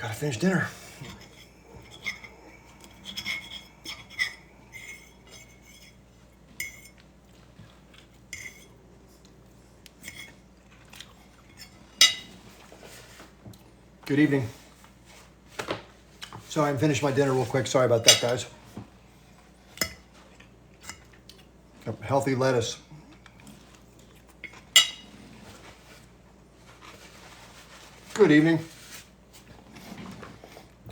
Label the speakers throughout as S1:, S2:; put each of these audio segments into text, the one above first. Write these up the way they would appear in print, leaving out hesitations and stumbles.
S1: Gotta finish dinner. Good evening. Sorry, I finished my dinner real quick. Sorry about that, guys. Healthy lettuce. Good evening.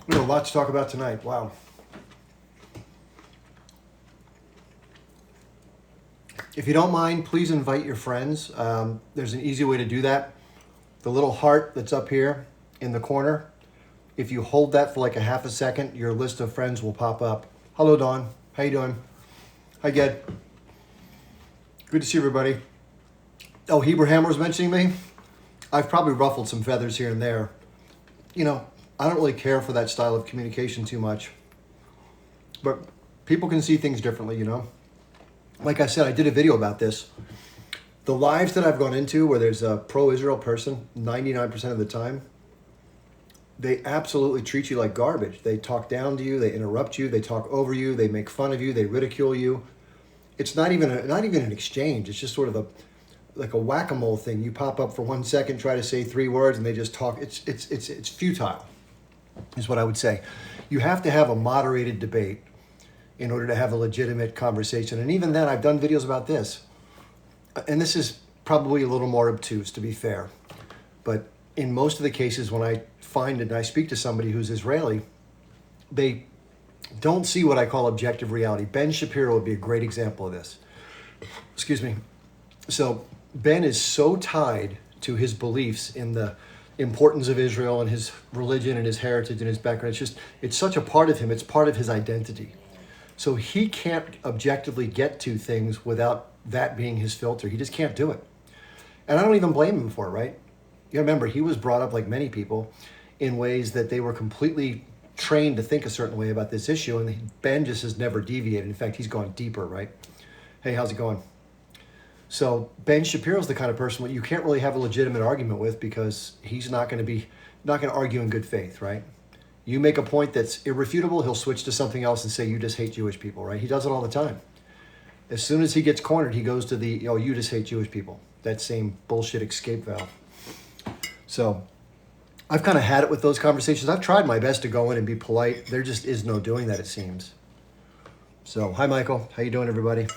S1: We have a lot to talk about tonight. Wow. If you don't mind, please invite your friends. There's an easy way to do that. The little heart that's up here in the corner, if you hold that for like a half a second, your list of friends will pop up. Hello, Dawn. How you doing? Hi, Ged. Good to see everybody. Oh, Heber Hammer was mentioning me. I've probably ruffled some feathers here and there. You know, I don't really care for that style of communication too much. But people can see things differently, you know. Like I said, I did a video about this. The lives that I've gone into where there's a pro-Israel person, 99% of the time, they absolutely treat you like garbage. They talk down to you, they interrupt you, they talk over you, they make fun of you, they ridicule you. It's not even an exchange. It's just sort of like a whack-a-mole thing. You pop up for 1 second, try to say 3 words, and they just talk. It's futile, is what I would say. You have to have a moderated debate in order to have a legitimate conversation. And even then, I've done videos about this. And this is probably a little more obtuse, to be fair. But in most of the cases when I find it and I speak to somebody who's Israeli, they don't see what I call objective reality. Ben Shapiro would be a great example of this. Excuse me. So Ben is so tied to his beliefs in the importance of Israel and his religion and his heritage and his background. It's such a part of him. It's part of his identity. So he can't objectively get to things without that being his filter. He just can't do it. And I don't even blame him for it, right? You remember, he was brought up like many people in ways that they were completely trained to think a certain way about this issue. And Ben just has never deviated. In fact, he's gone deeper, right? Hey, how's it going? So Ben Shapiro's the kind of person that you can't really have a legitimate argument with because he's not going to argue in good faith, right? You make a point that's irrefutable, he'll switch to something else and say, you just hate Jewish people, right? He does it all the time. As soon as he gets cornered, he goes to the, oh, you just hate Jewish people. That same bullshit escape valve. So I've kind of had it with those conversations. I've tried my best to go in and be polite. There just is no doing that, it seems. So, hi, Michael. How you doing, everybody?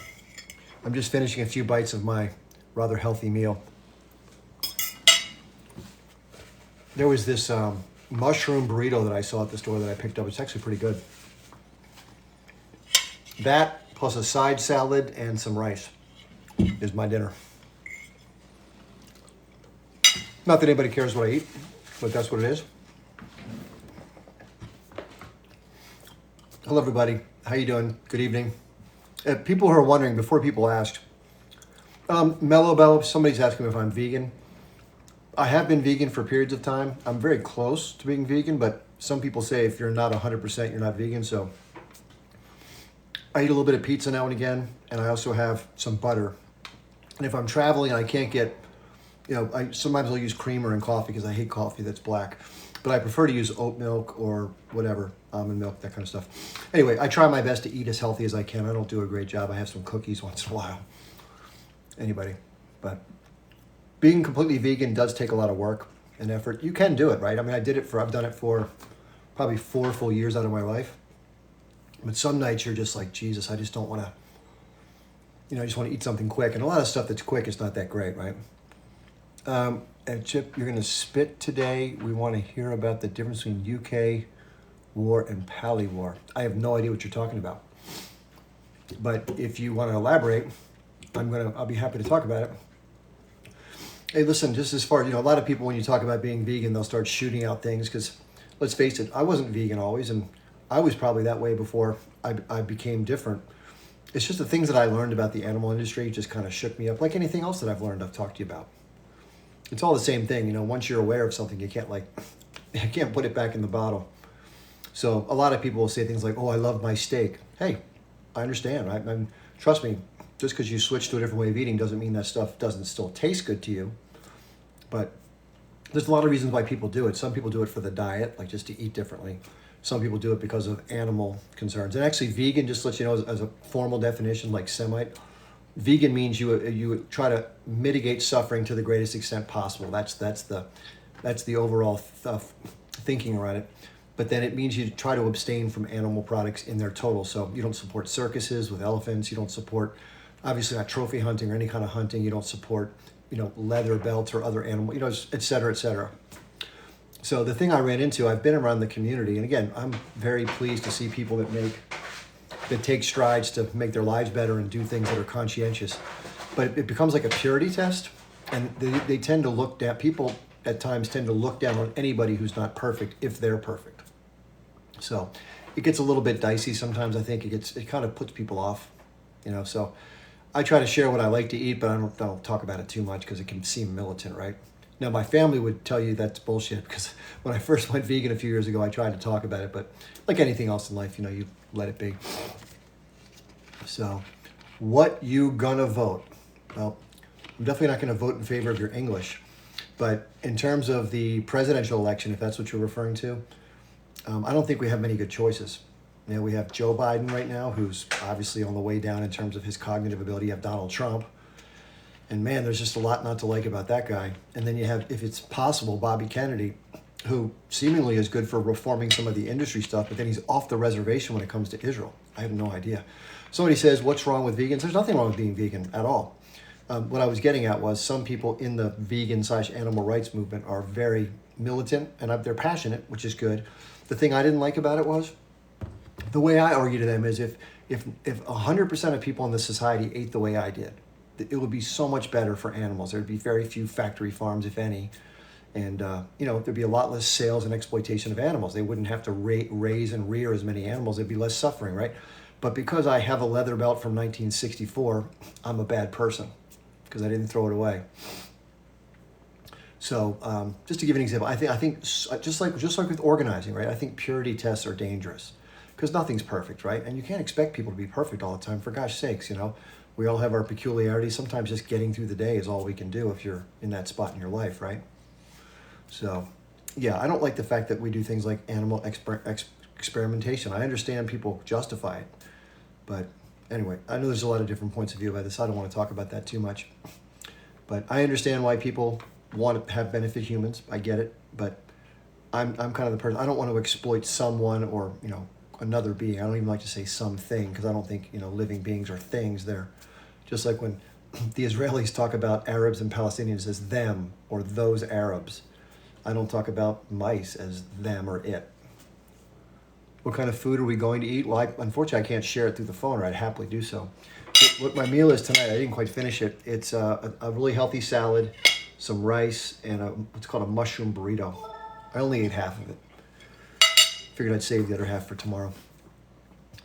S1: I'm just finishing a few bites of my rather healthy meal. There was this mushroom burrito that I saw at the store that I picked up. It's actually pretty good. That plus a side salad and some rice is my dinner. Not that anybody cares what I eat, but that's what it is. Hello, everybody. How you doing? Good evening. People who are wondering, before people asked, Mellow Bello, somebody's asking me if I'm vegan. I have been vegan for periods of time. I'm very close to being vegan, but some people say if you're not 100%, you're not vegan. So I eat a little bit of pizza now and again, and I also have some butter. And if I'm traveling and I can't get, sometimes I'll use creamer in coffee because I hate coffee that's black. But I prefer to use oat milk or whatever, almond milk, that kind of stuff. Anyway, I try my best to eat as healthy as I can. I don't do a great job. I have some cookies once in a while. But being completely vegan does take a lot of work and effort. You can do it, right? I mean, I've done it for probably 4 full years out of my life. But some nights you're just like, Jesus, I just don't want to, I just want to eat something quick. And a lot of stuff that's quick is not that great, right? And Chip, you're going to spit today. We want to hear about the difference between UK war and Pali war. I have no idea what you're talking about. But if you want to elaborate, I'll be happy to talk about it. Hey, listen, just as far, a lot of people, when you talk about being vegan, they'll start shooting out things because, let's face it, I wasn't vegan always, and I was probably that way before I became different. It's just the things that I learned about the animal industry just kind of shook me up, like anything else that I've learned, I've talked to you about. It's all the same thing, once you're aware of something, you can't put it back in the bottle. So a lot of people will say things like, oh, I love my steak. Hey, I understand, right? And trust me, just because you switch to a different way of eating doesn't mean that stuff doesn't still taste good to you. But There's a lot of reasons why people do it. Some people do it for the diet, like just to eat differently. Some people do it because of animal concerns. And actually, vegan, just to let you know, as a formal definition, like Semite, vegan means you try to mitigate suffering to the greatest extent possible. That's the overall thinking around it. But then it means you try to abstain from animal products in their total. So you don't support circuses with elephants. You don't support, obviously not trophy hunting or any kind of hunting. You don't support, leather belts or other animal, et cetera, et cetera. So the thing I ran into, I've been around the community, and again, I'm very pleased to see people that take strides to make their lives better and do things that are conscientious. But it becomes like a purity test, and they tend to look down, people at times tend to look down on anybody who's not perfect if they're perfect. So it gets a little bit dicey sometimes. I think it kind of puts people off, so I try to share what I like to eat, but I don't talk about it too much because it can seem militant, right? Now, my family would tell you that's bullshit because when I first went vegan a few years ago, I tried to talk about it, but like anything else in life, you let it be. So, what you gonna vote? Well, I'm definitely not gonna vote in favor of your English, but in terms of the presidential election, if that's what you're referring to, I don't think we have many good choices. We have Joe Biden right now, who's obviously on the way down in terms of his cognitive ability. You have Donald Trump. And man, there's just a lot not to like about that guy. And then you have, if it's possible, Bobby Kennedy, who seemingly is good for reforming some of the industry stuff, but then he's off the reservation when it comes to Israel. I have no idea. Somebody says, what's wrong with vegans? There's nothing wrong with being vegan at all. What I was getting at was some people in the vegan/animal rights movement are very militant and they're passionate, which is good. The thing I didn't like about it was, the way I argue to them is if 100% of people in this society ate the way I did, it would be so much better for animals. There'd be very few factory farms, if any. And, there'd be a lot less sales and exploitation of animals. They wouldn't have to raise and rear as many animals. There'd be less suffering, right? But because I have a leather belt from 1964, I'm a bad person because I didn't throw it away. So just to give an example, I think just like with organizing, right? I think purity tests are dangerous because nothing's perfect, right? And you can't expect people to be perfect all the time. For gosh sakes, we all have our peculiarities. Sometimes just getting through the day is all we can do if you're in that spot in your life, right? So, yeah, I don't like the fact that we do things like animal experimentation. I understand people justify it. But anyway, I know there's a lot of different points of view about this. I don't want to talk about that too much. But I understand why people want to have benefit humans. I get it. But I'm kind of the person, I don't want to exploit someone or, another being. I don't even like to say something because I don't think, living beings are things. They're just like when the Israelis talk about Arabs and Palestinians as them or those Arabs. I don't talk about mice as them or it. What kind of food are we going to eat? Well, unfortunately, I can't share it through the phone, or I'd happily do so. What my meal is tonight, I didn't quite finish it. It's a really healthy salad, some rice, and what's called a mushroom burrito. I only ate half of it. Figured I'd save the other half for tomorrow.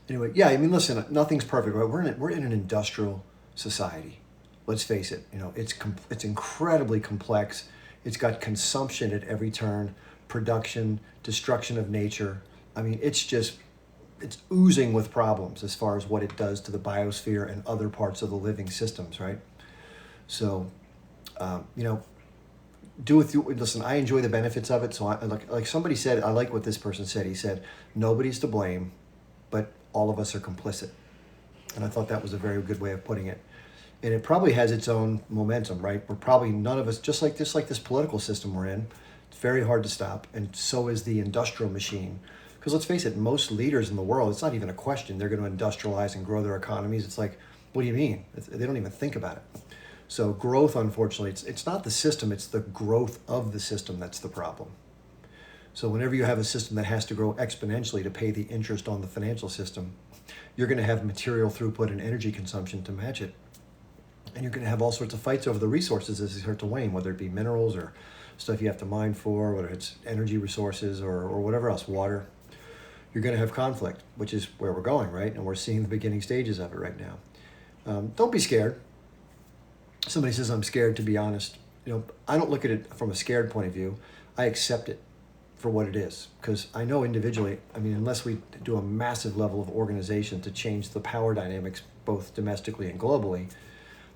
S1: Anyway, yeah, listen, nothing's perfect, right? We're in an industrial society. Let's face it, it's incredibly complex. It's got consumption at every turn, production, destruction of nature. It's oozing with problems as far as what it does to the biosphere and other parts of the living systems, right? So, listen, I enjoy the benefits of it. So like somebody said, I like what this person said. He said, nobody's to blame, but all of us are complicit. And I thought that was a very good way of putting it. And it probably has its own momentum, right? We're probably none of us, just like this political system we're in, it's very hard to stop. And so is the industrial machine. Because let's face it, most leaders in the world, it's not even a question. They're going to industrialize and grow their economies. It's like, what do you mean? They don't even think about it. So growth, unfortunately, it's not the system, it's the growth of the system that's the problem. So whenever you have a system that has to grow exponentially to pay the interest on the financial system, you're going to have material throughput and energy consumption to match it. And you're going to have all sorts of fights over the resources as they start to wane, whether it be minerals or stuff you have to mine for, whether it's energy resources or whatever else, water. You're going to have conflict, which is where we're going, right? And we're seeing the beginning stages of it right now. Don't be scared. Somebody says, I'm scared, to be honest. I don't look at it from a scared point of view. I accept it for what it is. Because I know individually, unless we do a massive level of organization to change the power dynamics, both domestically and globally,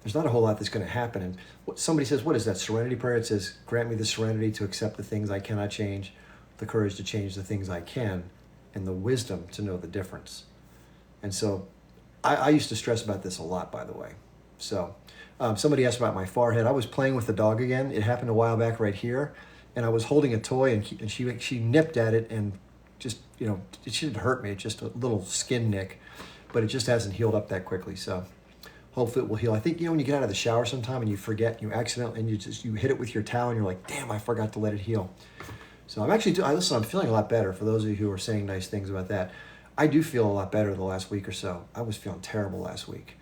S1: there's not a whole lot that's going to happen. And somebody says, what is that serenity prayer? It says, grant me the serenity to accept the things I cannot change, the courage to change the things I can, and the wisdom to know the difference. And so I used to stress about this a lot, by the way. So somebody asked about my forehead. I was playing with the dog again. It happened a while back right here. And I was holding a toy, and she nipped at it, and just, it shouldn't hurt me. It's just a little skin nick, but it just hasn't healed up that quickly. So hopefully it will heal. I think, when you get out of the shower sometime and you forget, you accidentally, and you hit it with your towel, and you're like, damn, I forgot to let it heal. So I'm feeling a lot better. For those of you who are saying nice things about that, I do feel a lot better the last week or so. I was feeling terrible last week.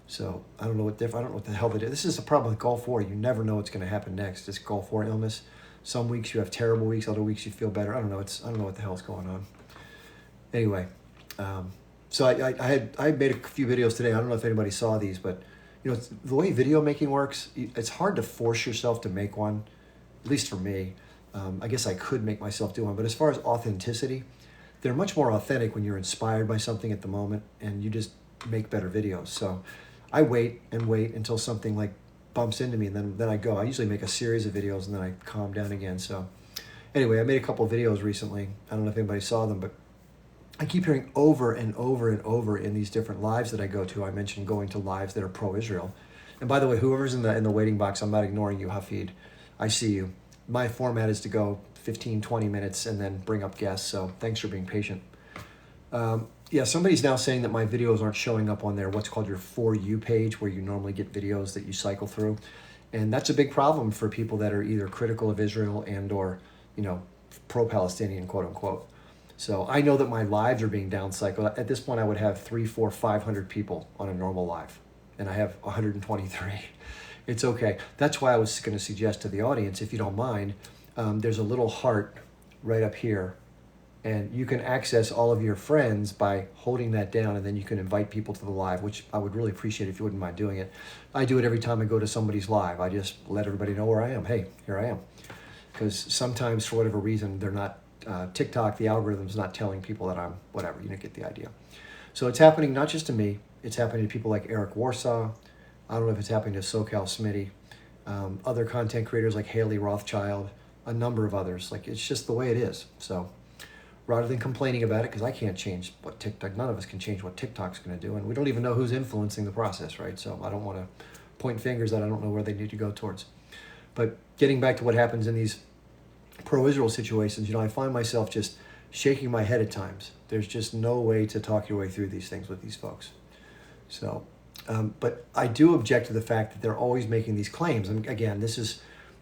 S1: So I don't know what the hell it is. This is the problem with Gulf War. You never know what's going to happen next. This Gulf War illness. Some weeks you have terrible weeks. Other weeks you feel better. I don't know. I don't know what the hell's going on. Anyway, so I made a few videos today. I don't know if anybody saw these, but the way video making works, it's hard to force yourself to make one. At least for me. I guess I could make myself do one, but as far as authenticity, they're much more authentic when you're inspired by something at the moment, and you just make better videos. So I wait until something like bumps into me, and then I go. I usually make a series of videos, and then I calm down again. So anyway, I made a couple of videos recently. I don't know if anybody saw them, but I keep hearing over and over and over in these different lives that I go to. I mentioned going to lives that are pro-Israel. And by the way, whoever's in the waiting box, I'm not ignoring you, Hafid. I see you. My format is to go 15, 20 minutes and then bring up guests. So thanks for being patient. Yeah, somebody's now saying that my videos aren't showing up on their what's called your For You page, where you normally get videos that you cycle through. And that's a big problem for people that are either critical of Israel and or, pro-Palestinian, quote unquote. So I know that my lives are being down cycled. At this point, I would have 300, 400, 500 people on a normal live, and I have 123. It's okay. That's why I was going to suggest to the audience, if you don't mind, there's a little heart right up here, and you can access all of your friends by holding that down, and then you can invite people to the live, which I would really appreciate if you wouldn't mind doing it. I do it every time I go to somebody's live. I just let everybody know where I am. Hey, here I am. Because sometimes, for whatever reason, they're not, TikTok, the algorithm's not telling people that I'm whatever. You get the idea. So it's happening not just to me. It's happening to people like Eric Warsaw. I don't know if it's happening to SoCal Smitty, other content creators like Haley Rothschild, a number of others. Like, it's just the way it is. So rather than complaining about it, because I can't change what TikTok, none of us can change what TikTok's going to do, and we don't even know who's influencing the process, right? So I don't want to point fingers that I don't know where they need to go towards. But getting back to what happens in these pro-Israel situations, I find myself just shaking my head at times. There's just no way to talk your way through these things with these folks. So, but I do object to the fact that they're always making these claims. And again,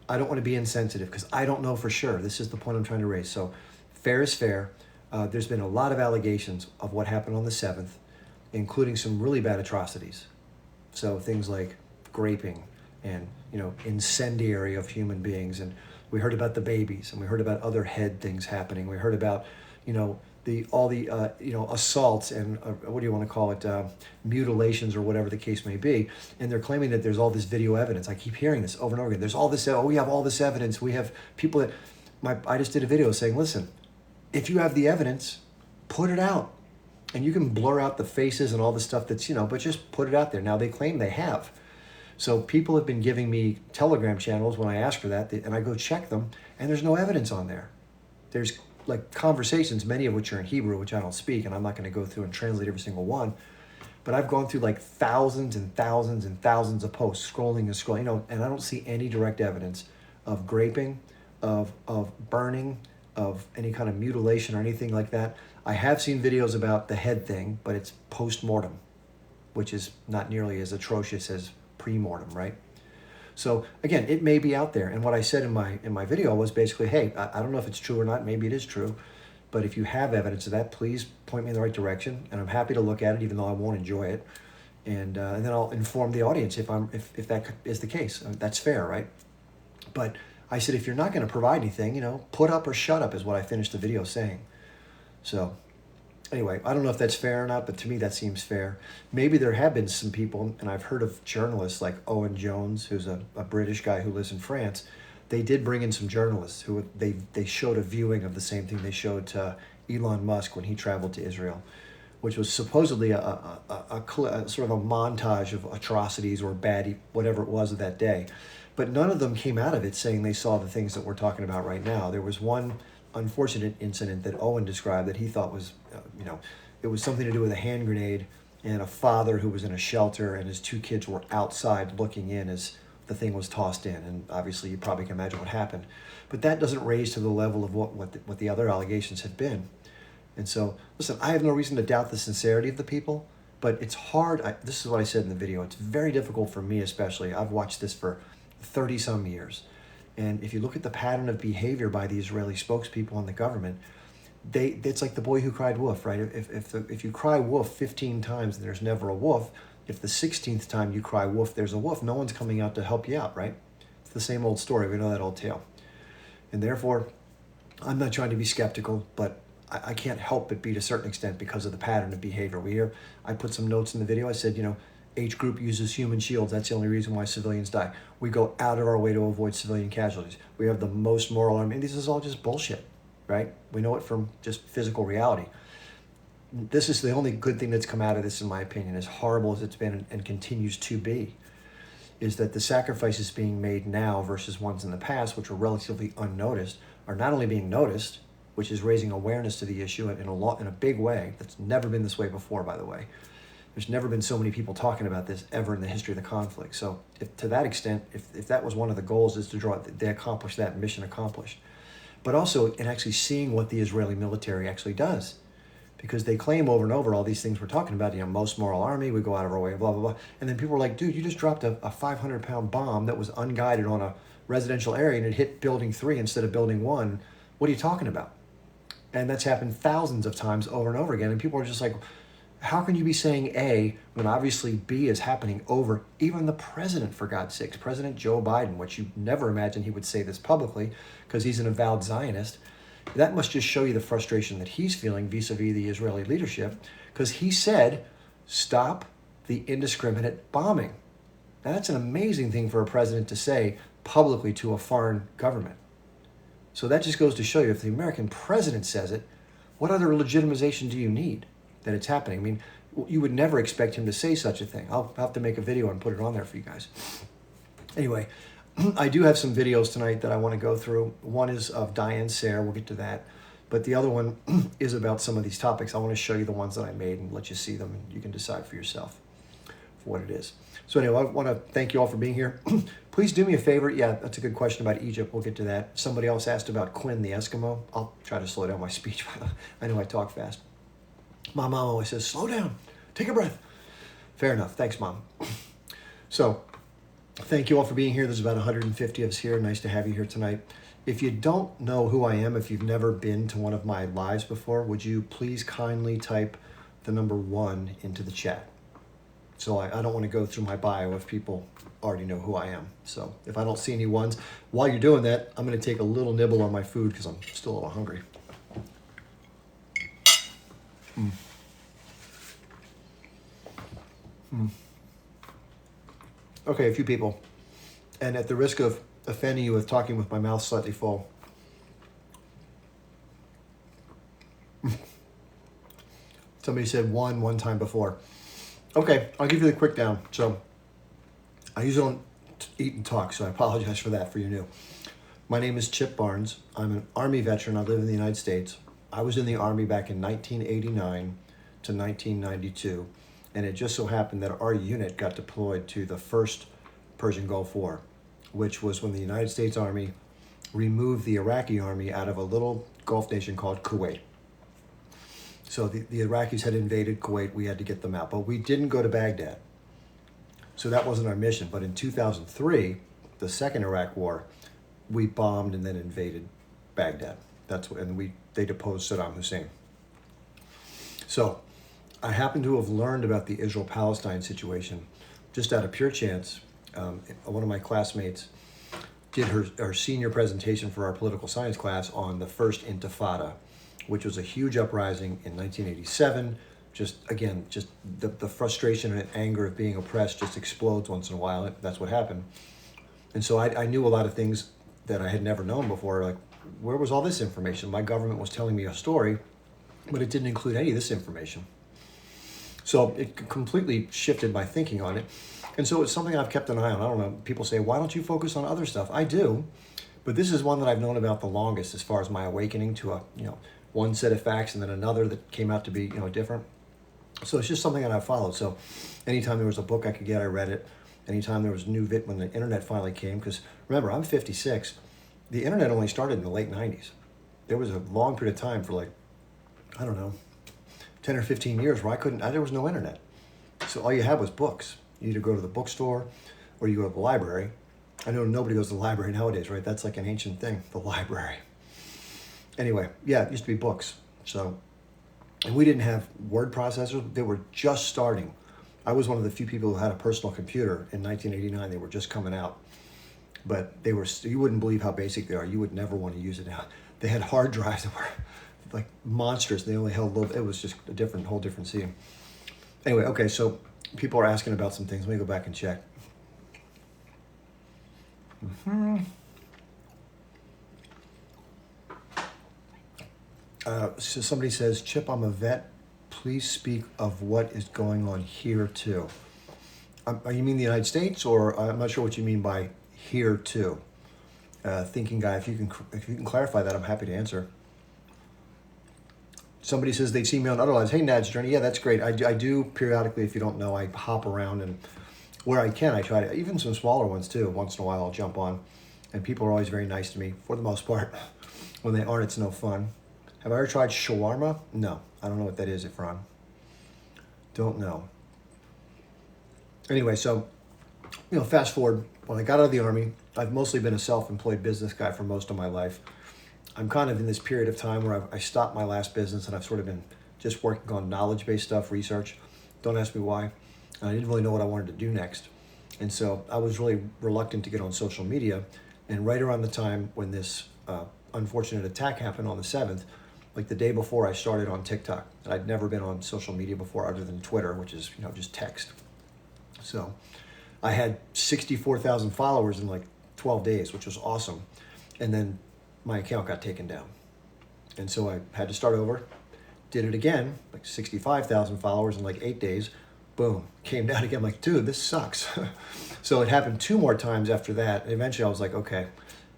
S1: I don't want to be insensitive because I don't know for sure. This is the point I'm trying to raise. So fair is fair. There's been a lot of allegations of what happened on the 7th, including some really bad atrocities. So things like graping and, incendiary of human beings. And we heard about the babies, and we heard about other head things happening. We heard about, all the assaults and what do you want to call it, mutilations or whatever the case may be. And they're claiming that there's all this video evidence. I keep hearing this over and over again. There's all this, we have all this evidence. We have people that, I just did a video saying, listen, if you have the evidence, put it out. And you can blur out the faces and all the stuff that's, but just put it out there. Now they claim they have. So people have been giving me Telegram channels when I ask for that, and I go check them, and there's no evidence on there. There's like conversations, many of which are in Hebrew, which I don't speak, and I'm not going to go through and translate every single one. But I've gone through like thousands and thousands and thousands of posts, scrolling and scrolling, and I don't see any direct evidence of graping, of burning, of any kind of mutilation or anything like that. I have seen videos about the head thing, but it's post-mortem, which is not nearly as atrocious as pre-mortem, right? So again, it may be out there. And what I said in my video was basically, hey, I don't know if it's true or not. Maybe it is true. But if you have evidence of that, please point me in the right direction. And I'm happy to look at it, even though I won't enjoy it. And then I'll inform the audience if that is the case. That's fair, right? But I said, if you're not going to provide anything, put up or shut up is what I finished the video saying. So anyway, I don't know if that's fair or not, but to me that seems fair. Maybe there have been some people, and I've heard of journalists like Owen Jones, who's a British guy who lives in France. They did bring in some journalists who they showed a viewing of the same thing they showed to Elon Musk when he traveled to Israel, which was supposedly a sort of a montage of atrocities or bad, whatever it was of that day. But none of them came out of it saying they saw the things that we're talking about right now. There was one unfortunate incident that Owen described that he thought was, it was something to do with a hand grenade and a father who was in a shelter and his two kids were outside looking in as the thing was tossed in. And obviously you probably can imagine what happened. But that doesn't raise to the level of what the other allegations have been. And so, listen, I have no reason to doubt the sincerity of the people, but it's hard. This is what I said in the video. It's very difficult for me, especially. I've watched this for 30 some years. And if you look at the pattern of behavior by the Israeli spokespeople and the government, it's like the boy who cried wolf, right? If you cry wolf 15 times and there's never a wolf, if the 16th time you cry wolf, there's a wolf, no one's coming out to help you out, right? It's the same old story. We know that old tale. And therefore, I'm not trying to be skeptical, but I can't help but be to a certain extent because of the pattern of behavior. I put some notes in the video. I said, H group uses human shields. That's the only reason why civilians die. We go out of our way to avoid civilian casualties. We have the most moral army. And this is all just bullshit, right? We know it from just physical reality. This is the only good thing that's come out of this, in my opinion, as horrible as it's been and continues to be, is that the sacrifices being made now versus ones in the past, which were relatively unnoticed, are not only being noticed, which is raising awareness to the issue in a big way. That's never been this way before, by the way. There's never been so many people talking about this ever in the history of the conflict. So to that extent, if that was one of the goals, is to draw, they accomplished that, mission accomplished. But also in actually seeing what the Israeli military actually does. Because they claim over and over all these things we're talking about, most moral army, we go out of our way, blah, blah, blah. And then people are like, dude, you just dropped a 500-pound bomb that was unguided on a residential area and it hit building 3 instead of building 1. What are you talking about? And that's happened thousands of times over and over again. And people are just like, how can you be saying A when obviously B is happening over even the president, for God's sakes, President Joe Biden, which you never imagined he would say this publicly because he's an avowed Zionist. That must just show you the frustration that he's feeling vis-a-vis the Israeli leadership, because he said, stop the indiscriminate bombing. Now, that's an amazing thing for a president to say publicly to a foreign government. So that just goes to show you, if the American president says it, what other legitimization do you need that it's happening? I mean, you would never expect him to say such a thing. I'll have to make a video and put it on there for you guys. Anyway, I do have some videos tonight that I want to go through. One is of Diane Sayre. We'll get to that. But the other one is about some of these topics. I want to show you the ones that I made and let you see them, and you can decide for yourself for what it is. So anyway, I want to thank you all for being here. Please do me a favor. Yeah, that's a good question about Egypt. We'll get to that. Somebody else asked about Quinn the Eskimo. I'll try to slow down my speech. I know I talk fast. My mom always says, slow down. Take a breath. Fair enough. Thanks, Mom. So thank you all for being here. There's about 150 of us here. Nice to have you here tonight. If you don't know who I am, if you've never been to one of my lives before, would you please kindly type the number 1 into the chat? So I don't want to go through my bio if people already know who I am. So if I don't see any ones, while you're doing that, I'm going to take a little nibble on my food because I'm still a little hungry. Okay, a few people. And at the risk of offending you with talking with my mouth slightly full, somebody said one time before. Okay, I'll give you the quick down. So I usually don't eat and talk, so I apologize for that for you new. My name is Chip Barnes. I'm an Army veteran. I live in the United States. I was in the Army back in 1989 to 1992, and it just so happened that our unit got deployed to the first Persian Gulf War, which was when the United States Army removed the Iraqi army out of a little Gulf nation called Kuwait. So the Iraqis had invaded Kuwait. We had to get them out, but we didn't go to Baghdad. So that wasn't our mission. But in 2003, the second Iraq War, we bombed and then invaded Baghdad. They deposed Saddam Hussein. So I happen to have learned about the Israel-Palestine situation just out of pure chance. One of my classmates did her senior presentation for our political science class on the first Intifada, which was a huge uprising in 1987. Just the frustration and anger of being oppressed just explodes once in a while. That's what happened. And so I knew a lot of things that I had never known before. Like, where was all this information? My government was telling me a story, but it didn't include any of this information. So it completely shifted my thinking on it. And so it's something I've kept an eye on. I don't know. People say, why don't you focus on other stuff? I do. But this is one that I've known about the longest as far as my awakening to a, one set of facts and then another that came out to be, different. So it's just something that I followed. So anytime there was a book I could get, I read it. Anytime there was new when the internet finally came, because remember, I'm 56. The internet only started in the late 90s. There was a long period of time for like, I don't know, 10 or 15 years where there was no internet. So all you had was books. You either go to the bookstore or you go to the library. I know nobody goes to the library nowadays, right? That's like an ancient thing, the library. Anyway, yeah, it used to be books. So, and we didn't have word processors. They were just starting. I was one of the few people who had a personal computer in 1989. They were just coming out. But you wouldn't believe how basic they are. You would never want to use it now. They had hard drives that were like monstrous. They only held it was just a whole different scene. Anyway, okay, so people are asking about some things. Let me go back and check. So somebody says, Chip, I'm a vet. Please speak of what is going on here too. You mean the United States, or I'm not sure what you mean by here too. Thinking guy, if you can clarify that, I'm happy to answer. Somebody says they've seen me on other lives. Hey, Nad's Journey. Yeah, that's great. I do periodically, if you don't know, I hop around, and where I can, I try to, even some smaller ones too. Once in a while, I'll jump on, and people are always very nice to me for the most part. When they aren't, it's no fun. Have I ever tried shawarma? No, I don't know what that is, Efron. Don't know. Anyway, so, fast forward, when I got out of the Army, I've mostly been a self-employed business guy for most of my life. I'm kind of in this period of time where I stopped my last business and I've sort of been just working on knowledge-based stuff, research. Don't ask me why. And I didn't really know what I wanted to do next. And so I was really reluctant to get on social media. And right around the time when this unfortunate attack happened on the 7th, like the day before, I started on TikTok. And I'd never been on social media before other than Twitter, which is, just text. So I had 64,000 followers in like 12 days, which was awesome. And then my account got taken down. And so I had to start over, did it again, like 65,000 followers in like 8 days. Boom, came down again. I'm like, dude, this sucks. So it happened 2 more times after that. And eventually I was like, okay,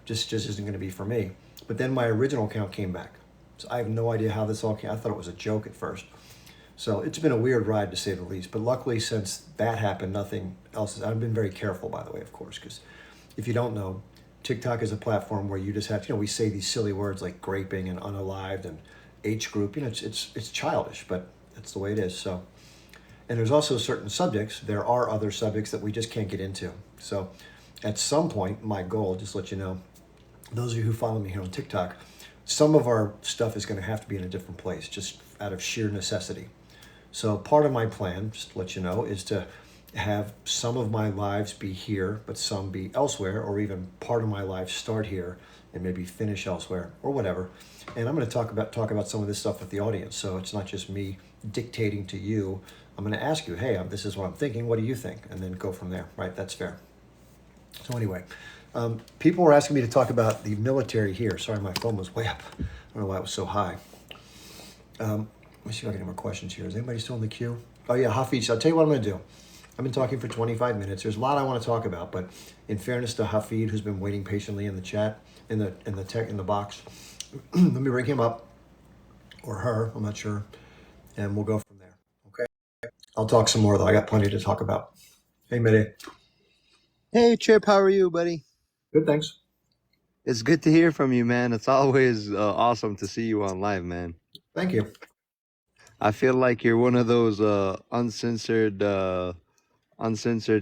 S1: just isn't going to be for me. But then my original account came back. So I have no idea how this all came. I thought it was a joke at first. So it's been a weird ride, to say the least. But luckily, since that happened, nothing else. I've been very careful, by the way, of course, because if you don't know, TikTok is a platform where you just have to, we say these silly words like graping and unalived and H group. It's childish, but that's the way it is. So, and there's also certain subjects. There are other subjects that we just can't get into. So, at some point, my goal, just to let you know, those of you who follow me here on TikTok, some of our stuff is going to have to be in a different place, just out of sheer necessity. So part of my plan, just to let you know, is to have some of my lives be here, but some be elsewhere, or even part of my life start here and maybe finish elsewhere, or whatever. And I'm going to talk about some of this stuff with the audience. So it's not just me dictating to you. I'm going to ask you, hey, this is what I'm thinking. What do you think? And then go from there, right? That's fair. So anyway, people were asking me to talk about the military here. Sorry, my phone was way up. I don't know why it was so high. Let me see if I get any more questions here. Is anybody still in the queue? Oh yeah, Hafiz. I'll tell you what I'm going to do. I've been talking for 25 minutes. There's a lot I want to talk about, but in fairness to Hafid, who's been waiting patiently in the chat, in the box, let me bring him up, or her. I'm not sure, and we'll go from there. Okay. I'll talk some more though. I got plenty to talk about. Hey, Mehdi.
S2: Hey Chip, how are you, buddy?
S1: Good, thanks.
S2: It's good to hear from you, man. It's always awesome to see you on live, man.
S1: Thank you.
S2: I feel like you're one of those uncensored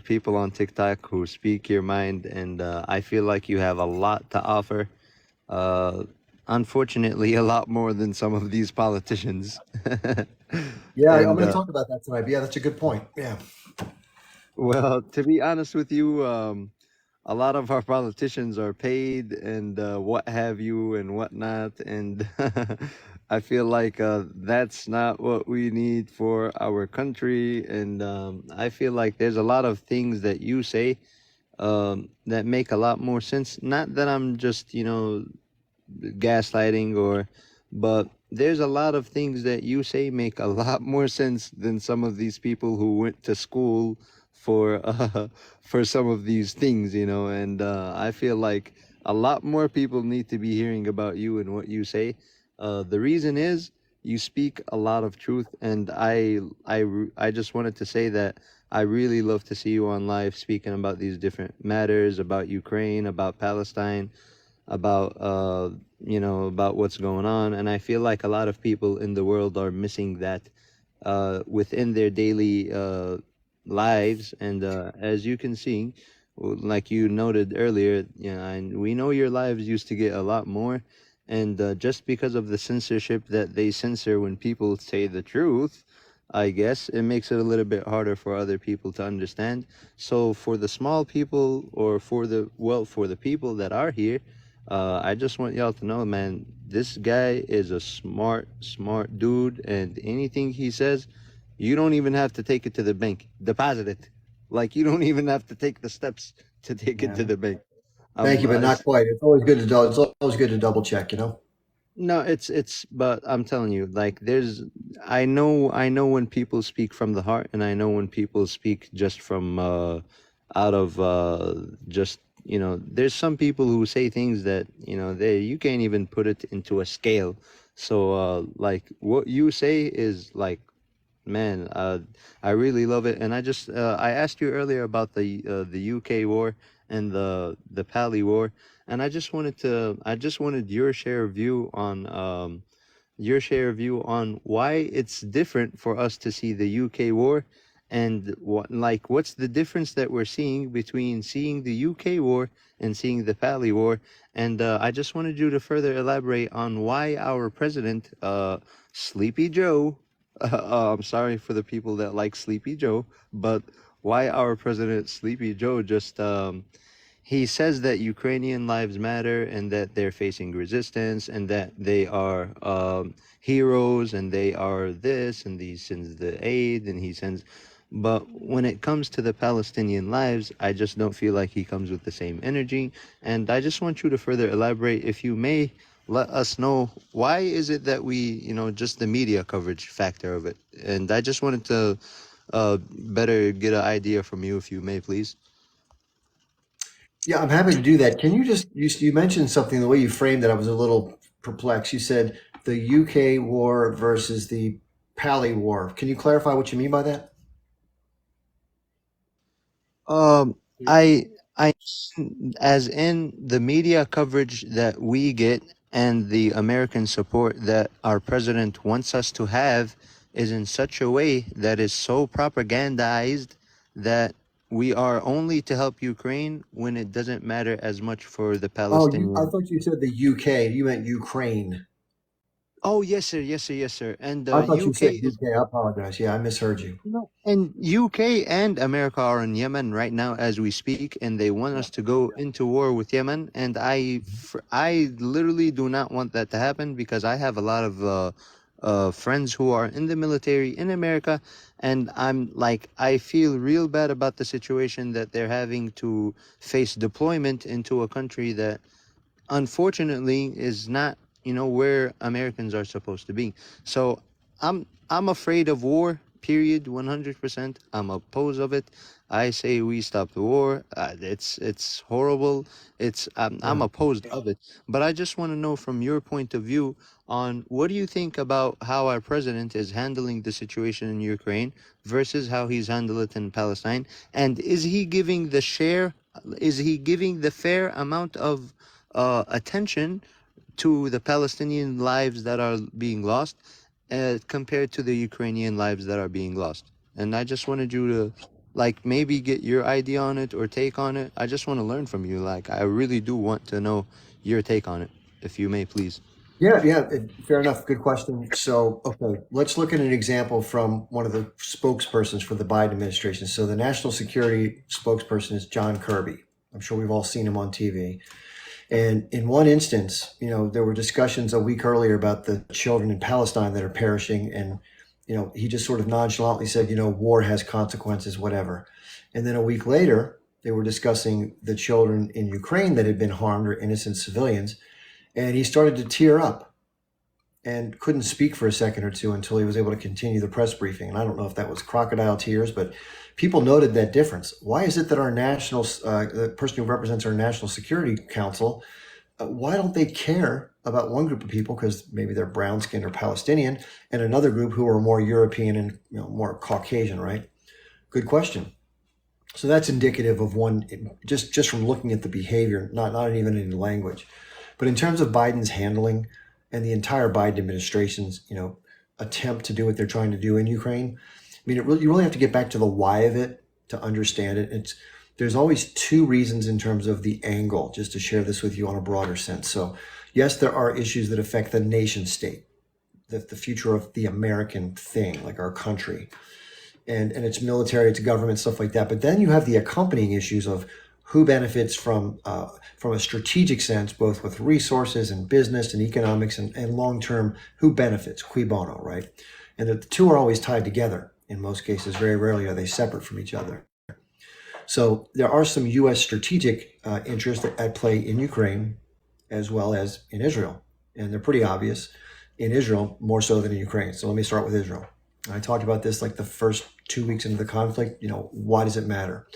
S2: people on TikTok who speak your mind, and I feel like you have a lot to offer. Unfortunately, a lot more than some of these politicians.
S1: Yeah, I'm
S2: And
S1: going to talk about that tonight. But yeah, that's a good point. Yeah.
S2: well, to be honest with you, a lot of our politicians are paid and what have you and whatnot, and I feel like that's not what we need for our country. And I feel like there's a lot of things that you say that make a lot more sense. Not that I'm just gaslighting, but there's a lot of things that you say make a lot more sense than some of these people who went to school for for some of these things, you know. And I feel like a lot more people need to be hearing about you and what you say. The reason is you speak a lot of truth, and I just wanted to say that I really love to see you on live speaking about these different matters, about Ukraine, about Palestine, about about what's going on. And I feel like a lot of people in the world are missing that within their daily lives. And as you can see, like you noted earlier, and we know your lives used to get a lot more. And just because of the censorship that they censor when people say the truth, I guess it makes it a little bit harder for other people to understand. So for the small people, or for the people that are here, I just want y'all to know, man, this guy is a smart dude, and anything he says, you don't even have to take it to the bank. Deposit it. Like, you don't even have to take the steps to take it to
S1: Yeah.
S2: the bank.
S1: Thank you, but
S2: I,
S1: not quite. It's always good to double check, you know?
S2: No, but I'm telling you, like, I know when people speak from the heart, and I know when people speak just from out of just, there's some people who say things that, you can't even put it into a scale. So like what you say is like, man, I really love it. And I asked you earlier about the UK war and the Pali war, and I just wanted your share of view on why it's different for us to see the UK war, and what's the difference that we're seeing between seeing the UK war and seeing the Pali war. And I just wanted you to further elaborate on why our president, Sleepy Joe, I'm sorry for the people that like Sleepy Joe, but why our president Sleepy Joe just he says that Ukrainian lives matter, and that they're facing resistance, and that they are heroes, and they are this, and he sends the aid, and he sends. But when it comes to the Palestinian lives, I just don't feel like he comes with the same energy. And I just want you to further elaborate, if you may, let us know why is it that we, just the media coverage factor of it. And I just wanted to better get an idea from you, if you may, please.
S1: Yeah, I'm happy to do that. Can you you mentioned something, the way you framed it, I was a little perplexed. You said the UK war versus the Pali war. Can you clarify what you mean by that?
S2: Um, I, as in the media coverage that we get, and the American support that our president wants us to have, is in such a way that is so propagandized that we are only to help Ukraine when it doesn't matter as much for the
S1: Oh, I
S2: Palestinian.
S1: thought you said the UK. You meant Ukraine.
S2: Oh, yes, sir. Yes, sir. Yes, sir. And
S1: I thought you
S2: UK
S1: said
S2: is.
S1: UK. I apologize. Yeah, I misheard you.
S2: No, and UK and America are in Yemen right now as we speak, and they want
S1: Yeah.
S2: us to go into war with Yemen. And I literally do not want that to happen, because I have a lot of friends who are in the military in America, and I'm like, I feel real bad about the situation that they're having to face deployment into a country that unfortunately is not, where Americans are supposed to be. So I'm afraid of war, period. 100%. I'm opposed of it. I say we stop the war. It's horrible. I'm
S1: Yeah.
S2: opposed of it. But I just want to know from your point of view on, what do you think about how our president is handling the situation in Ukraine versus how he's handled it in Palestine, and is he giving the fair amount of attention to the Palestinian lives that are being lost, compared to the Ukrainian lives that are being lost. And I just wanted you to, like, maybe get your idea on it or take on it. I just want to learn from you. Like, I really do want to know your take on it, if you may, please.
S1: Fair enough. Good question. So, okay, let's look at an example from one of the spokespersons for the Biden administration. So, the national security spokesperson is John Kirby. I'm sure we've all seen him on TV. And in one instance, there were discussions a week earlier about the children in Palestine that are perishing. And, he just sort of nonchalantly said, war has consequences, whatever. And then a week later, they were discussing the children in Ukraine that had been harmed, or innocent civilians. And he started to tear up. and couldn't speak for a second or two until he was able to continue the press briefing. And I don't know if that was crocodile tears, but people noted that difference. Why is it that our the person who represents our National Security Council, why don't they care about one group of people because maybe they're brown skinned or Palestinian, and another group who are more European and more Caucasian, right? Good question. So that's indicative of one, just from looking at the behavior, not even in the language. But in terms of Biden's handling and the entire Biden administration's, attempt to do what they're trying to do in Ukraine, I mean, you really have to get back to the why of it to understand it. There's always two reasons in terms of the angle, just to share this with you on a broader sense. So yes, there are issues that affect the nation state, the future of the American thing, like our country, and its military, its government, stuff like that. But then you have the accompanying issues of who benefits from a strategic sense, both with resources and business and economics and long-term, who benefits, cui bono, right? And the two are always tied together. In most cases, very rarely are they separate from each other. So there are some U.S. strategic interests at play in Ukraine as well as in Israel. And they're pretty obvious in Israel, more so than in Ukraine. So let me start with Israel. I talked about this like the first 2 weeks into the conflict. Why does it matter?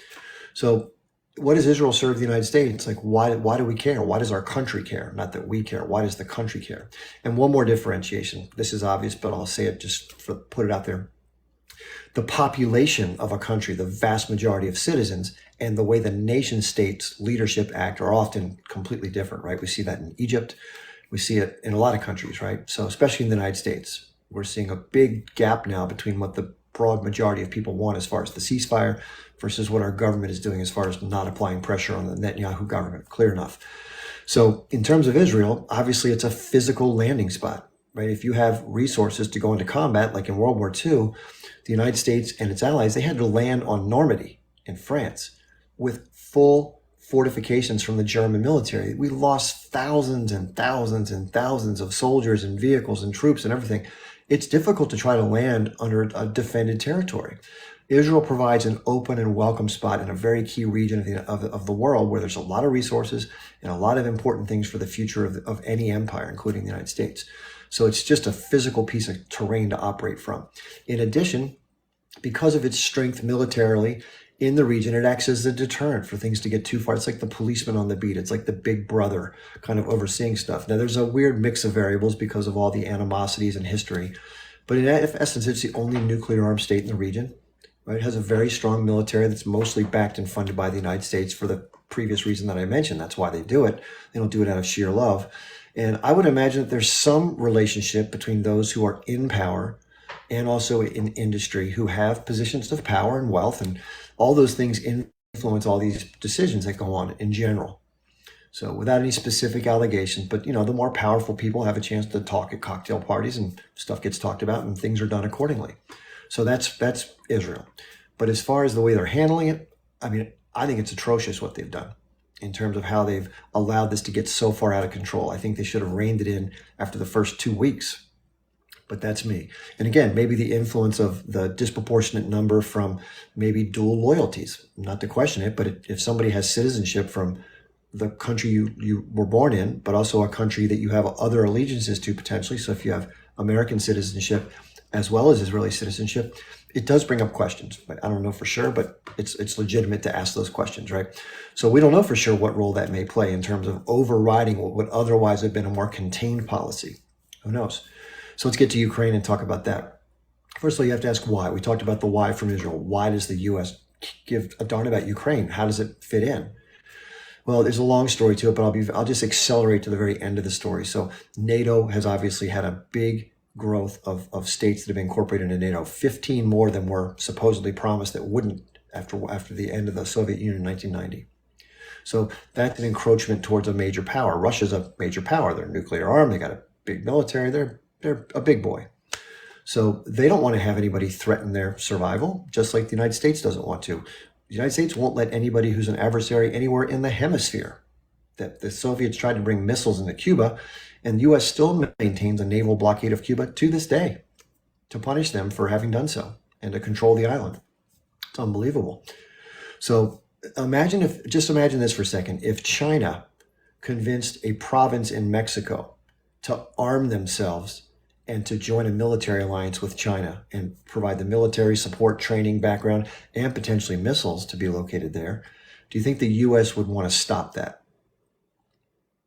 S1: So what does Israel serve the United States? Like, why do we care? Why does our country care? Not that we care. Why does the country care? And one more differentiation. This is obvious, but I'll say it just for put it out there. The population of a country, the vast majority of citizens, and the way the nation states leadership act are often completely different, right? We see that in Egypt. We see it in a lot of countries, right? So especially in the United States, we're seeing a big gap now between what the broad majority of people want as far as the ceasefire versus what our government is doing as far as not applying pressure on the Netanyahu government. Clear enough. So in terms of Israel, obviously it's a physical landing spot, right? If you have resources to go into combat, like in World War II, the United States and its allies, they had to land on Normandy in France with full fortifications from the German military. We lost thousands and thousands and thousands of soldiers and vehicles and troops and everything. It's difficult to try to land under a defended territory. Israel provides an open and welcome spot in a very key region of the world where there's a lot of resources and a lot of important things for the future of any empire, including the United States. So it's just a physical piece of terrain to operate from. In addition, because of its strength militarily in the region, it acts as a deterrent for things to get too far. It's like the policeman on the beat. It's like the big brother kind of overseeing stuff. Now, there's a weird mix of variables because of all the animosities and history. But in essence, it's the only nuclear armed state in the region. Right? It has a very strong military that's mostly backed and funded by the United States for the previous reason that I mentioned. That's why they do it. They don't do it out of sheer love. And I would imagine that there's some relationship between those who are in power and also in industry who have positions of power and wealth, and all those things influence all these decisions that go on in general. So without any specific allegations, but the more powerful people have a chance to talk at cocktail parties and stuff gets talked about and things are done accordingly. So that's Israel. But as far as the way they're handling it, I mean, I think it's atrocious what they've done in terms of how they've allowed this to get so far out of control. I think they should have reined it in after the first 2 weeks. But that's me. And again, maybe the influence of the disproportionate number from maybe dual loyalties. Not to question it, but if somebody has citizenship from the country you were born in, but also a country that you have other allegiances to potentially. So if you have American citizenship as well as Israeli citizenship, it does bring up questions. But I don't know for sure, but it's legitimate to ask those questions, right? So we don't know for sure what role that may play in terms of overriding what would otherwise have been a more contained policy. Who knows? So let's get to Ukraine and talk about that. First of all, you have to ask why. We talked about the why from Israel. Why does the U.S. give a darn about Ukraine? How does it fit in? Well, there's a long story to it, but I'll just accelerate to the very end of the story. So NATO has obviously had a big growth of states that have been incorporated into NATO. 15 more than were supposedly promised that wouldn't after the end of the Soviet Union in 1990. So that's an encroachment towards a major power. Russia's a major power. They're nuclear armed. They got a big military. They're a big boy. So they don't want to have anybody threaten their survival, just like the United States doesn't want to. The United States won't let anybody who's an adversary anywhere in the hemisphere. That the Soviets tried to bring missiles into Cuba, and the U.S. still maintains a naval blockade of Cuba to this day to punish them for having done so and to control the island. It's unbelievable. So imagine this for a second. If China convinced a province in Mexico to arm themselves and to join a military alliance with China and provide the military support, training, background, and potentially missiles to be located there, do you think the US would want to stop that?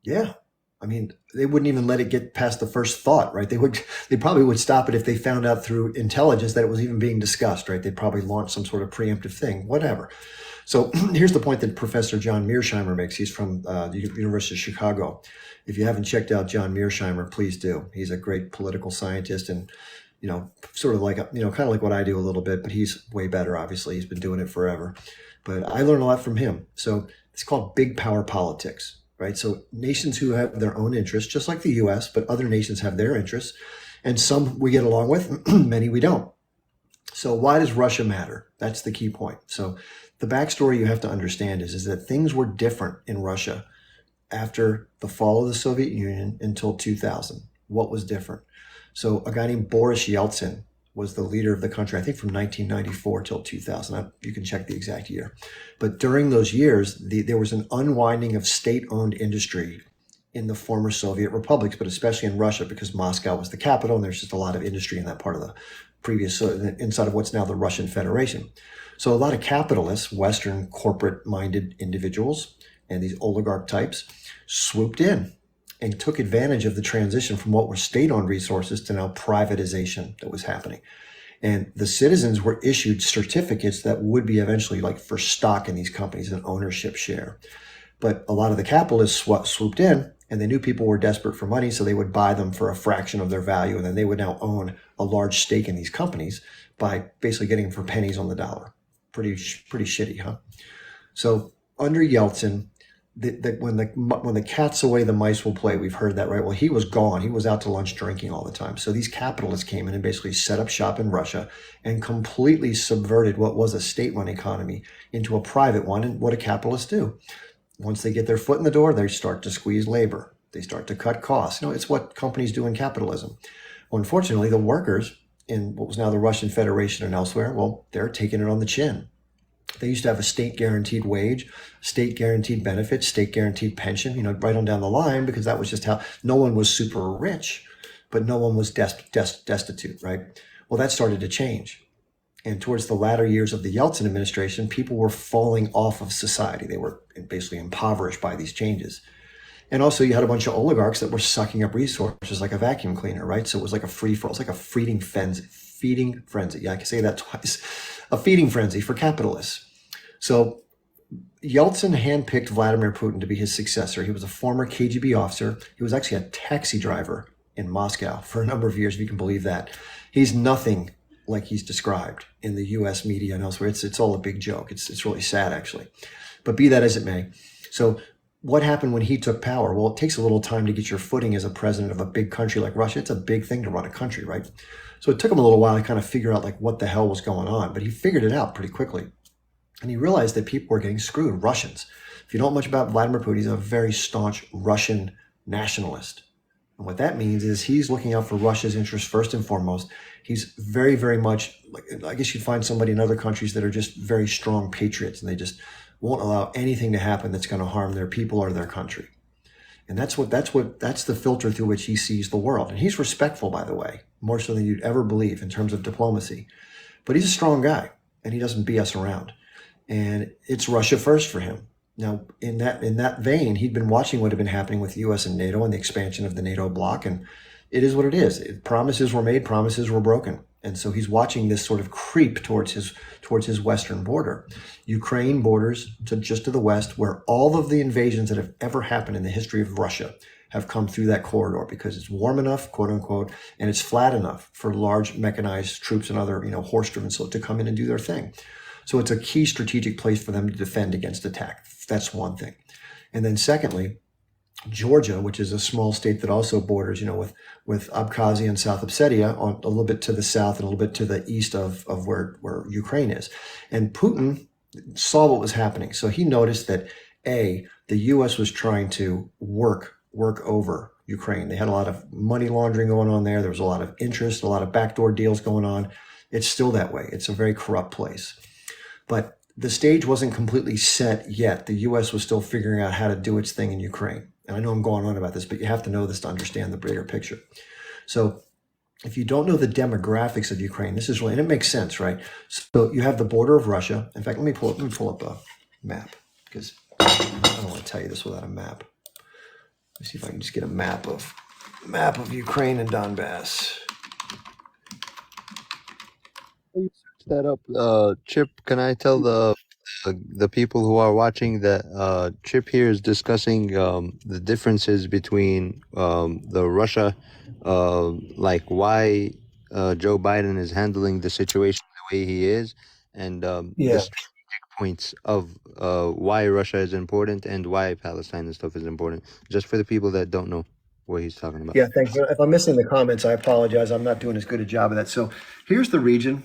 S1: Yeah. I mean, they wouldn't even let it get past the first thought, right? They probably would stop it if they found out through intelligence that it was even being discussed, right? They'd probably launch some sort of preemptive thing, whatever. So here's the point that Professor John Mearsheimer makes. He's from the University of Chicago. If you haven't checked out John Mearsheimer, please do. He's a great political scientist and, sort of like, kind of like what I do a little bit, but he's way better, obviously. He's been doing it forever. But I learned a lot from him. So it's called big power politics, right? So nations who have their own interests, just like the US, but other nations have their interests. And some we get along with, many we don't. So why does Russia matter? That's the key point. So the backstory you have to understand is that things were different in Russia after the fall of the Soviet Union until 2000. What was different? So a guy named Boris Yeltsin was the leader of the country, I think from 1994 till 2000. You can check the exact year. But during those years, there was an unwinding of state-owned industry in the former Soviet republics, but especially in Russia because Moscow was the capital and there's just a lot of industry in that part of the previous, inside of what's now the Russian Federation. So a lot of capitalists, Western corporate-minded individuals, and these oligarch types swooped in and took advantage of the transition from what were state-owned resources to now privatization that was happening. And the citizens were issued certificates that would be eventually like for stock in these companies, an ownership share. But a lot of the capitalists swooped in and they knew people were desperate for money, so they would buy them for a fraction of their value. And then they would now own a large stake in these companies by basically getting them for pennies on the dollar. Pretty shitty, huh? So under Yeltsin, when the cat's away, the mice will play. We've heard that, right? Well, he was gone. He was out to lunch drinking all the time. So these capitalists came in and basically set up shop in Russia and completely subverted what was a state-run economy into a private one. And what do capitalists do? Once they get their foot in the door, they start to squeeze labor. They start to cut costs. It's what companies do in capitalism. Well, unfortunately, the workers in what was now the Russian Federation and elsewhere, well, they're taking it on the chin. They used to have a state guaranteed wage, state guaranteed benefits, state guaranteed pension, right on down the line, because that was just how no one was super rich, but no one was destitute, right? Well, that started to change. And towards the latter years of the Yeltsin administration, people were falling off of society. They were basically impoverished by these changes. And also you had a bunch of oligarchs that were sucking up resources like a vacuum cleaner, right? So it was like a free-for-all. It's like a feeding frenzy. Yeah, I can say that twice. A feeding frenzy for capitalists. So Yeltsin handpicked Vladimir Putin to be his successor. He was a former KGB officer. He was actually a taxi driver in Moscow for a number of years, if you can believe that. He's nothing like he's described in the US media and elsewhere. It's all a big joke. It's really sad, actually. But be that as it may. So what happened when he took power? Well, it takes a little time to get your footing as a president of a big country like Russia. It's a big thing to run a country, right? So it took him a little while to kind of figure out like what the hell was going on, but he figured it out pretty quickly. And he realized that people were getting screwed, Russians. If you don't know much about Vladimir Putin, he's a very staunch Russian nationalist. And what that means is he's looking out for Russia's interests first and foremost. He's very, very much, like I guess you'd find somebody in other countries that are just very strong patriots and they just won't allow anything to happen that's going to harm their people or their country. And that's the filter through which he sees the world. And he's respectful, by the way, more so than you'd ever believe in terms of diplomacy. But he's a strong guy and he doesn't BS around. And it's Russia first for him. Now, in that vein, he'd been watching what had been happening with the US and NATO and the expansion of the NATO bloc. And it is what it is. Promises were made, promises were broken. And so he's watching this sort of creep towards his western border. Ukraine borders just to the west, where all of the invasions that have ever happened in the history of Russia have come through that corridor because it's warm enough, quote unquote, and it's flat enough for large mechanized troops and other, horse-driven to come in and do their thing. So it's a key strategic place for them to defend against attack. That's one thing. And then secondly, Georgia, which is a small state that also borders, with Abkhazia and South Ossetia, on a little bit to the south and a little bit to the east of where Ukraine is. And Putin saw what was happening. So he noticed that the U.S. was trying to work over Ukraine. They had a lot of money laundering going on there. There was a lot of interest, a lot of backdoor deals going on. It's still that way. It's a very corrupt place. But the stage wasn't completely set yet. The U.S. was still figuring out how to do its thing in Ukraine. And I know I'm going on about this, but you have to know this to understand the bigger picture. So if you don't know the demographics of Ukraine, this is really, and it makes sense, right? So you have the border of Russia. In fact, let me pull up a map because I don't want to tell you this without a map. Let me see if I can just get a map of Ukraine and Donbass.
S2: You search that up, Chip. Can I tell the people who are watching that Chip here is discussing the differences between the Russia, like why Joe Biden is handling the situation the way he is, and the
S1: Yeah.
S2: strategic points of why Russia is important and why Palestine and stuff is important. Just for the people that don't know what he's talking about.
S1: Yeah, thanks. If I'm missing the comments, I apologize. I'm not doing as good a job of that. So here's the region.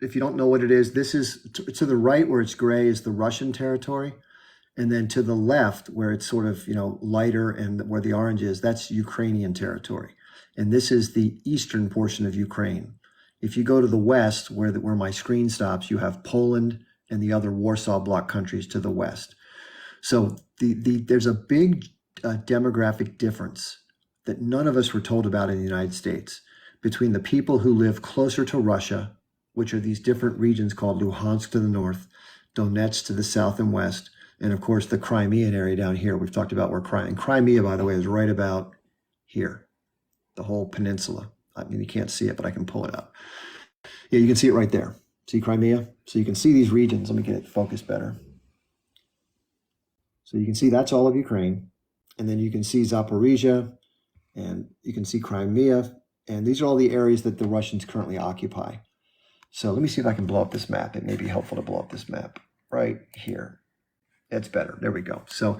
S1: If you don't know what it is, this is to the right where it's gray is the Russian territory. And then to the left where it's sort of, lighter and where the orange is, that's Ukrainian territory. And this is the eastern portion of Ukraine. If you go to the west where my screen stops, you have Poland and the other Warsaw Bloc countries to the west. So there's a big demographic difference that none of us were told about in the United States between the people who live closer to Russia, which are these different regions called Luhansk to the north, Donetsk to the south and west, and of course the Crimean area down here. We've talked about where Crimea, by the way, is right about here, the whole peninsula. I mean, you can't see it, but I can pull it up. Yeah, you can see it right there. See Crimea? So you can see these regions. Let me get it focused better. So you can see that's all of Ukraine. And then you can see Zaporizhia, and you can see Crimea. And these are all the areas that the Russians currently occupy. So let me see if I can blow up this map. It may be helpful to blow up this map right here. That's better. There we go. So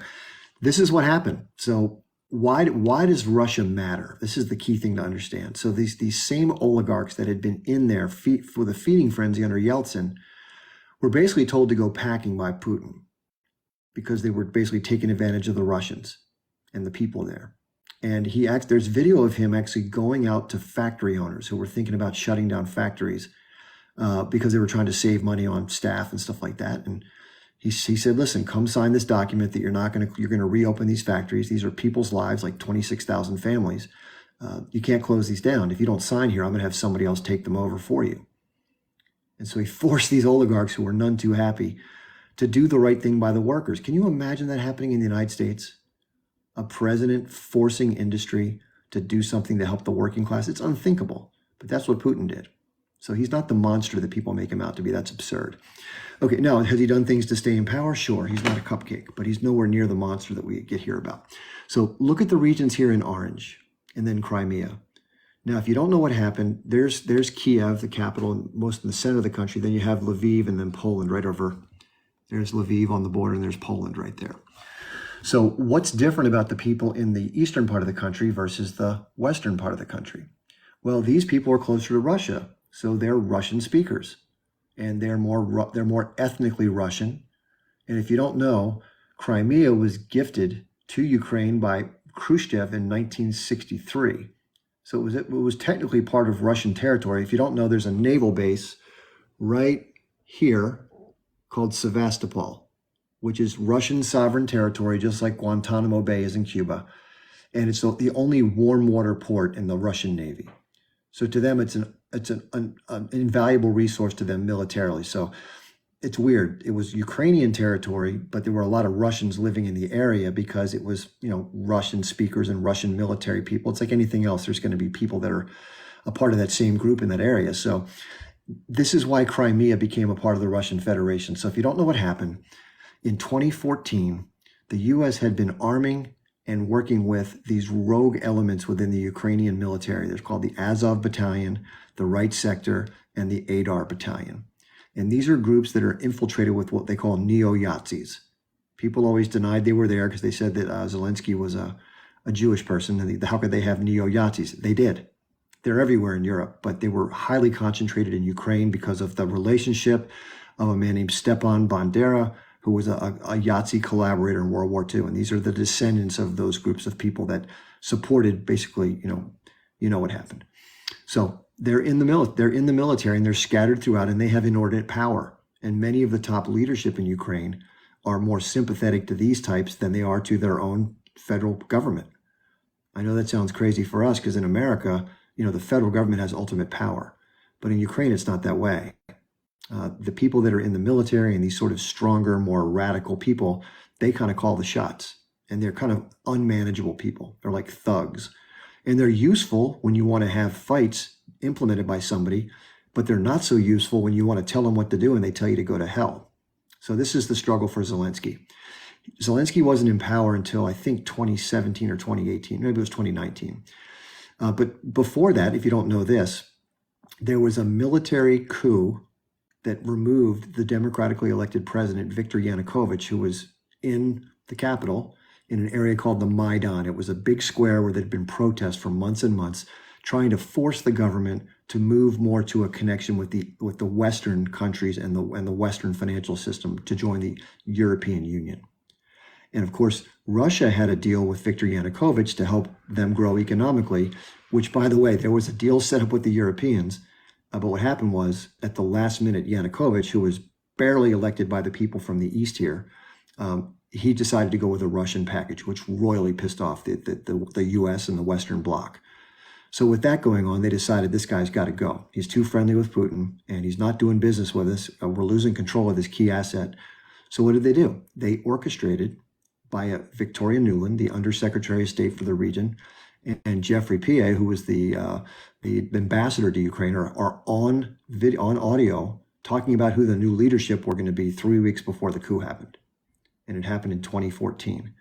S1: this is what happened. So why does Russia matter? This is the key thing to understand. So these same oligarchs that had been in there for the feeding frenzy under Yeltsin were basically told to go packing by Putin because they were basically taking advantage of the Russians and the people there. And there's video of him actually going out to factory owners who were thinking about shutting down factories because they were trying to save money on staff and stuff like that. And he said, listen, come sign this document that you're going to reopen these factories. These are people's lives, like 26,000 families. You can't close these down. If you don't sign here, I'm going to have somebody else take them over for you. And so he forced these oligarchs who were none too happy to do the right thing by the workers. Can you imagine that happening in the United States? A president forcing industry to do something to help the working class? It's unthinkable, but that's what Putin did. So he's not the monster that people make him out to be. That's absurd. Okay, now, has he done things to stay in power? Sure, he's not a cupcake, but he's nowhere near the monster that we get here about. So look at the regions here in orange, and then Crimea. Now, if you don't know what happened, there's Kiev, the capital, and most in the center of the country. Then you have Lviv and then Poland right over. There's Lviv on the border, and there's Poland right there. So what's different about the people in the eastern part of the country versus the western part of the country? Well, these people are closer to Russia, so they're Russian speakers, and they're more ethnically Russian. And if you don't know, Crimea was gifted to Ukraine by Khrushchev in 1963. So it was technically part of Russian territory. If you don't know, there's a naval base right here called Sevastopol, which is Russian sovereign territory, just like Guantanamo Bay is in Cuba. And it's the only warm water port in the Russian Navy. So to them, it's an invaluable resource to them militarily. So it's weird. It was Ukrainian territory, but there were a lot of Russians living in the area because it was, Russian speakers and Russian military people. It's like anything else. There's going to be people that are a part of that same group in that area. So this is why Crimea became a part of the Russian Federation. So if you don't know what happened, in 2014, the U.S. had been arming and working with these rogue elements within the Ukrainian military. They're called the Azov Battalion, the Right Sector, and the Adar Battalion. And these are groups that are infiltrated with what they call neo-Yazis. People always denied they were there because they said that Zelensky was a Jewish person. And how could they have neo-Yazis? They did. They're everywhere in Europe, but they were highly concentrated in Ukraine because of the relationship of a man named Stepan Bandera, who was a Yahtzee collaborator in World War II. And these are the descendants of those groups of people that supported basically, what happened. So they're in the military and they're scattered throughout and they have inordinate power. And many of the top leadership in Ukraine are more sympathetic to these types than they are to their own federal government. I know that sounds crazy for us because in America, the federal government has ultimate power. But in Ukraine, it's not that way. The people that are in the military and these sort of stronger, more radical people, they kind of call the shots. And they're kind of unmanageable people. They're like thugs. And they're useful when you want to have fights implemented by somebody, but they're not so useful when you want to tell them what to do and they tell you to go to hell. So this is the struggle for Zelensky. Zelensky wasn't in power until I think 2017 or 2018, maybe it was 2019. But before that, if you don't know this, there was a military coup that removed the democratically elected president, Viktor Yanukovych, who was in the capital in an area called the Maidan. It was a big square where there'd been protests for months and months, trying to force the government to move more to a connection with the Western countries and the Western financial system to join the European Union. And of course, Russia had a deal with Viktor Yanukovych to help them grow economically, which, by the way, there was a deal set up with the Europeans. But what happened was, at the last minute, Yanukovych, who was barely elected by the people from the East here, he decided to go with a Russian package, which royally pissed off the US and the Western Bloc. So with that going on, they decided this guy's got to go. He's too friendly with Putin, and he's not doing business with us. We're losing control of this key asset. So what did they do? They orchestrated by Victoria Nuland, the Undersecretary of State for the region, and Jeffrey Pie, who was the ambassador to Ukraine, are on audio talking about who the new leadership were going to be 3 weeks before the coup happened. And it happened in 2014.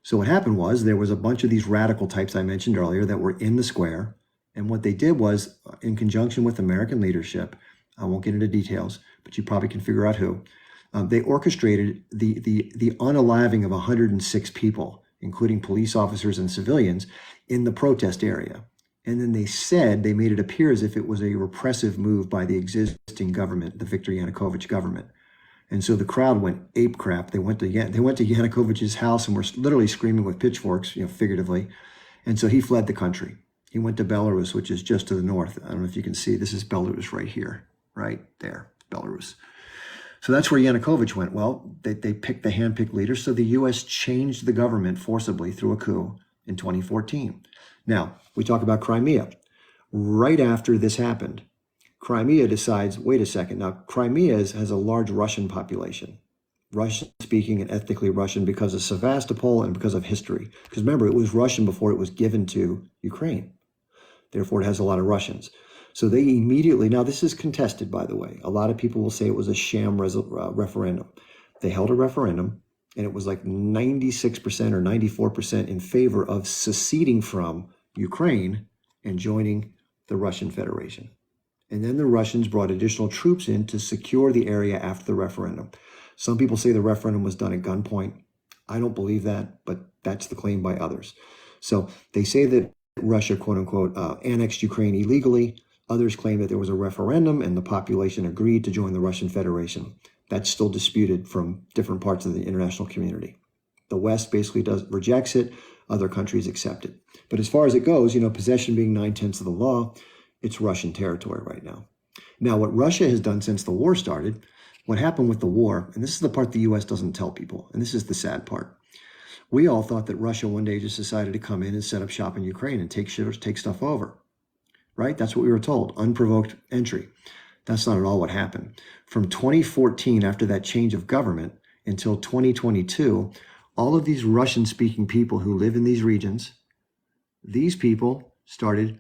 S1: So what happened was there was a bunch of these radical types I mentioned earlier that were in the square. And what they did was, in conjunction with American leadership, I won't get into details, but you probably can figure out who, they orchestrated the unaliving of 106 people, including police officers and civilians, in the protest area. And then they made it appear as if it was a repressive move by the existing government, the Viktor Yanukovych government. And so the crowd went ape crap. They went to Yanukovych's house and were literally screaming with pitchforks, figuratively. And so he fled the country. He went to Belarus, which is just to the north. I don't know if you can see. This is Belarus right here, right there, Belarus. So that's where Yanukovych went. Well, they picked the hand-picked leaders. So the U.S. changed the government forcibly through a coup in 2014. Now, we talk about Crimea. Right after this happened, Crimea decides, wait a second, now Crimea has a large Russian population, Russian-speaking and ethnically Russian because of Sevastopol and because of history. Because remember, it was Russian before it was given to Ukraine. Therefore, it has a lot of Russians. So they immediately, now this is contested, by the way. A lot of people will say it was a sham referendum. They held a referendum, and it was like 96% or 94% in favor of seceding from Ukraine and joining the Russian Federation. And then the Russians brought additional troops in to secure the area after the referendum. Some people say the referendum was done at gunpoint. I don't believe that, but that's the claim by others. So they say that Russia, quote unquote, annexed Ukraine illegally. Others claim that there was a referendum and the population agreed to join the Russian Federation. That's still disputed from different parts of the international community. The West basically rejects it. Other countries accept it. But as far as it goes, possession being 9/10 of the law, it's Russian territory right now. Now, what Russia has done since the war started, what happened with the war, and this is the part the U.S. doesn't tell people, and this is the sad part. We all thought that Russia one day just decided to come in and set up shop in Ukraine and take stuff over, right? That's what we were told, unprovoked entry. That's not at all what happened. From 2014, after that change of government, until 2022, all of these Russian-speaking people who live in these regions, these people started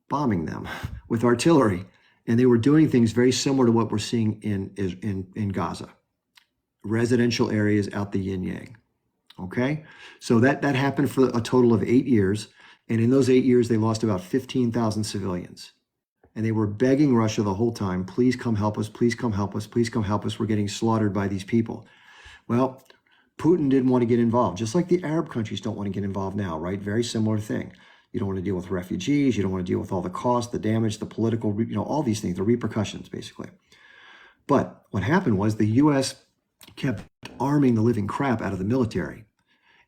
S1: bombing them with artillery. And they were doing things very similar to what we're seeing in Gaza. Residential areas out the yin-yang. Okay? So that happened for a total of 8 years. And in those 8 years, they lost about 15,000 civilians. And they were begging Russia the whole time, please come help us, please come help us, please come help us. We're getting slaughtered by these people. Well, Putin didn't want to get involved, just like the Arab countries don't want to get involved now, right? Very similar thing. You don't want to deal with refugees. You don't want to deal with all the cost, the damage, the political, all these things, the repercussions, basically. But what happened was the U.S. kept arming the living crap out of the military.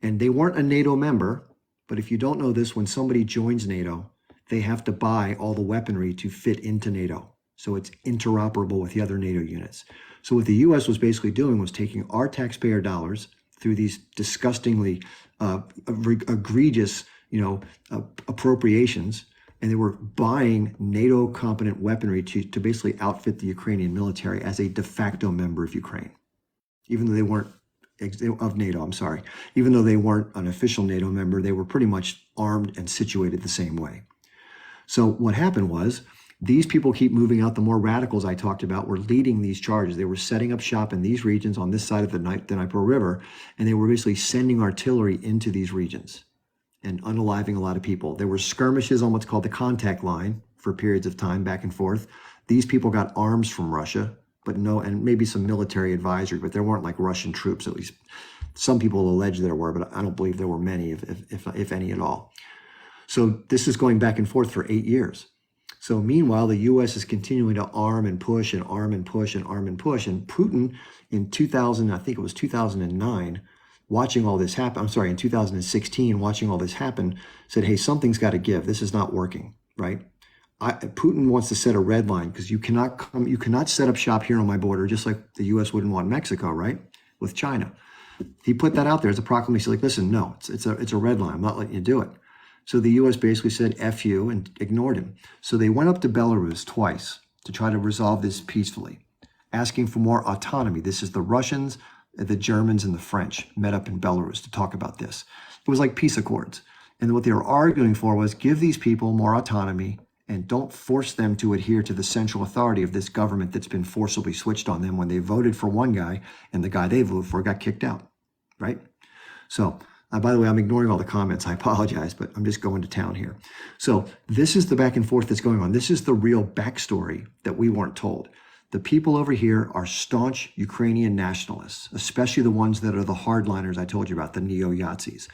S1: And they weren't a NATO member. But if you don't know this, when somebody joins NATO, they have to buy all the weaponry to fit into NATO. So it's interoperable with the other NATO units. So what the U.S. was basically doing was taking our taxpayer dollars through these disgustingly egregious appropriations and they were buying NATO competent weaponry to basically outfit the Ukrainian military as a de facto member of Ukraine, even though they weren't of NATO, I'm sorry. Even though they weren't an official NATO member, they were pretty much armed and situated the same way. So what happened was these people keep moving out. The more radicals I talked about were leading these charges. They were setting up shop in these regions on this side of the Dnipro River, and they were basically sending artillery into these regions and unaliving a lot of people. There were skirmishes on what's called the contact line for periods of time back and forth. These people got arms from Russia, but no, and maybe some military advisory, but there weren't like Russian troops, at least. Some people allege there were, but I don't believe there were many, if any at all. So this is going back and forth for 8 years. So meanwhile, the U.S. is continuing to arm and push and arm and push and arm and push. And Putin in 2000, I think it was 2009, watching all this happen, I'm sorry, in 2016, watching all this happen, said, hey, something's got to give. This is not working, right? Putin wants to set a red line because you cannot set up shop here on my border, just like the U.S. wouldn't want Mexico, right? With China. He put that out there as a proclamation, like, listen, no, it's a red line. I'm not letting you do it. So the U.S. basically said, F you, and ignored him. So they went up to Belarus twice to try to resolve this peacefully, asking for more autonomy. This is the Russians, the Germans, and the French met up in Belarus to talk about this. It was like peace accords. And what they were arguing for was give these people more autonomy and don't force them to adhere to the central authority of this government that's been forcibly switched on them when they voted for one guy and the guy they voted for got kicked out, right? So, by the way, I'm ignoring all the comments. I apologize, but I'm just going to town here. So this is the back and forth that's going on. This is the real backstory that we weren't told. The people over here are staunch Ukrainian nationalists, especially the ones that are the hardliners I told you about, the neo-Yazis.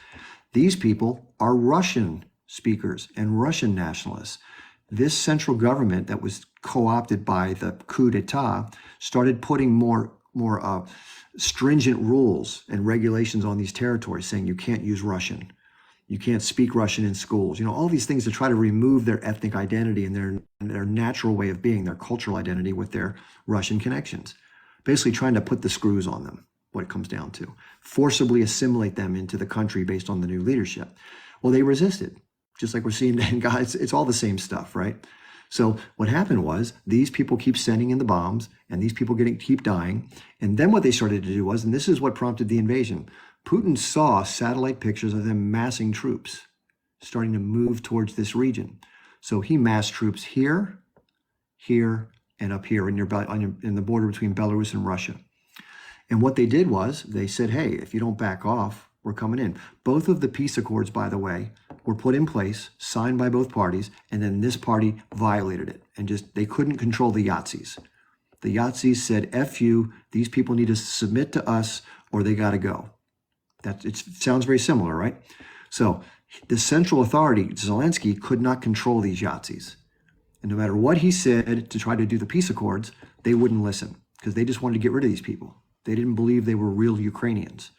S1: These people are Russian speakers and Russian nationalists. This central government that was co-opted by the coup d'etat started putting more stringent rules and regulations on these territories, saying you can't use Russian, you can't speak Russian in schools, all these things to try to remove their ethnic identity and their natural way of being, their cultural identity with their Russian connections. Basically trying to put the screws on them, what it comes down to. Forcibly assimilate them into the country based on the new leadership. Well, they resisted. Just like we're seeing, guys, it's all the same stuff, right? So what happened was these people keep sending in the bombs and these people keep dying. And then what they started to do was, and this is what prompted the invasion, Putin saw satellite pictures of them massing troops, starting to move towards this region. So he massed troops here, here, and up here in the border between Belarus and Russia. And what they did was they said, hey, if you don't back off, we're coming in. Both of the peace accords, by the way, were put in place, signed by both parties, and then this party violated it. And they couldn't control the Yazis. The Yazis said, F you, these people need to submit to us or they got to go. It sounds very similar, right? So the central authority, Zelensky, could not control these Yazis. And no matter what he said to try to do the peace accords, they wouldn't listen because they just wanted to get rid of these people. They didn't believe they were real Ukrainians.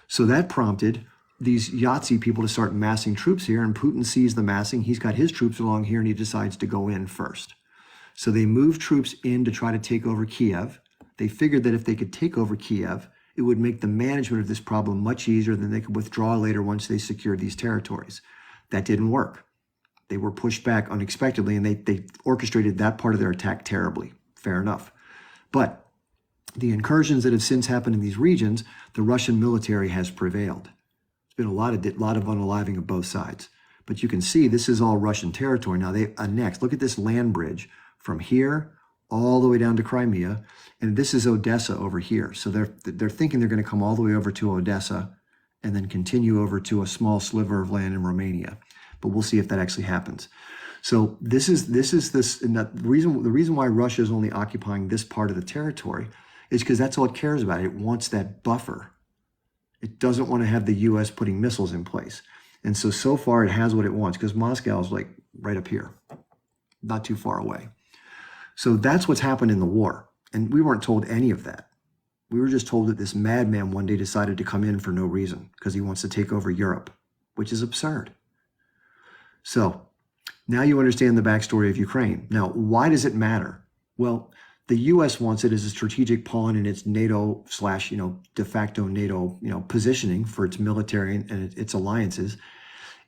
S1: So that prompted these Yahtzee people to start massing troops here, and Putin sees the massing. He's got his troops along here, and he decides to go in first. So they move troops in to try to take over Kiev. They figured that if they could take over Kiev, it would make the management of this problem much easier than they could withdraw later once they secured these territories. That didn't work. They were pushed back unexpectedly, and they orchestrated that part of their attack terribly. Fair enough. But the incursions that have since happened in these regions, the Russian military has prevailed. There's been a lot of unaliving of both sides. But you can see this is all Russian territory. Now they annexed. Look at this land bridge from here all the way down to Crimea. And this is Odessa over here. So they're thinking they're going to come all the way over to Odessa and then continue over to a small sliver of land in Romania. But we'll see if that actually happens. So and the reason why Russia is only occupying this part of the territory is because that's all it cares about. It wants that buffer. It doesn't want to have the U.S. putting missiles in place. And so far it has what it wants because Moscow is like right up here, not too far away. So that's what's happened in the war. And we weren't told any of that. We were just told that this madman one day decided to come in for no reason because he wants to take over Europe, which is absurd. So now you understand the backstory of Ukraine. Now, why does it matter? Well, the U.S. wants it as a strategic pawn in its NATO / de facto NATO, positioning for its military and its alliances.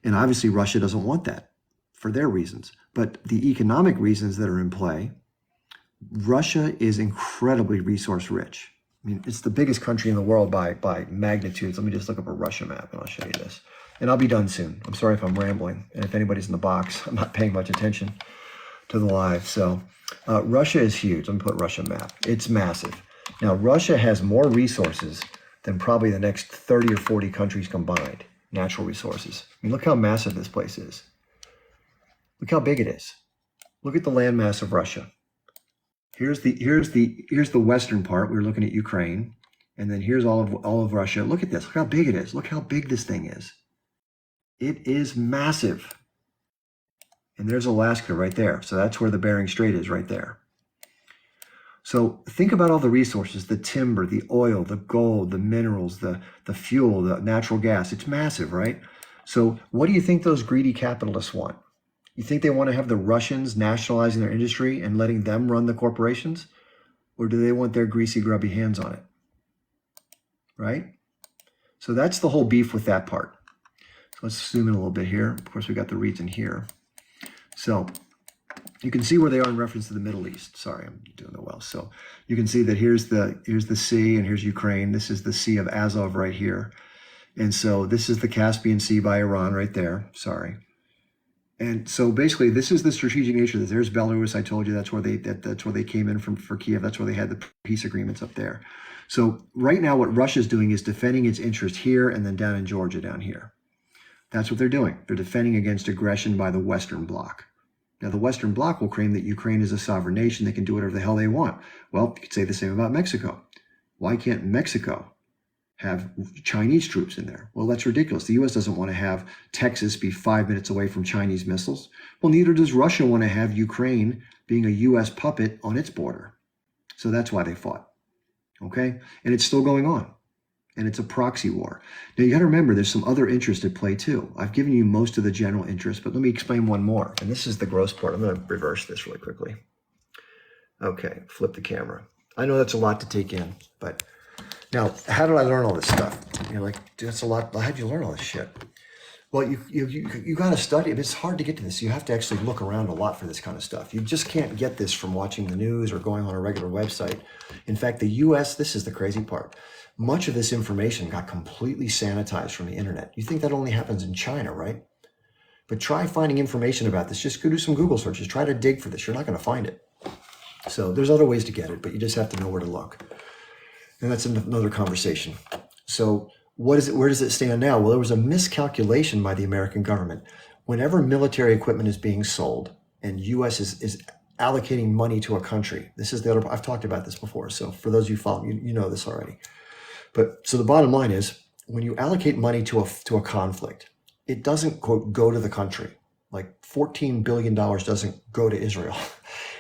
S1: And obviously Russia doesn't want that. for their reasons. But the economic reasons that are in play, Russia is incredibly resource rich. I mean, it's the biggest country in the world by magnitudes. Let me just look up a Russia map and I'll show you this. And I'll be done soon. I'm sorry if I'm rambling. And if anybody's in the box, I'm not paying much attention to the live. So Russia is huge. Let me put Russia map. It's massive. Now, Russia has more resources than probably the next 30 or 40 countries combined, natural resources. I mean, look how massive this place is. Look how big it is. Look at the landmass of Russia. Here's the western part. We're looking at Ukraine, and then here's all of Russia. Look at this. Look how big it is. Look how big this thing is. It is massive. And there's Alaska right there. So that's where the Bering Strait is right there. So think about all the resources, the timber, the oil, the gold, the minerals, the fuel, the natural gas. It's massive, right? So what do you think those greedy capitalists want? You think they want to have the Russians nationalizing their industry and letting them run the corporations? Or do they want their greasy, grubby hands on it? Right? So that's the whole beef with that part. So let's zoom in a little bit here. Of course, we got the region here. So you can see where they are in reference to the Middle East. Sorry, I'm doing it well. So you can see that here's the sea and here's Ukraine. This is the Sea of Azov right here. And so this is the Caspian Sea by Iran right there. Sorry. And so basically, this is the strategic nature. There's Belarus. I told you that's where they came in from for Kiev. That's where they had the peace agreements up there. So right now, what Russia's doing is defending its interest here and then down in Georgia down here. That's what they're doing. They're defending against aggression by the Western Bloc. Now, the Western Bloc will claim that Ukraine is a sovereign nation. They can do whatever the hell they want. Well, you could say the same about Mexico. Why can't Mexico have Chinese troops in there? Well, that's ridiculous. The U.S. doesn't want to have Texas be 5 minutes away from Chinese missiles. Well, neither does Russia want to have Ukraine being a U.S. puppet on its border. So that's why they fought. Okay? And it's still going on. And it's a proxy war. Now, you got to remember, there's some other interest at play, too. I've given you most of the general interest, but let me explain one more. And this is the gross part. I'm going to reverse this really quickly. Okay, flip the camera. I know that's a lot to take in, but now, how did I learn all this stuff? You're like, that's a lot. How'd you learn all this shit? Well, you got to study it. It's hard to get to this. You have to actually look around a lot for this kind of stuff. You just can't get this from watching the news or going on a regular website. In fact, the U.S., this is the crazy part. Much of this information got completely sanitized from the internet. You think that only happens in China, right? But try finding information about this. Just go do some Google searches. Try to dig for this. You're not going to find it. So there's other ways to get it, but you just have to know where to look. And that's another conversation. So what is it? Where does it stand now? Well, there was a miscalculation by the American government. Whenever military equipment is being sold and U.S. is allocating money to a country, this is the other, I've talked about this before. So for those of you follow, you know this already. But so the bottom line is, when you allocate money to a conflict, it doesn't, quote, go to the country. Like $14 billion doesn't go to Israel.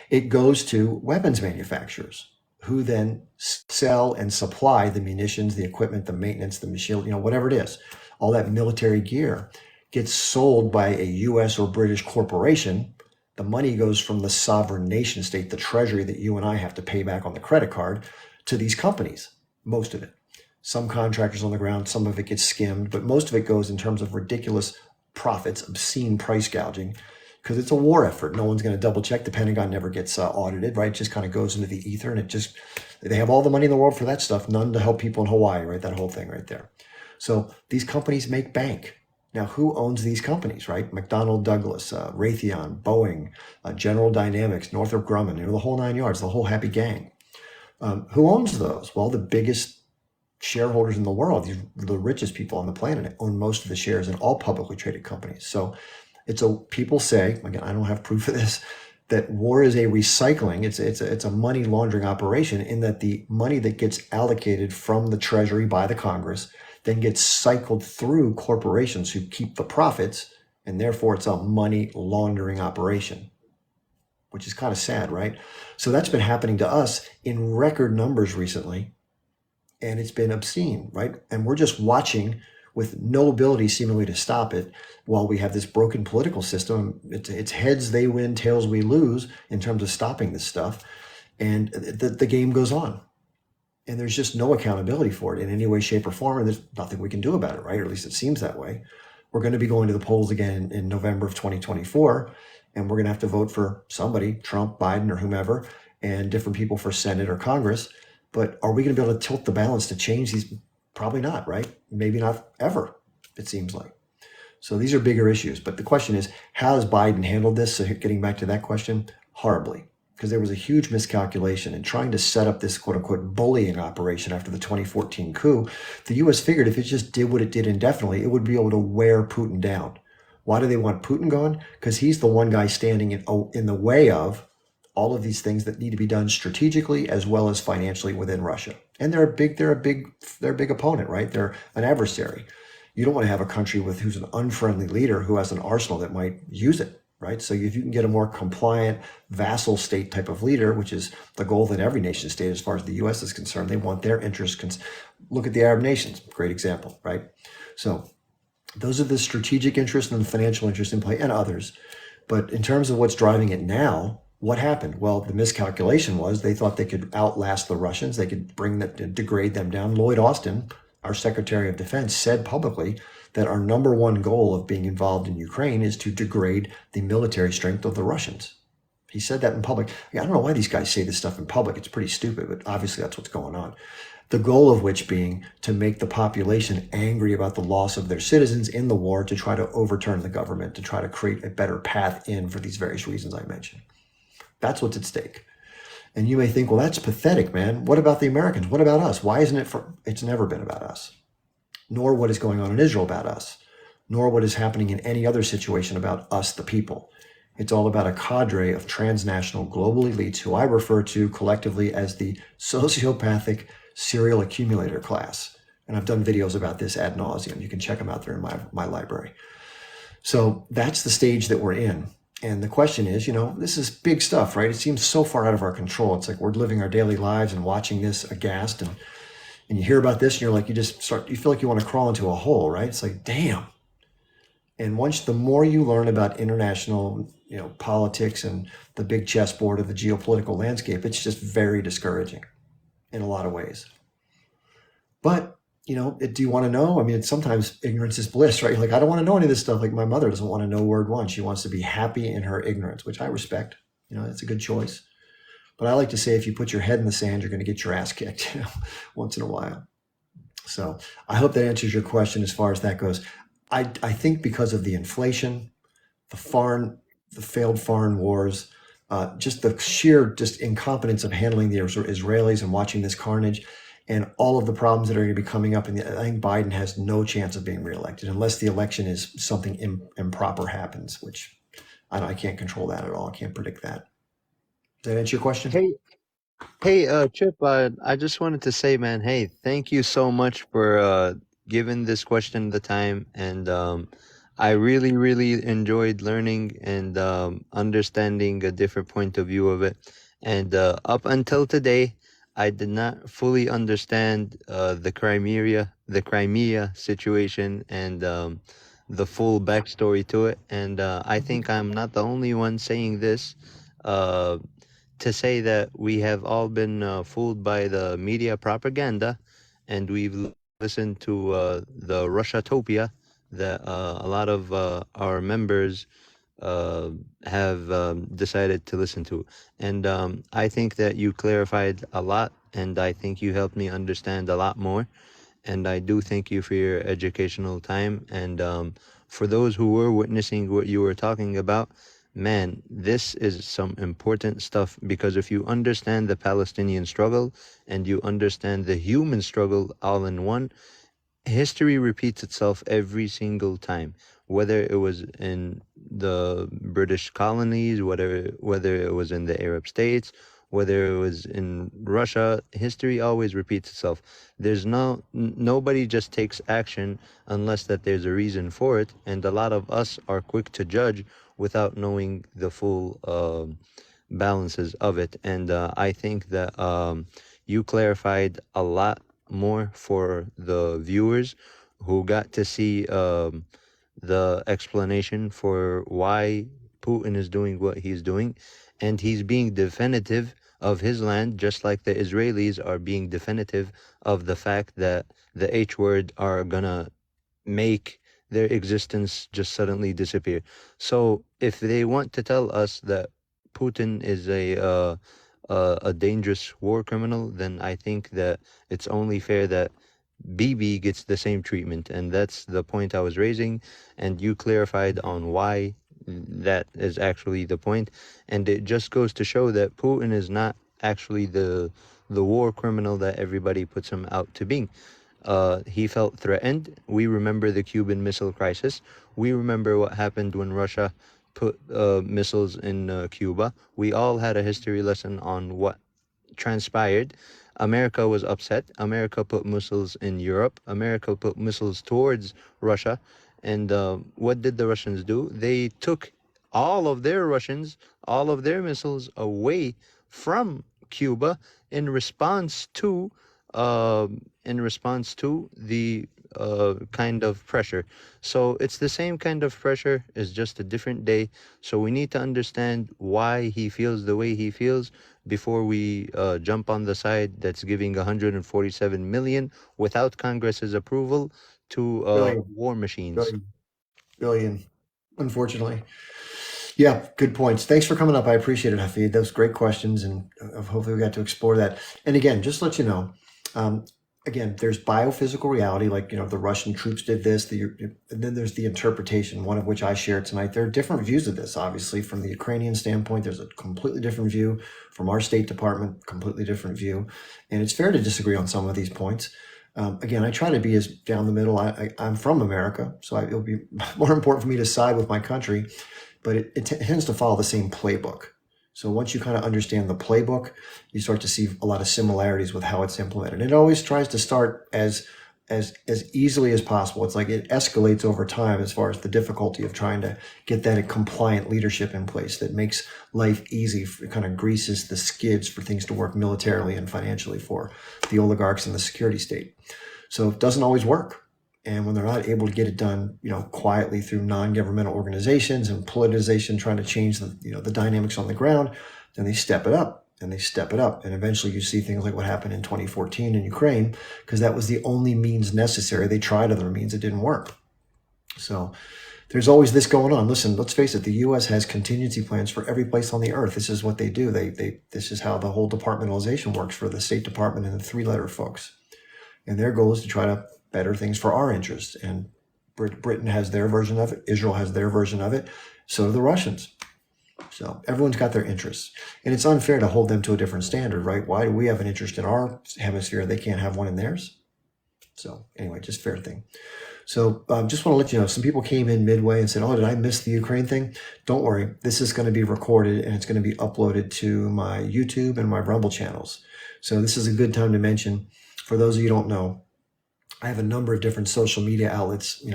S1: It goes to weapons manufacturers, who then sell and supply the munitions, the equipment, the maintenance, the machine, whatever it is. All that military gear gets sold by a U.S. or British corporation. The money goes from the sovereign nation state, the treasury that you and I have to pay back on the credit card, to these companies, most of it. Some contractors on the ground, some of it gets skimmed, but most of it goes in terms of ridiculous profits, obscene price gouging, because it's a war effort. No one's going to double check. The Pentagon never gets audited, right? It just kind of goes into the ether, and they have all the money in the world for that stuff, none to help people in Hawaii, right? That whole thing right there. So these companies make bank. Now, who owns these companies, right? McDonnell Douglas, Raytheon, Boeing, General Dynamics, Northrop Grumman, the whole nine yards, the whole happy gang. Who owns those? Well, the biggest shareholders in the world, the richest people on the planet, own most of the shares in all publicly traded companies. So people say, again, I don't have proof of this, that war is a recycling. It's a money laundering operation, in that the money that gets allocated from the Treasury by the Congress then gets cycled through corporations who keep the profits, and therefore it's a money laundering operation, which is kind of sad, right? So that's been happening to us in record numbers recently, and it's been obscene, right? And we're just watching with no ability seemingly to stop it, while we have this broken political system. It's heads they win, tails we lose in terms of stopping this stuff. And the game goes on. And there's just no accountability for it in any way, shape, or form. And there's nothing we can do about it, right? Or at least it seems that way. we're going to be going to the polls again in November of 2024, and we're going to have to vote for somebody, Trump, Biden, or whomever, and different people for Senate or Congress. But are we going to be able to tilt the balance to change these? Probably not, right? Maybe not ever, it seems like. So these are bigger issues. But the question is, how has Biden handled this? So getting back to that question, horribly, because there was a huge miscalculation in trying to set up this quote unquote bullying operation after the 2014 coup. The US figured if it just did what it did indefinitely, it would be able to wear Putin down. Why do they want Putin gone? Because he's the one guy standing in the way of all of these things that need to be done strategically as well as financially within Russia. And they're a big opponent, right? They're an adversary. You don't want to have a country with who's an unfriendly leader who has an arsenal that might use it, right? So if you can get a more compliant vassal state type of leader, which is the goal that every nation state, as far as the U.S. is concerned, they want their interests. Look at the Arab nations, great example, right? So those are the strategic interests and the financial interests in play, and others. But in terms of what's driving it now, what happened? Well, the miscalculation was they thought they could outlast the Russians. They could degrade them down. Lloyd Austin, our Secretary of Defense, said publicly that our number one goal of being involved in Ukraine is to degrade the military strength of the Russians. He said that in public. I don't know why these guys say this stuff in public. It's pretty stupid, but obviously that's what's going on. The goal of which being to make the population angry about the loss of their citizens in the war, to try to overturn the government, to try to create a better path in for these various reasons I mentioned. That's what's at stake. And you may think, well, that's pathetic, man. What about the Americans? What about us? Why isn't it it's never been about us, nor what is going on in Israel about us, nor what is happening in any other situation about us, the people. It's all about a cadre of transnational global elites who I refer to collectively as the sociopathic serial accumulator class. And I've done videos about this ad nauseum. You can check them out there in my library. So that's the stage that we're in. And the question is, this is big stuff, right? It seems so far out of our control. It's like we're living our daily lives and watching this aghast, and you hear about this and you're like, you feel like you want to crawl into a hole, right? It's like, damn. And the more you learn about international, politics and the big chessboard of the geopolitical landscape, it's just very discouraging in a lot of ways. But, do you want to know? I mean, sometimes ignorance is bliss, right? You're like, I don't want to know any of this stuff. Like my mother doesn't want to know word one. She wants to be happy in her ignorance, which I respect. It's a good choice. But I like to say, if you put your head in the sand, you're going to get your ass kicked, once in a while. So I hope that answers your question as far as that goes. I think because of the inflation, the failed foreign wars, just the sheer incompetence of handling the Israelis and watching this carnage, and all of the problems that are going to be coming up. And I think Biden has no chance of being reelected unless the election is something improper happens, which I can't control that at all. I can't predict that. Does that answer your question?
S2: Hey, Chip, I just wanted to say, man, hey, thank you so much for giving this question the time. And I really, really enjoyed learning and understanding a different point of view of it. And up until today, I did not fully understand the Crimea situation and the full backstory to it. And I think I'm not the only one saying this. To say that we have all been fooled by the media propaganda, and we've listened to the Russiatopia that a lot of our members have decided to listen to. And I think that you clarified a lot, and I think you helped me understand a lot more. And I do thank you for your educational time. And for those who were witnessing what you were talking about, man, this is some important stuff, because if you understand the Palestinian struggle and you understand the human struggle all in one, history repeats itself every single time, whether it was in the British colonies, whether it was in the Arab states, whether it was in Russia. History always repeats itself. There's nobody just takes action unless that there's a reason for it, and a lot of us are quick to judge without knowing the full balances of it. And I think that you clarified a lot more for the viewers who got to see the explanation for why Putin is doing what he's doing. And he's being definitive of his land, just like the Israelis are being definitive of the fact that the H word are gonna make their existence just suddenly disappear. So if they want to tell us that Putin is a dangerous war criminal, then I think that it's only fair that BB gets the same treatment, and that's the point I was raising, and you clarified on why that is actually the point, and it just goes to show that Putin is not actually the war criminal that everybody puts him out to be. He felt threatened. We remember the Cuban Missile Crisis. We remember what happened when Russia put missiles in Cuba. We all had a history lesson on what transpired. America was upset. America put missiles in Europe. America put missiles towards Russia. And what did the Russians do? They took all of their Russians, all of their missiles away from Cuba in response to the kind of pressure. So it's the same kind of pressure, it's just a different day. So we need to understand why he feels the way he feels before we jump on the side that's giving 147 million without Congress's approval to
S1: Billion,
S2: war machines.
S1: billion, billion, unfortunately. Yeah, good points. Thanks for coming up. I appreciate it, Hafid. Those great questions, and hopefully we got to explore that. And again, just to let you know, um, again, there's biophysical reality, like the Russian troops did this. And then there's the interpretation, one of which I shared tonight. There are different views of this. Obviously, from the Ukrainian standpoint, there's a completely different view. From our State Department, completely different view. And it's fair to disagree on some of these points. Again, I try to be as down the middle. I'm from America, so it'll be more important for me to side with my country, but it tends to follow the same playbook. So once you kind of understand the playbook, you start to see a lot of similarities with how it's implemented. It always tries to start as easily as possible. It's like it escalates over time as far as the difficulty of trying to get that compliant leadership in place that makes life easy. It kind of greases the skids for things to work militarily and financially for the oligarchs and the security state. So it doesn't always work. And when they're not able to get it done, quietly through non-governmental organizations and politicization, trying to change the dynamics on the ground, then they step it up. And they step it up. And eventually you see things like what happened in 2014 in Ukraine, because that was the only means necessary. They tried other means, it didn't work. So there's always this going on. Listen, let's face it, the U.S. has contingency plans for every place on the earth. This is what they do. This is how the whole departmentalization works for the State Department and the three-letter folks. And their goal is to try to better things for our interests. And Britain has their version of it. Israel has their version of it. So do the Russians. So everyone's got their interests, and it's unfair to hold them to a different standard, right? Why do we have an interest in our hemisphere? They can't have one in theirs. So anyway, just fair thing. So just want to let you know, some people came in midway and said, oh, did I miss the Ukraine thing? Don't worry. This is going to be recorded and it's going to be uploaded to my YouTube and my Rumble channels. So this is a good time to mention, for those of you who don't know, I have a number of different social media outlets,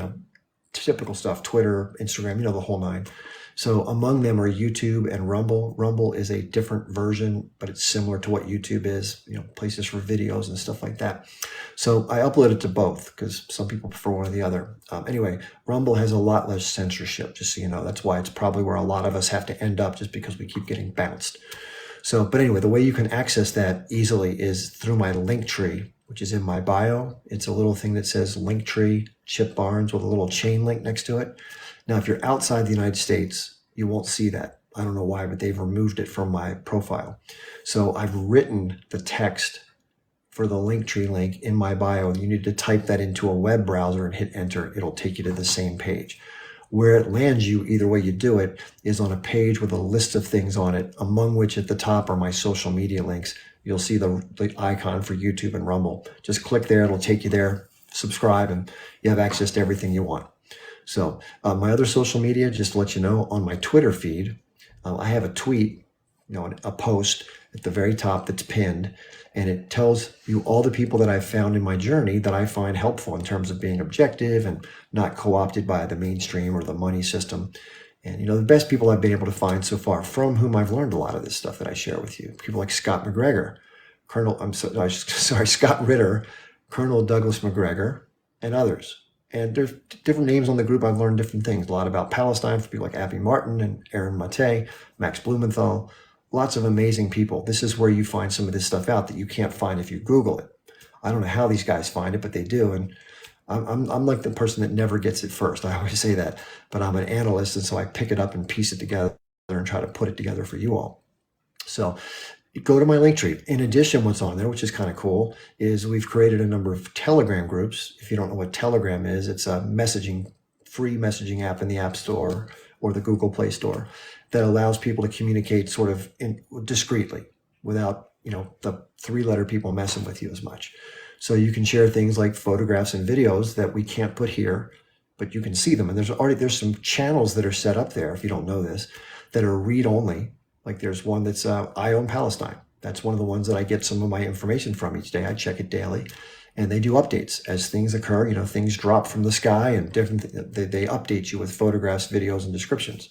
S1: typical stuff, Twitter, Instagram, the whole nine. So among them are YouTube and Rumble. Rumble is a different version, but it's similar to what YouTube is, places for videos and stuff like that. So I upload it to both because some people prefer one or the other. Anyway, Rumble has a lot less censorship, just so you know. That's why it's probably where a lot of us have to end up, just because we keep getting bounced. So, but anyway, the way you can access that easily is through my Linktree, which is in my bio. It's a little thing that says Linktree Chip Barnes with a little chain link next to it. Now, if you're outside the United States, you won't see that. I don't know why, but they've removed it from my profile. So I've written the text for the Linktree link in my bio. You need to type that into a web browser and hit enter. It'll take you to the same page. Where it lands you, either way you do it, is on a page with a list of things on it, among which at the top are my social media links. You'll see the icon for YouTube and Rumble. Just click there. It'll take you there. Subscribe, and you have access to everything you want. So my other social media, just to let you know, on my Twitter feed, I have a tweet, a post at the very top that's pinned, and it tells you all the people that I've found in my journey that I find helpful in terms of being objective and not co-opted by the mainstream or the money system. And, the best people I've been able to find so far, from whom I've learned a lot of this stuff that I share with you. People like Scott McGregor, Scott Ritter, Colonel Douglas McGregor, and others. And there's different names on the group. I've learned different things. A lot about Palestine for people like Abby Martin and Aaron Mate, Max Blumenthal. Lots of amazing people. This is where you find some of this stuff out that you can't find if you Google it. I don't know how these guys find it, but they do. And I'm like the person that never gets it first. I always say that, but I'm an analyst, and so I pick it up and piece it together and try to put it together for you all. So go to my link tree. In addition, what's on there, which is kind of cool, is we've created a number of Telegram groups. If you don't know what Telegram is, it's a free messaging app in the App Store or the Google Play Store that allows people to communicate sort of discreetly without, the three-letter people messing with you as much. So you can share things like photographs and videos that we can't put here, but you can see them. And there's some channels that are set up there, if you don't know this, that are read only. Like there's one that's I Own Palestine. That's one of the ones that I get some of my information from each day. I check it daily, and they do updates as things occur. Things drop from the sky, and they update you with photographs, videos, and descriptions.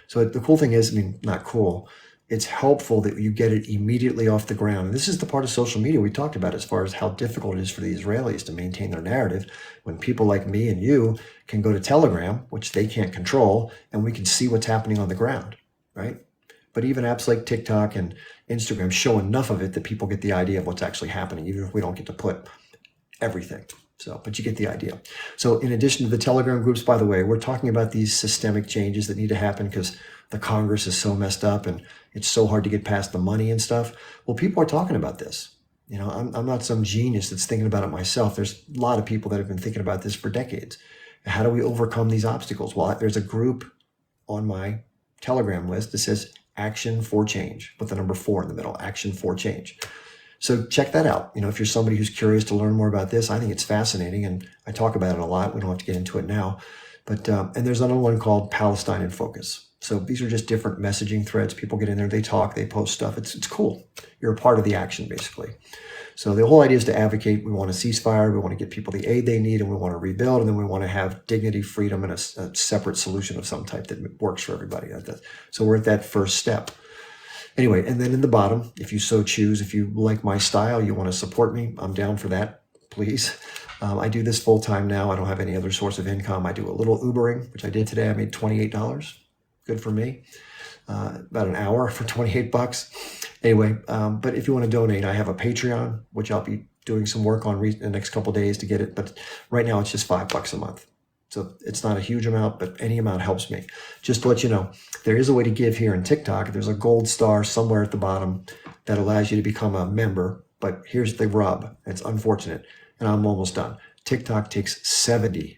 S1: So the cool thing is, not cool. It's helpful that you get it immediately off the ground. And this is the part of social media we talked about as far as how difficult it is for the Israelis to maintain their narrative when people like me and you can go to Telegram, which they can't control, and we can see what's happening on the ground, right? But even apps like TikTok and Instagram show enough of it that people get the idea of what's actually happening, even if we don't get to put everything. But you get the idea. So in addition to the Telegram groups, by the way, we're talking about these systemic changes that need to happen because the Congress is so messed up and it's so hard to get past the money and stuff. Well, people are talking about this. I'm not some genius that's thinking about it myself. There's a lot of people that have been thinking about this for decades. How do we overcome these obstacles? Well, there's a group on my Telegram list that says Action for Change with the number 4 in the middle, Action for Change. So check that out. If you're somebody who's curious to learn more about this, I think it's fascinating, and I talk about it a lot. We don't have to get into it now, but and there's another one called Palestine in Focus. So these are just different messaging threads. People get in there, they talk, they post stuff. It's cool. You're a part of the action, basically. So the whole idea is to advocate. We want a ceasefire. We want to get people the aid they need, and we want to rebuild, and then we want to have dignity, freedom, and a separate solution of some type that works for everybody. So we're at that first step. Anyway, and then in the bottom, if you so choose, if you like my style, you want to support me, I'm down for that, please. I do this full time now. I don't have any other source of income. I do a little Ubering, which I did today. I made $28. Good for me. About an hour for $28. Anyway, but if you want to donate, I have a Patreon, which I'll be doing some work on in the next couple of days to get it. But right now it's just $5 a month. So it's not a huge amount, but any amount helps me. Just to let you know, there is a way to give here in TikTok. There's a gold star somewhere at the bottom that allows you to become a member. But here's the rub. It's unfortunate. And I'm almost done. TikTok takes 70%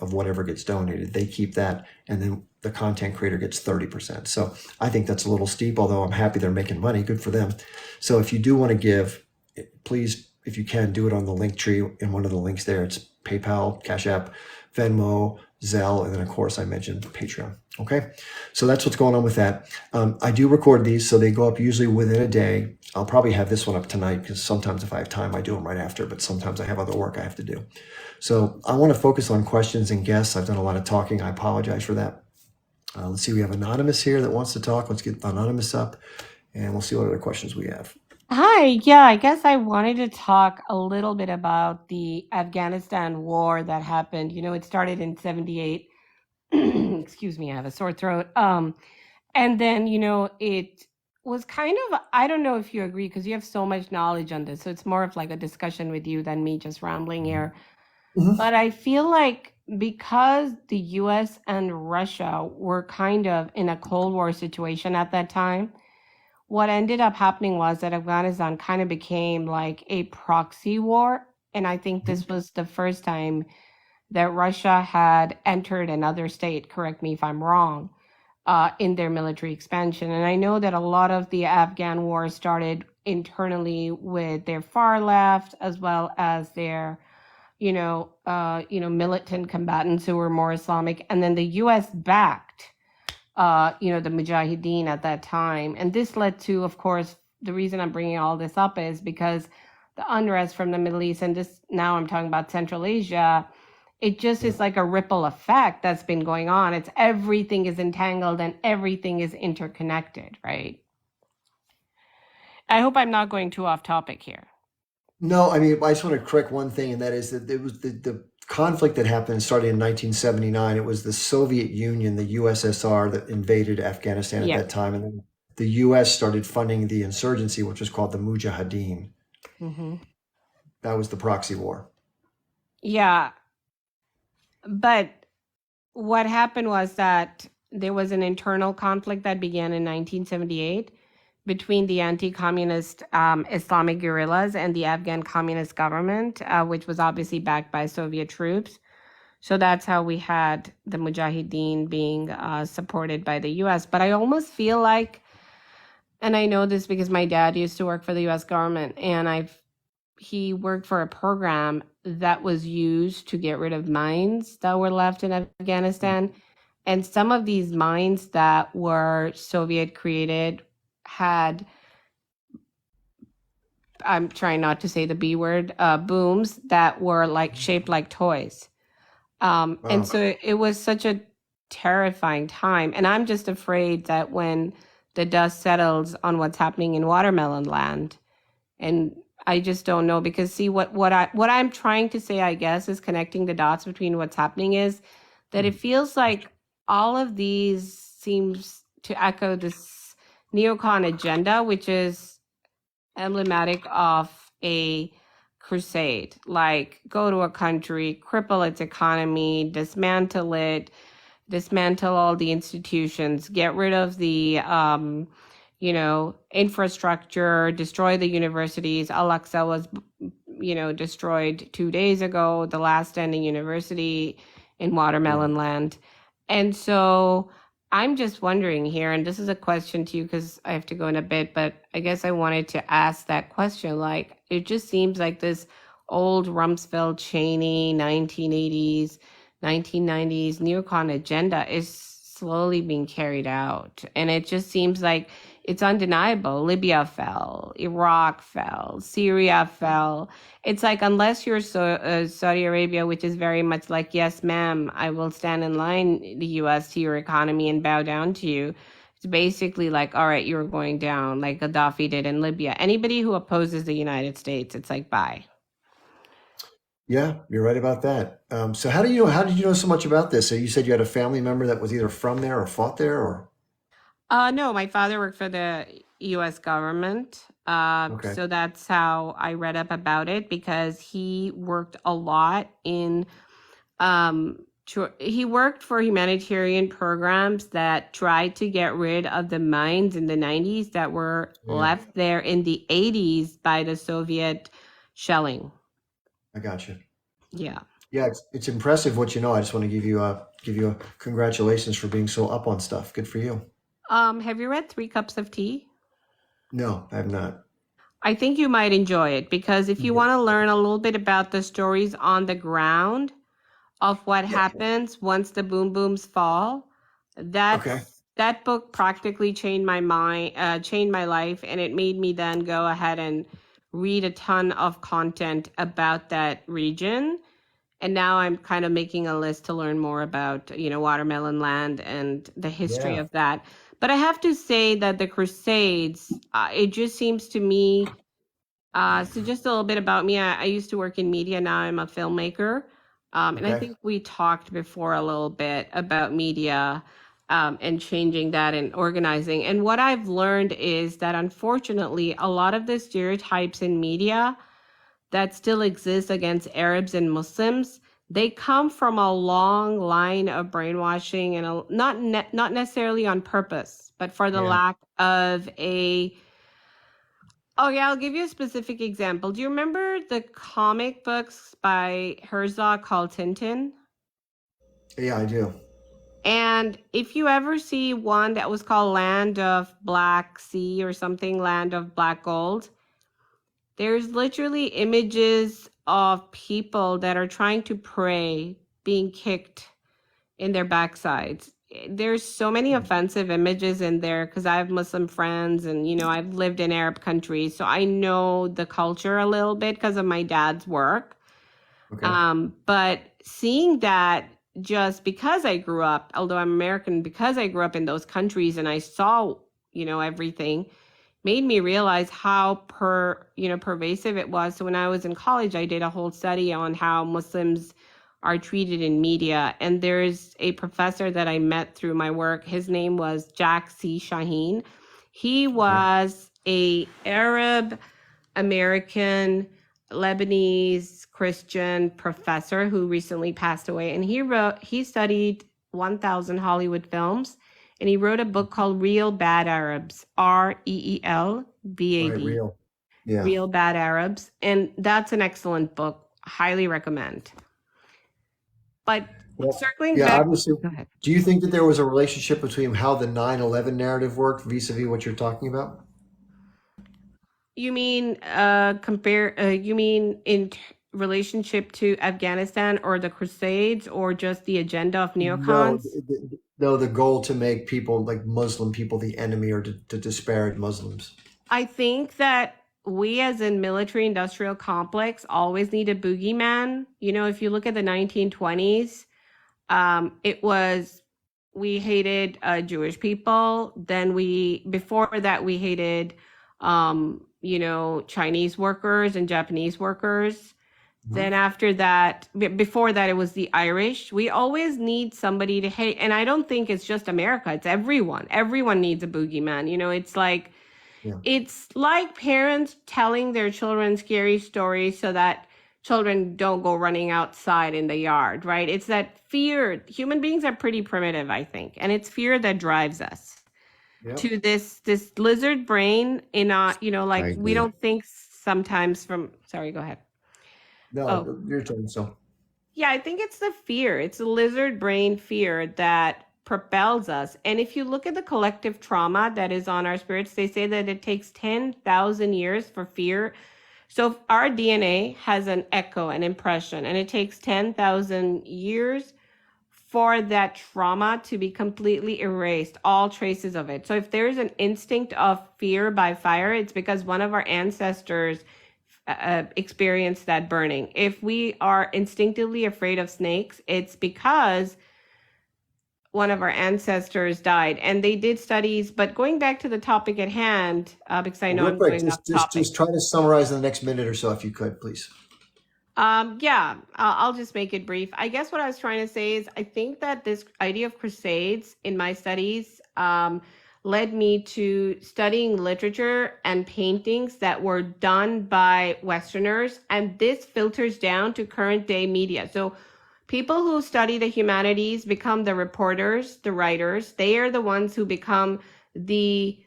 S1: of whatever gets donated. They keep that, and then the content creator gets 30%. So I think that's a little steep, although I'm happy they're making money. Good for them. So if you do want to give, please, if you can, do it on the link tree in one of the links there. It's PayPal, Cash App, Venmo, Zelle, and then of course I mentioned Patreon. Okay, so that's what's going on with that. I do record these, so they go up usually within a day. I'll probably have this one up tonight because sometimes if I have time, I do them right after, but sometimes I have other work I have to do. So I want to focus on questions and guests. I've done a lot of talking. I apologize for that. Let's see, we have Anonymous here that wants to talk. Let's get Anonymous up, and we'll see what other questions we have.
S3: Hi, yeah, I guess I wanted to talk a little bit about the Afghanistan war that happened. It started in 78. Excuse me, I have a sore throat. And then, it was kind of, I don't know if you agree, because you have so much knowledge on this. So it's more of like a discussion with you than me just rambling here.
S1: Mhm.
S3: But I feel like because the US and Russia were kind of in a Cold War situation at that time, what ended up happening was that Afghanistan kind of became like a proxy war. And I think this was the first time that Russia had entered another state, correct me if I'm wrong, in their military expansion. And I know that a lot of the Afghan war started internally with their far left, as well as their, militant combatants who were more Islamic. And then the US backed the Mujahideen at that time. And this led to, of course, the reason I'm bringing all this up is because the unrest from the Middle East, and this now I'm talking about Central Asia, it just is like a ripple effect that's been going on. It's everything is entangled and everything is interconnected, right? I hope I'm not going too off topic here.
S1: No, I just want to correct one thing, and that is that it was the conflict that happened started in 1979. It was the Soviet Union, the USSR, that invaded Afghanistan at
S3: Yeah.
S1: that time, and then the US started funding the insurgency, which was called the Mujahideen.
S3: hmm
S1: That was the proxy war.
S3: Yeah, but what happened was that there was an internal conflict that began in 1978 between the anti-communist Islamic guerrillas and the Afghan communist government, which was obviously backed by Soviet troops. So that's how we had the Mujahideen being supported by the US. But I almost feel like, and I know this because my dad used to work for the US government, and he worked for a program that was used to get rid of mines that were left in Afghanistan. And some of these mines that were Soviet created had, I'm trying not to say the B word, booms that were like shaped like toys. And
S1: Wow.
S3: so it was such a terrifying time. And I'm just afraid that when the dust settles on what's happening in Watermelon Land, and I just don't know, because see what I'm trying to say, I guess, is connecting the dots between what's happening is that it feels like all of these seems to echo this neocon agenda, which is emblematic of a crusade, like go to a country, cripple its economy, dismantle all the institutions, get rid of the infrastructure, destroy the universities. Al-Aqsa was destroyed 2 days ago, the last standing university in Watermelon Land. And so I'm just wondering here, and this is a question to you because I have to go in a bit, but I guess I wanted to ask that question. Like, it just seems like this old Rumsfeld Cheney 1980s, 1990s neocon agenda is slowly being carried out. And it just seems like it's undeniable. Libya fell, Iraq fell, Syria fell. It's like, unless you're Saudi Arabia, which is very much like, yes, ma'am, I will stand in line, the US, to your economy and bow down to you. It's basically like, all right, you're going down, like Gaddafi did in Libya. Anybody who opposes the United States, it's like, bye.
S1: Yeah, you're right about that. So how did you know so much about this? So you said you had a family member that was either from there or fought there, or
S3: No, my father worked for the US government.
S1: okay.
S3: So that's how I read up about it, because he worked a lot in, he worked for humanitarian programs that tried to get rid of the mines in the 90s that were
S1: Yeah,
S3: left there in the 80s by the Soviet shelling.
S1: I got you.
S3: Yeah.
S1: Yeah, it's impressive what you know. I just want to give you a congratulations for being so up on stuff. Good for you.
S3: Have you read Three Cups of Tea?
S1: No, I have not.
S3: I think you might enjoy it, because if you want to learn a little bit about the stories on the ground of what happens once the boom booms fall,
S1: Okay.
S3: that book practically changed my mind, changed my life, and it made me then go ahead and read a ton of content about that region. And now I'm kind of making a list to learn more about, Watermelon Land and the history
S1: Yeah.
S3: of that. But I have to say that the Crusades, it just seems to me, so just a little bit about me. I used to work in media. Now I'm a filmmaker. And I
S1: Okay.
S3: think we talked before a little bit about media, and changing that and organizing. And what I've learned is that, unfortunately, a lot of the stereotypes in media that still exist against Arabs and Muslims, they come from a long line of brainwashing, and not necessarily on purpose, but for the
S1: Yeah.
S3: lack of a. Oh yeah, I'll give you a specific example. Do you remember the comic books by Herzog called Tintin?
S1: Yeah, I do.
S3: And if you ever see one that was called Land of Black Sea or something, Land of Black Gold, there's literally images of people that are trying to pray being kicked in their backsides. There's so many offensive images in there, because I have Muslim friends, and I've lived in Arab countries, so I know the culture a little bit because of my dad's work.
S1: Okay.
S3: But seeing that, just because I grew up, although I'm American, because I grew up in those countries and I saw, everything, made me realize how pervasive it was. So when I was in college, I did a whole study on how Muslims are treated in media. And there's a professor that I met through my work. His name was Jack C. Shaheen. He was a Arab American Lebanese Christian professor who recently passed away, and he studied 1,000 Hollywood films, and he wrote a book called Real Bad Arabs,
S1: Right,
S3: REELBAD,
S1: real. Yeah.
S3: Real Bad Arabs, and that's an excellent book. Highly recommend. But
S1: Well,
S3: circling
S1: yeah,
S3: back,
S1: obviously.
S3: go ahead.
S1: Do you think that there was a relationship between how the 9/11 narrative worked vis-a-vis what you're talking about?
S3: You mean relationship to Afghanistan or the Crusades or just the agenda of
S1: No,
S3: neocons?
S1: no, the goal to make people like Muslim people the enemy or to disparage Muslims.
S3: I think that we as in military industrial complex always need a boogeyman. You know, if you look at the 1920s, it was we hated Jewish people. Then before that, we hated, Chinese workers and Japanese workers. Then after that, before that, it was the Irish. We always need somebody to hate. And I don't think it's just America, it's everyone. Everyone needs a boogeyman. You know,
S1: Yeah.
S3: it's like parents telling their children scary stories so that children don't go running outside in the yard, right? It's that fear. Human beings are pretty primitive, I think, and it's fear that drives us
S1: Yep.
S3: to this lizard brain in
S2: I
S3: like we
S2: agree.
S3: don't think sometimes from. Sorry, go ahead.
S1: No,
S3: Oh,
S1: you're talking so.
S3: yeah, I think it's the fear. It's the lizard brain fear that propels us. And if you look at the collective trauma that is on our spirits, they say that it takes 10,000 years for fear. So if our DNA has an echo, an impression, and it takes 10,000 years for that trauma to be completely erased, all traces of it. So if there's an instinct of fear by fire, it's because one of our ancestors experienced that burning. If we are instinctively afraid of snakes, it's because one of our ancestors died. And they did studies, but going back to the topic at hand, because I know
S1: Real
S3: I'm
S1: quick,
S3: going off
S1: just
S3: topic.
S1: try to summarize in the next minute or so, if you could, please.
S3: Yeah, I'll just make it brief. I guess what I was trying to say is I think that this idea of crusades in my studies led me to studying literature and paintings that were done by Westerners, and this filters down to current day media. So people who study the humanities become the reporters, the writers. They are the ones who become the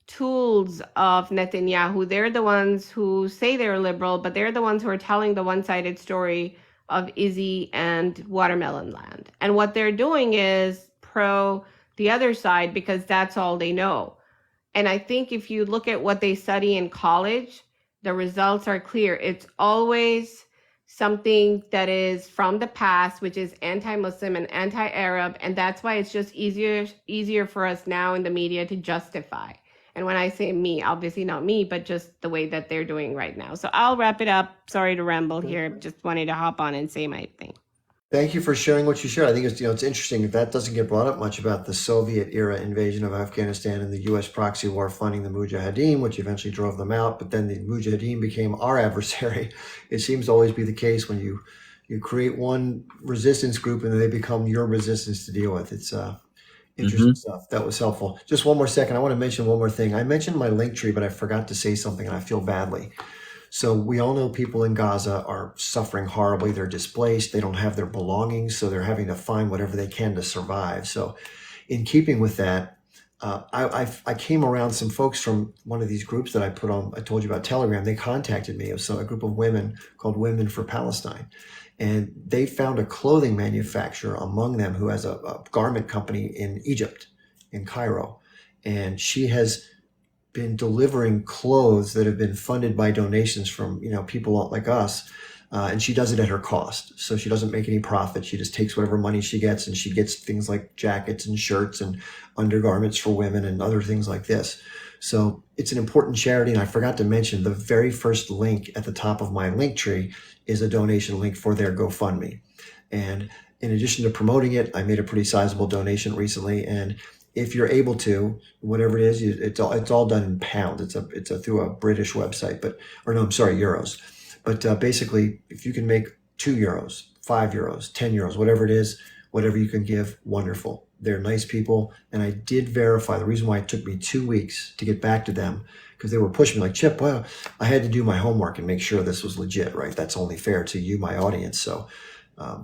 S3: tools of Netanyahu. They're the ones who say they're liberal, but they're the ones who are telling the one-sided story of Izzy and Watermelon Land. And what they're doing is pro the other side because that's all they know. And I think if you look at what they study in college, the results are clear. It's always something that is from the past, which is anti-Muslim and anti-Arab, and that's why it's just easier for us now in the media to justify. And when I say me, obviously not me, but just the way that they're doing right now. So I'll wrap it up. Sorry to ramble here. Just wanted to hop on and say my thing.
S1: Thank you for sharing what you shared. I think it's interesting that that doesn't get brought up much about the Soviet era invasion of Afghanistan and the U.S. proxy war funding the Mujahideen, which eventually drove them out. But then the Mujahideen became our adversary. It seems to always be the case when you create one resistance group and then they become your resistance to deal with. It's interesting stuff. That was helpful. Just one more second. I want to mention one more thing. I mentioned my link tree, but I forgot to say something and I feel badly. So we all know people in Gaza are suffering horribly. They're displaced. They don't have their belongings. So they're having to find whatever they can to survive. So in keeping with that, I came around some folks from one of these groups that I put on, I told you about Telegram. They contacted me. It was a group of women called Women for Palestine. And they found a clothing manufacturer among them who has a garment company in Egypt, in Cairo. And she has been delivering clothes that have been funded by donations from people like us. And she does it at her cost. So she doesn't make any profit. She just takes whatever money she gets and she gets things like jackets and shirts and undergarments for women and other things like this. So it's an important charity. And I forgot to mention the very first link at the top of my link tree is a donation link for their GoFundMe. And in addition to promoting it, I made a pretty sizable donation recently. And if you're able to, whatever it is, it's all done in pounds. It's through a British website, euros. But basically, if you can make €2, €5, €10, whatever it is, whatever you can give, wonderful. They're nice people. And I did verify. The reason why it took me 2 weeks to get back to them, because they were pushing me like, Chip, well, I had to do my homework and make sure this was legit, right? That's only fair to you, my audience. So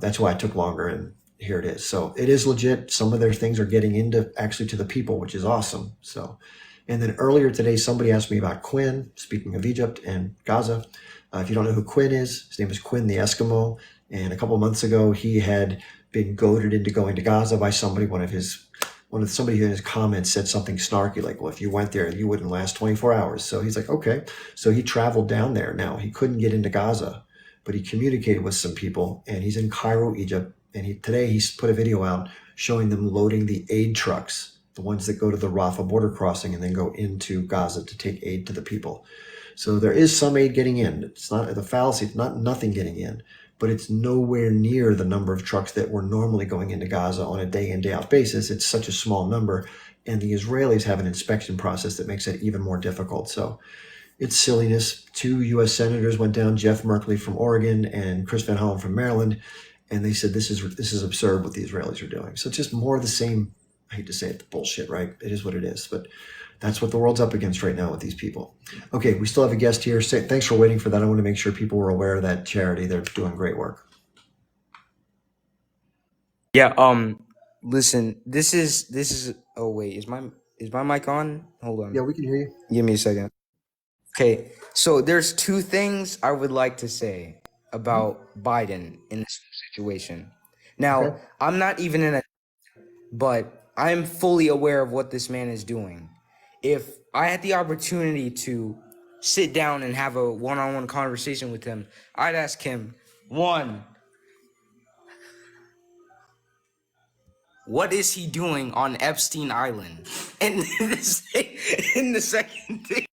S1: that's why it took longer. And here it is. So it is legit. Some of their things are getting into actually to the people, which is awesome. So, and then earlier today, somebody asked me about Quinn, speaking of Egypt and Gaza. If you don't know who Quinn is, his name is Quinn the Eskimo. And a couple of months ago, he had been goaded into going to Gaza by somebody. Somebody in his comments said something snarky, like, well, if you went there, you wouldn't last 24 hours. So he's like, okay. So he traveled down there. Now, he couldn't get into Gaza, but he communicated with some people, and he's in Cairo, Egypt. And today he's put a video out showing them loading the aid trucks, the ones that go to the Rafah border crossing and then go into Gaza to take aid to the people. So there is some aid getting in. It's not the fallacy, it's not nothing getting in, but it's nowhere near the number of trucks that were normally going into Gaza on a day in, day out basis. It's such a small number. And the Israelis have an inspection process that makes it even more difficult. So it's silliness. 2 U.S. senators went down, Jeff Merkley from Oregon and Chris Van Hollen from Maryland. And they said, this is absurd what the Israelis are doing. So it's just more of the same. I hate to say it, the bullshit, right? It is what it is. But that's what the world's up against right now with these people. Okay, we still have a guest here. Thanks for waiting for that. I want to make sure people were aware of that charity. They're doing great work.
S4: Yeah, listen, this is oh wait, is my mic on? Hold on.
S1: Yeah, we can hear you.
S4: Give me a second. Okay, so there's 2 things I would like to say about Biden in this situation. Now,
S1: Okay.
S4: I'm not even in a, but I'm fully aware of what this man is doing. If I had the opportunity to sit down and have a one-on-one conversation with him, I'd ask him, 1, what is he doing on Epstein Island? And the second thing,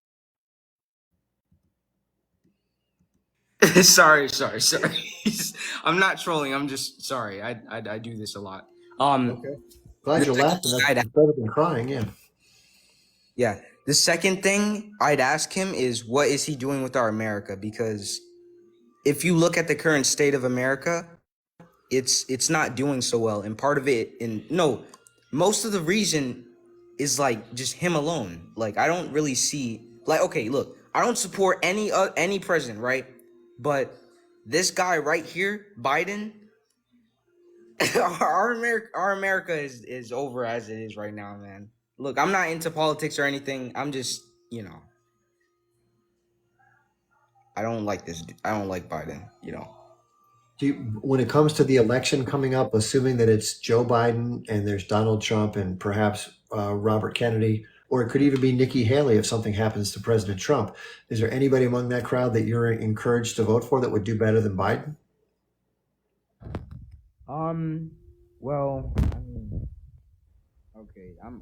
S4: sorry. I'm not trolling. I'm just sorry. I do this a lot.
S1: Okay. Glad you're laughing. That's better than crying. Yeah.
S4: Yeah. The second thing I'd ask him is, what is he doing with our America? Because if you look at the current state of America, it's not doing so well. And part of it, most of the reason is like just him alone. Like, I don't really see, like, okay, look, I don't support any president, right? But this guy right here, Biden, our America is over as it is right now, man. Look, I'm not into politics or anything. I'm just, I don't like this. I don't like Biden,
S1: When it comes to the election coming up, assuming that it's Joe Biden and there's Donald Trump and perhaps Robert Kennedy, or it could even be Nikki Haley if something happens to President Trump, is there anybody among that crowd that you're encouraged to vote for that would do better than Biden?
S4: Well, I mean, okay, I'm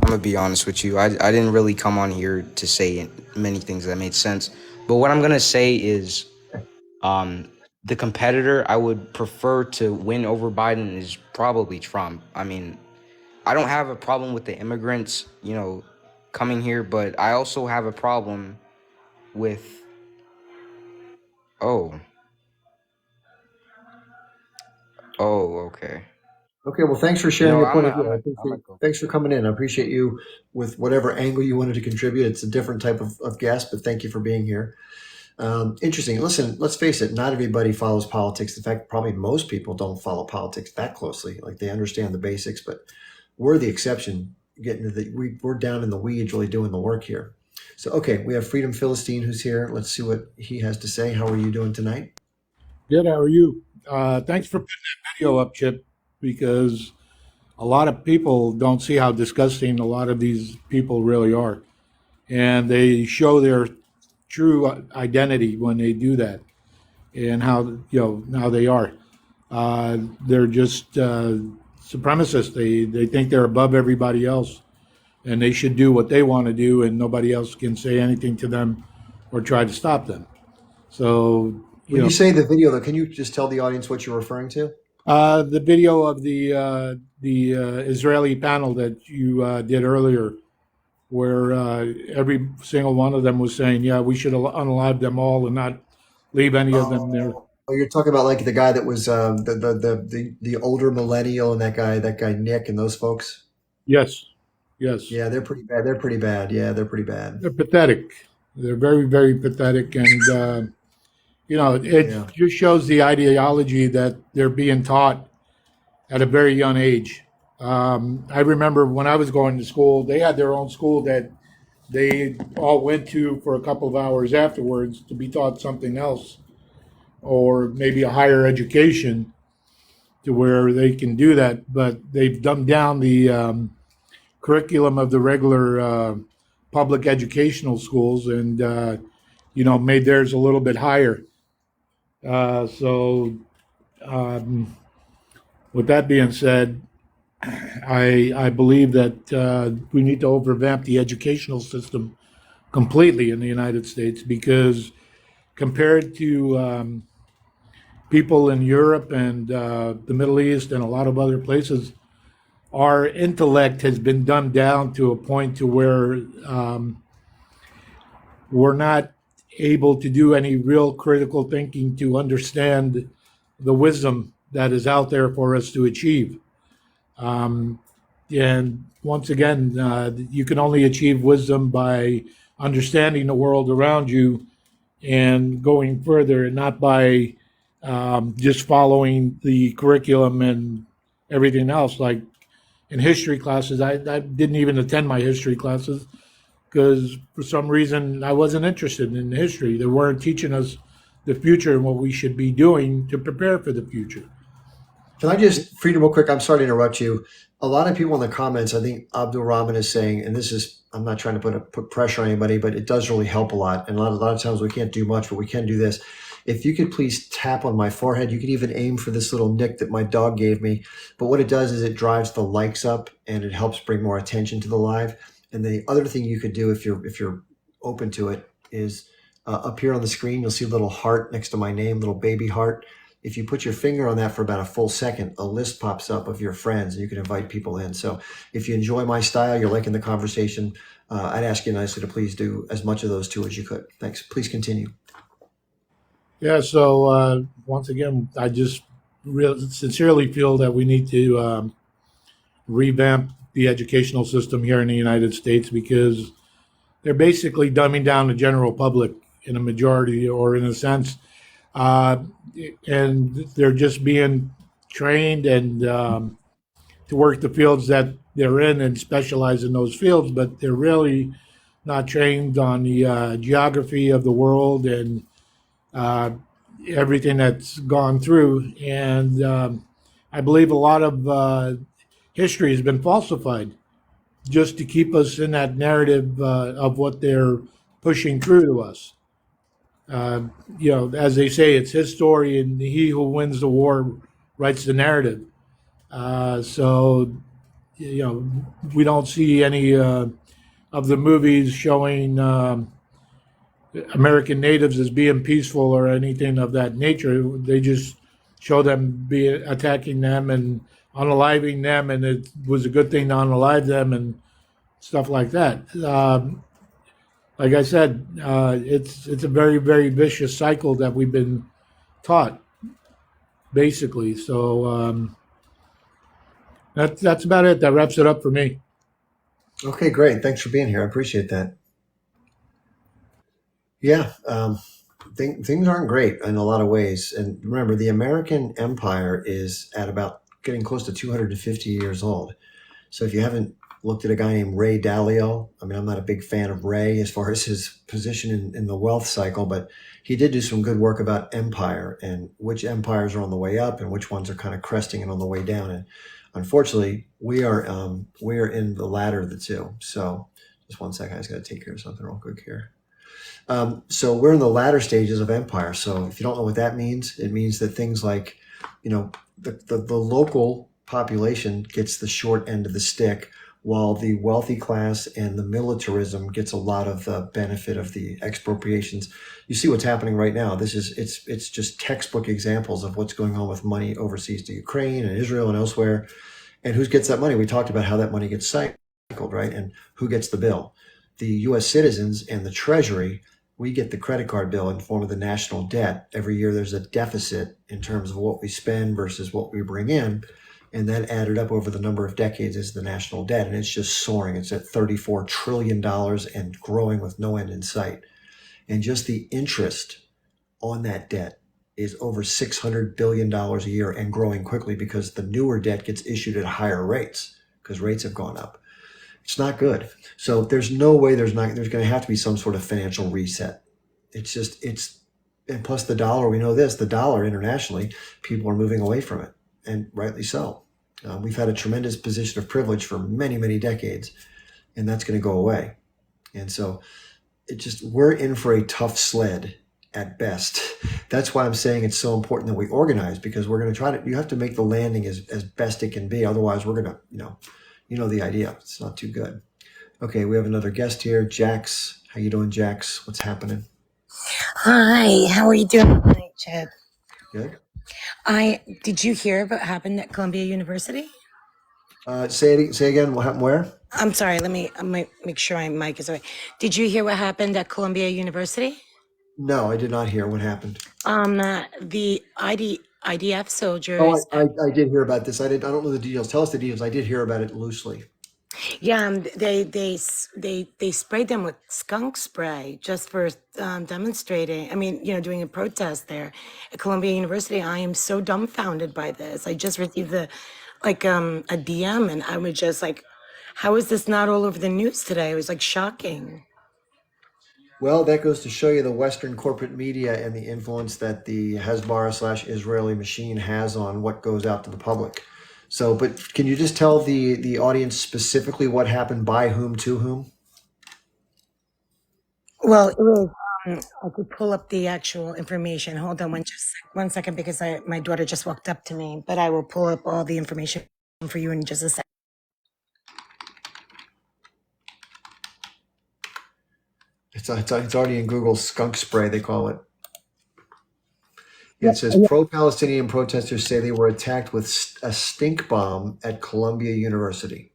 S4: gonna be honest with you. I didn't really come on here to say many things that made sense, but what I'm gonna say is, the competitor I would prefer to win over Biden is probably Trump. I mean, I don't have a problem with the immigrants, coming here, but I also have a problem with, oh, okay.
S1: Okay, well, thanks for sharing your point of view.
S4: Go.
S1: Thanks for coming in. I appreciate you with whatever angle you wanted to contribute. It's a different type of guest, but thank you for being here. Interesting. Listen, let's face it, not everybody follows politics. In fact, probably most people don't follow politics that closely. Like, they understand the basics, but we're the exception. We're down in the weeds really doing the work here. So, okay, we have Freedom Philistine who's here. Let's see what he has to say. How are you doing tonight?
S5: Good. How are you? Thanks for putting that video up, Chip, because a lot of people don't see how disgusting a lot of these people really are. And they show their true identity when they do that, and how they are. They're just supremacists. They think they're above everybody else, and they should do what they want to do, and nobody else can say anything to them or try to stop them. So
S1: When you say the video, though, can you just tell the audience what you're referring to?
S5: the video of the Israeli panel that you did earlier, where every single one of them was saying, yeah, we should unalive them all and not leave any of them there.
S1: Oh, you're talking about like the guy that was the older millennial and that guy Nick and those folks.
S5: Yes, yes.
S1: Yeah, they're pretty bad. They're pretty bad. Yeah, they're pretty bad.
S5: They're pathetic. They're very, very pathetic. And, it
S1: Yeah.
S5: just shows the ideology that they're being taught at a very young age. I remember when I was going to school, they had their own school that they all went to for a couple of hours afterwards to be taught something else or maybe a higher education to where they can do that. But they've dumbed down the curriculum of the regular public educational schools and, made theirs a little bit higher. So, um, with that being said, I believe that we need to revamp the educational system completely in the United States because compared to people in Europe and the Middle East and a lot of other places, our intellect has been dumbed down to a point to where we're not able to do any real critical thinking to understand the wisdom that is out there for us to achieve. Um, and once again, you can only achieve wisdom by understanding the world around you and going further, and not by just following the curriculum and everything else. Like in history classes, I didn't even attend my history classes because for some reason I wasn't interested in history. They weren't teaching us the future and what we should be doing to prepare for the future.
S1: Can I just, Freedom, real quick? I'm sorry to interrupt you. A lot of people in the comments, I think Abdul Rahman is saying, and this is, I'm not trying to put pressure on anybody, but it does really help a lot. And a lot of times we can't do much, but we can do this. If you could please tap on my forehead, you could even aim for this little nick that my dog gave me. But what it does is it drives the likes up and it helps bring more attention to the live. And the other thing you could do if you're open to it is up here on the screen, you'll see a little heart next to my name, little baby heart. If you put your finger on that for about a full second, a list pops up of your friends and you can invite people in. So if you enjoy my style, you're liking the conversation, I'd ask you nicely to please do as much of those two as you could. Thanks. Please continue.
S5: Yeah, so once again, I just sincerely feel that we need to revamp the educational system here in the United States because they're basically dumbing down the general public in a majority or in a sense. Uh, and they're just being trained and to work the fields that they're in and specialize in those fields, but they're really not trained on the geography of the world and uh, everything that's gone through. And I believe a lot of history has been falsified just to keep us in that narrative of what they're pushing through to us. Uh, as they say, it's his story, and he who wins the war writes the narrative. So, we don't see any of the movies showing American natives as being peaceful or anything of that nature. They just show them be attacking them and unaliving them, and it was a good thing to unalive them and stuff like that. Like I said, it's a very, very vicious cycle that we've been taught, basically. So that's about it. That wraps it up for me.
S1: Okay, great. Thanks for being here. I appreciate that. Yeah, things aren't great in a lot of ways. And remember, the American Empire is at about getting close to 250 years old. So if you haven't looked at a guy named Ray Dalio, I mean, I'm not a big fan of Ray as far as his position in the wealth cycle, but he did do some good work about empire and which empires are on the way up and which ones are kind of cresting and on the way down. And unfortunately, we are in the latter of the two. So just one second, I just got to take care of something real quick here. So we're in the latter stages of empire. So if you don't know what that means, it means that things like, the local population gets the short end of the stick, while the wealthy class and the militarism gets a lot of the benefit of the expropriations. You see what's happening right now. It's just textbook examples of what's going on with money overseas to Ukraine and Israel and elsewhere. And who gets that money? We talked about how that money gets cycled, right? And who gets the bill? The U.S. citizens and the Treasury we get the credit card bill in the form of the national debt. Every year there's a deficit in terms of what we spend versus what we bring in. And that added up over the number of decades is the national debt. And it's just soaring. It's at $34 trillion and growing with no end in sight. And just the interest on that debt is over $600 billion a year and growing quickly because the newer debt gets issued at higher rates because rates have gone up. It's not good. So there's no way there's going to have to be some sort of financial reset. And plus the dollar, we know this, the dollar internationally, people are moving away from it, and rightly so. We've had a tremendous position of privilege for many, many decades, and that's going to go away. And so we're in for a tough sled at best. That's why I'm saying it's so important that we organize, because we're going to you have to make the landing as best it can be. Otherwise we're going to, you know the idea. It's not too good. Okay, we have another guest here, Jax. How you doing, Jax? What's happening?
S6: Hi, how are you doing tonight, Chad?
S1: Good.
S6: Did you hear what happened at Columbia University?
S1: Say again. What happened where?
S6: I'm sorry, I might make sure my mic is away. Did you hear what happened at Columbia University?
S1: No, I did not hear what happened.
S6: The IDF
S1: Oh,
S6: soldiers.
S1: I did hear about this. I don't know the details. Tell us the details. I did hear about it loosely.
S6: Yeah, they sprayed them with skunk spray just for demonstrating. I mean, doing a protest there at Columbia University. I am so dumbfounded by this. I just received a DM, and I was just like, how is this not all over the news today? It was like shocking.
S1: Well, that goes to show you the Western corporate media and the influence that the Hezbollah/Israeli machine has on what goes out to the public. So, but can you just tell the audience specifically what happened, by whom, to whom?
S6: Well, it was. I could pull up the actual information. Hold on one second, because my daughter just walked up to me. But I will pull up all the information for you in just a second.
S1: It's already in Google. Skunk spray, they call it. It says pro-Palestinian protesters say they were attacked with a stink bomb at Columbia University.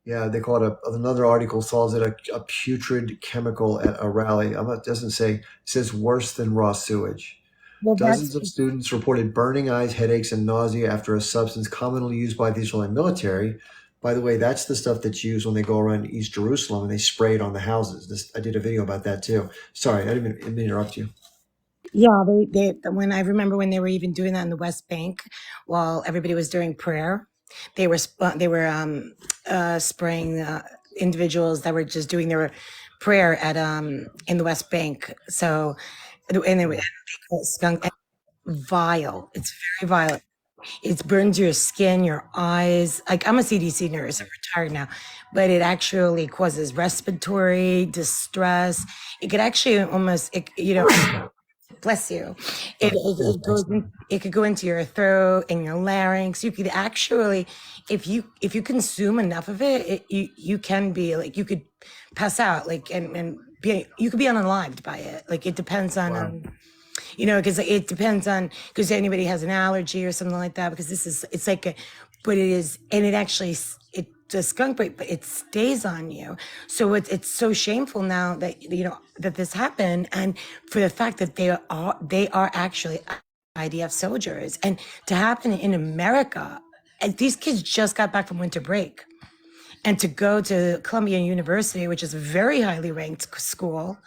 S1: Yeah, they call it another article calls it a putrid chemical at a rally. It doesn't say, it says worse than raw sewage.
S6: Well,
S1: Dozens of students reported burning eyes, headaches, and nausea after a substance commonly used by the Israeli military. By the way, that's the stuff that's used when they go around East Jerusalem and they spray it on the houses. I did a video about that too. Sorry, I didn't mean to interrupt you.
S6: Yeah, when I remember when they were even doing that in the West Bank while everybody was doing prayer, they were spraying individuals that were just doing their prayer at in the West Bank. So, and they call it skunk. Vile. It's very violent. It burns your skin, your eyes. Like, I'm a CDC nurse, I'm retired now, but it actually causes respiratory distress. It could actually almost, bless you. It could go into your throat and your larynx. You could actually, if you consume enough of it, you can be like, you could pass out, like, and you could be unalived by it. Like, it depends on.
S1: Wow.
S6: Because it depends on, because anybody has an allergy or something like that, because it's like but it is, and it actually, it's a skunk bite, but it stays on you. So it's so shameful now that, that this happened, and for the fact that they are actually IDF soldiers, and to happen in America, and these kids just got back from winter break, and to go to Columbia University, which is a very highly ranked school,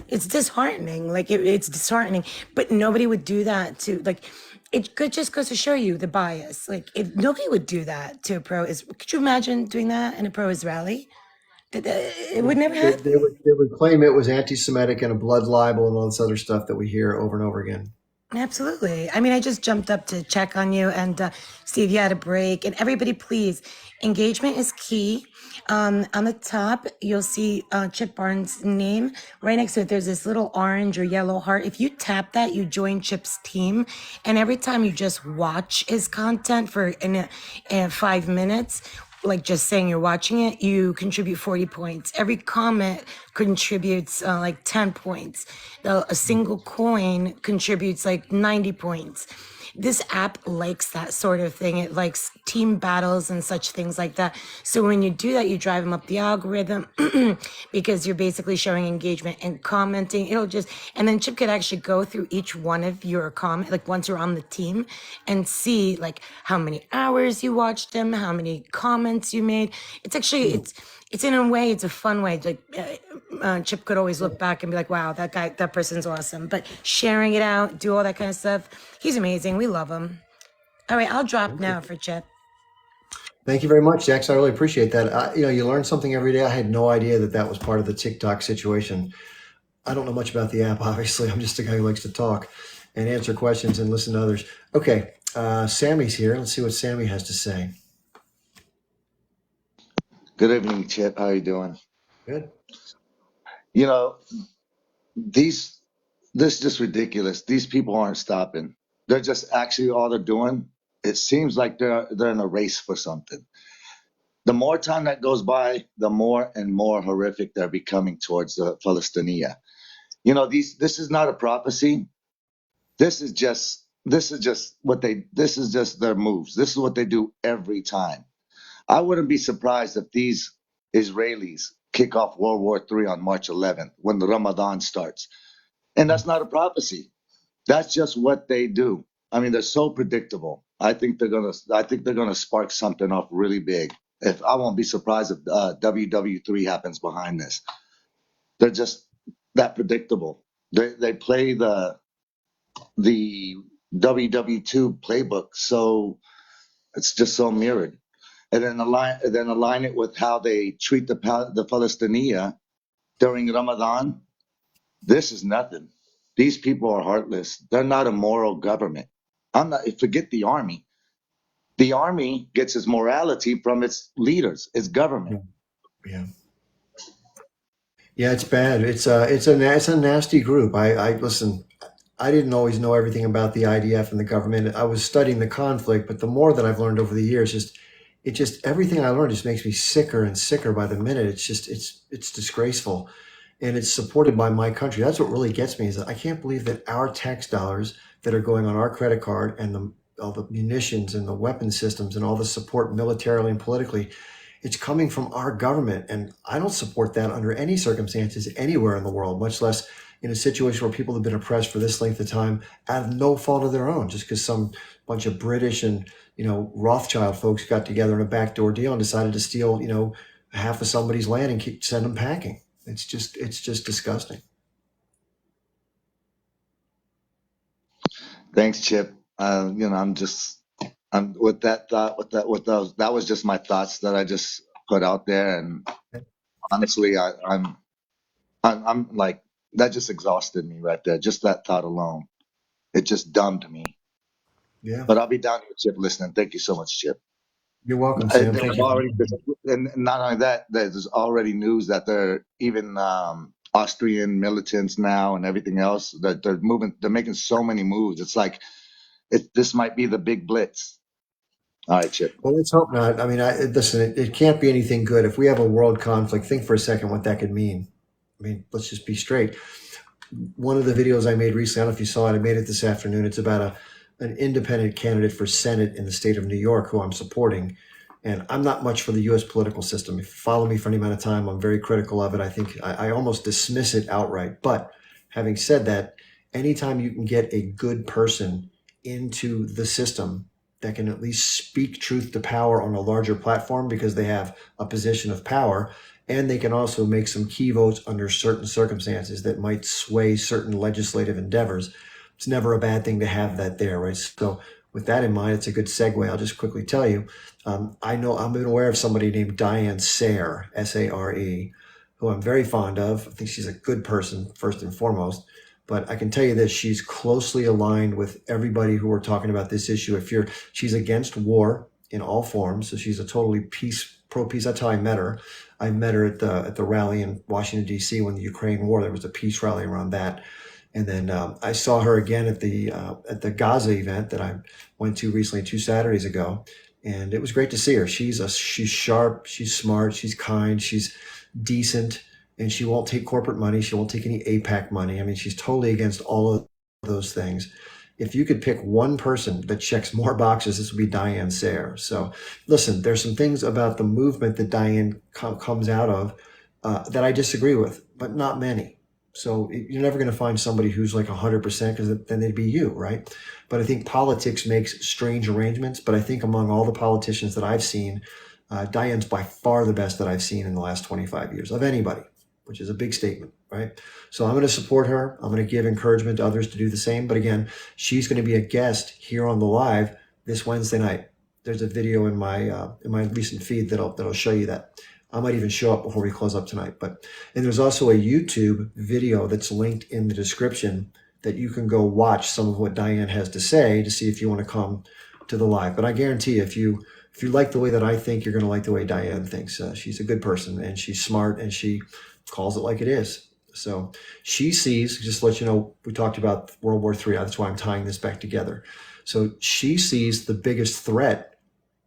S6: it's disheartening. Like, it's disheartening, but nobody would do that to, like, it could just goes to show you the bias. Like, if nobody would do that to a could you imagine doing that in a pro-Israeli? It would never happen.
S1: They would claim it was anti-Semitic and a blood libel and all this other stuff that we hear over and over again.
S6: Absolutely. I mean, I just jumped up to check on you and see if you had a break. And everybody, please, engagement is key. On the top, you'll see Chip Barnes' name. Right next to it, there's this little orange or yellow heart. If you tap that, you join Chip's team. And every time you just watch his content for in 5 minutes, like just saying you're watching it, you contribute 40 points. Every comment contributes like 10 points. A single coin contributes like 90 points. this app likes that sort of thing. It likes team battles and such things like that. So when you do that, you drive them up the algorithm because you're basically showing engagement and commenting. It'll just, and then Chip could actually go through each one of your comment, like once you're on the team, and see like how many hours you watched them, how many comments you made. It's actually, it's in a way, it's a fun way. Like Chip could always look back and be like, wow, that person's awesome. But sharing it out, do all that kind of stuff. He's amazing. We love him. All right, I'll drop now for Chip.
S1: Thank you very much, Jax. I really appreciate that. You learn something every day. I had no idea that that was part of the TikTok situation. I don't know much about the app, obviously. I'm just a guy who likes to talk and answer questions and listen to others. Okay, Sammy's here. Let's see what Sammy has to say.
S7: Good evening, Chip. How you doing?
S1: Good.
S7: You know, this is just ridiculous. These people aren't stopping. They're just actually all they're doing. It seems like they're in a race for something. The more time that goes by, the more and more horrific they're becoming towards the Palestinians. This is not a prophecy. This is just this is just their moves. This is what they do every time. I wouldn't be surprised if these Israelis kick off World War III on March 11th when the Ramadan starts. And that's not a prophecy. That's just what they do. I mean, they're so predictable. I think they're gonna spark something off really big. If I won't be surprised if WW3 happens behind this. They're just that predictable. They play the WW2 playbook, so it's just so mirrored. And then align it with how they treat the Palestinians during Ramadan. This is nothing. These people are heartless. They're not a moral government. Forget the army. The army gets its morality from its leaders, its government.
S1: Yeah. Yeah, it's bad. It's a nasty group. I listen. I didn't always know everything about the IDF and the government. I was studying the conflict, but the more that I've learned over the years, everything I learned just makes me sicker and sicker by the minute. It's disgraceful, and it's supported by my country. That's what really gets me is that I can't believe that our tax dollars that are going on our credit card and all the munitions and the weapon systems and all the support militarily and politically, it's coming from our government. And I don't support that under any circumstances anywhere in the world, much less in a situation where people have been oppressed for this length of time out of no fault of their own, just because some bunch of British and Rothschild folks got together in a backdoor deal and decided to steal half of somebody's land and send them packing. It's just disgusting.
S7: Thanks, Chip. I'm with that thought, with those. That was just my thoughts that I just put out there, and honestly, I'm like that just exhausted me right there. Just that thought alone, it just dumbed me.
S1: Yeah.
S7: But I'll be down here, Chip, listening. Thank you so much, Chip.
S1: You're welcome, Sam.
S7: And
S1: Thank you.
S7: not only that, there's already news that they're even Austrian militants now and everything else that they're moving. They're making so many moves. It's like this might be the big blitz. All right, Chip.
S1: Well, let's hope not. I mean, listen, it can't be anything good. If we have a world conflict, think for a second what that could mean. I mean, let's just be straight. One of the videos I made recently, I don't know if you saw it, I made it this afternoon. It's about an independent candidate for Senate in the state of New York who I'm supporting. And I'm not much for the U.S. political system. If you follow me for any amount of time, I'm very critical of it. I think I almost dismiss it outright. But having said that, anytime you can get a good person into the system that can at least speak truth to power on a larger platform because they have a position of power, and they can also make some key votes under certain circumstances that might sway certain legislative endeavors, it's never a bad thing to have that there, right? So with that in mind, it's a good segue. I'll just quickly tell you, I'm aware of somebody named Diane Sare, S-A-R-E, who I'm very fond of. I think she's a good person, first and foremost. But I can tell you this, she's closely aligned with everybody who are talking about this issue. She's against war in all forms. So she's a totally pro-peace. That's how I met her. I met her at the rally in Washington, D.C. when the Ukraine war, there was a peace rally around that. And then I saw her again at the Gaza event that I went to recently 2 Saturdays ago. And it was great to see her. She's sharp, she's smart, she's kind, she's decent, and she won't take corporate money. She won't take any AIPAC money. I mean, she's totally against all of those things. if you could pick one person that checks more boxes, this would be Diane Sayre. So listen, there's some things about the movement that Diane comes out of that I disagree with, but not many. So you're never going to find somebody who's like 100% because then they'd be you, right? But I think politics makes strange arrangements. But I think among all the politicians that I've seen, Diane's by far the best that I've seen in the last 25 years of anybody, which is a big statement, right? So I'm going to support her. I'm going to give encouragement to others to do the same. But again, she's going to be a guest here on the live this Wednesday night. There's a video in my recent feed that'll show you that. I might even show up before we close up tonight. And there's also a YouTube video that's linked in the description that you can go watch some of what Diane has to say to see if you want to come to the live. But I guarantee you, if you like the way that I think, you're going to like the way Diane thinks. She's a good person and she's smart and she calls it like it is. So she sees, just to let you know, we talked about World War III. That's why I'm tying this back together. So she sees the biggest threat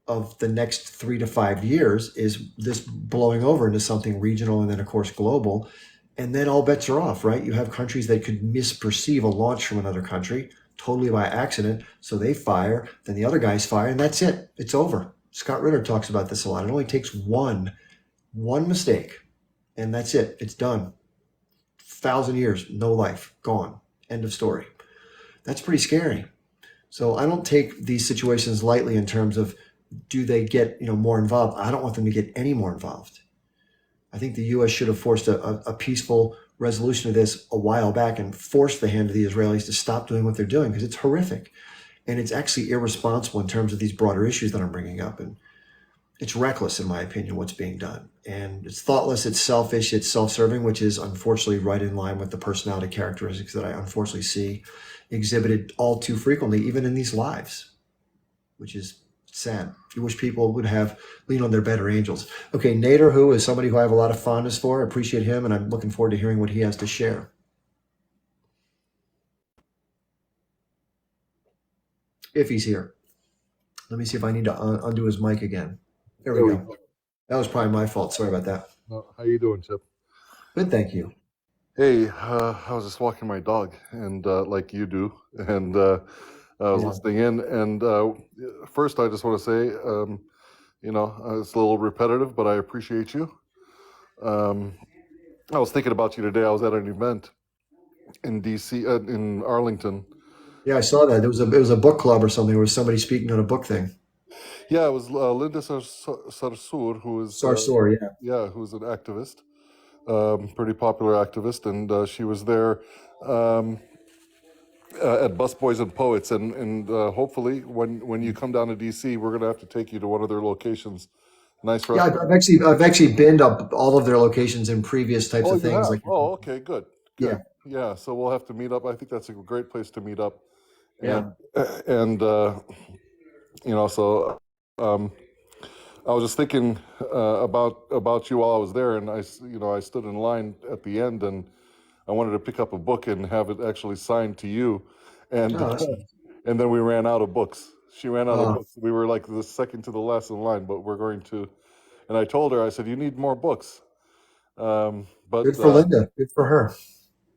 S1: of the next 3 to 5 years is this blowing over into something regional and then, of course, global. And then all bets are off, right? You have countries that could misperceive a launch from another country totally by accident. So they fire, then the other guys fire, and that's it. It's over. Scott Ritter talks about this a lot. It only takes one mistake, and that's it. It's done. 1,000 years, no life, gone. End of story. That's pretty scary. So I don't take these situations lightly in terms of do they get more involved. I don't want them to get any more involved. I think the U.S. should have forced a peaceful resolution of this a while back and forced the hand of the Israelis to stop doing what they're doing because it's horrific. And it's actually irresponsible in terms of these broader issues that I'm bringing up. And it's reckless, in my opinion, what's being done. And it's thoughtless, it's selfish, it's self-serving, which is unfortunately right in line with the personality characteristics that I unfortunately see exhibited all too frequently, even in these lives, which is sad. You wish people would lean on their better angels. Okay, Nader, who is somebody who I have a lot of fondness for, I appreciate him, and I'm looking forward to hearing what he has to share. If he's here. Let me see if I need to undo his mic again. There we go. That was probably my fault. Sorry about that.
S8: How you doing, Chip?
S1: Good, thank you.
S8: Hey, I was just walking my dog, and like you do, and I was listening in. And first, I just want to say, it's a little repetitive, but I appreciate you. I was thinking about you today. I was at an event in DC, in Arlington.
S1: Yeah, I saw that. It was a book club or something. There was somebody speaking on a book thing.
S8: Yeah, it was Linda Sarsour, who is
S1: Sarsour,
S8: who's an activist, pretty popular activist, and she was there at Busboys and Poets, and hopefully when you come down to DC, we're gonna have to take you to one of their locations. Nice restaurant.
S1: Yeah, I've actually been up all of their locations in previous types of things.
S8: Okay, good.
S1: Yeah.
S8: So we'll have to meet up. I think that's a great place to meet up.
S1: Yeah.
S8: And so I was just thinking about you while I was there, and I stood in line at the end, and I wanted to pick up a book and have it actually signed to you, and and then we ran out of books. She ran out of books. We were like the second to the last in line, but we're going to. And I told her, I said, you need more books. But
S1: good for Linda. Good for her.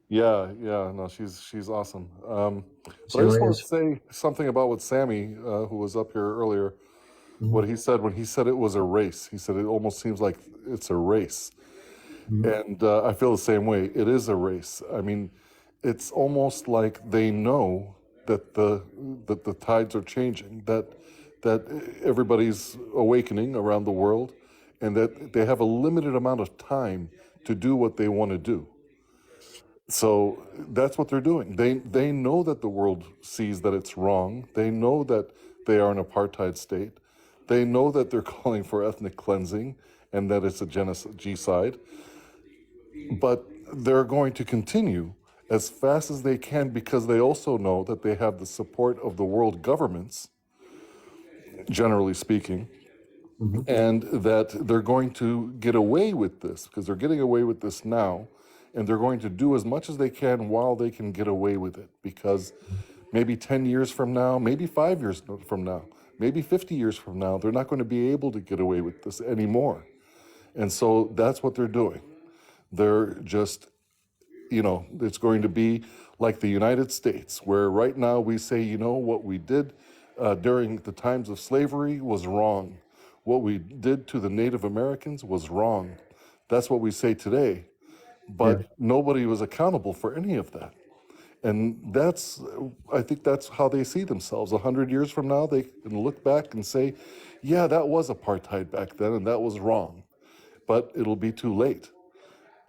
S8: Yeah, no, she's awesome. But I just want to say something about what Sammy, who was up here earlier, what he said when he said it was a race. He said it almost seems like it's a race, and I feel the same way. It is a race. I mean, it's almost like they know that the tides are changing, that everybody's awakening around the world, and that they have a limited amount of time to do what they want to do. So that's what they're doing. They know that the world sees that it's wrong. They know that they are an apartheid state. They know that they're calling for ethnic cleansing and that it's a genocide. But they're going to continue as fast as they can because they also know that they have the support of the world governments, generally speaking, and that they're going to get away with this because they're getting away with this now. And they're going to do as much as they can while they can get away with it. Because maybe 10 years from now, maybe 5 years from now, maybe 50 years from now, they're not going to be able to get away with this anymore. And so that's what they're doing. They're just, it's going to be like the United States, where right now we say, you know, what we did during the times of slavery was wrong. What we did to the Native Americans was wrong. That's what we say today. But
S1: Yeah.
S8: nobody was accountable for any of that. And I think that's how they see themselves. 100 years from now, they can look back and say, yeah, that was apartheid back then, and that was wrong. But it'll be too late.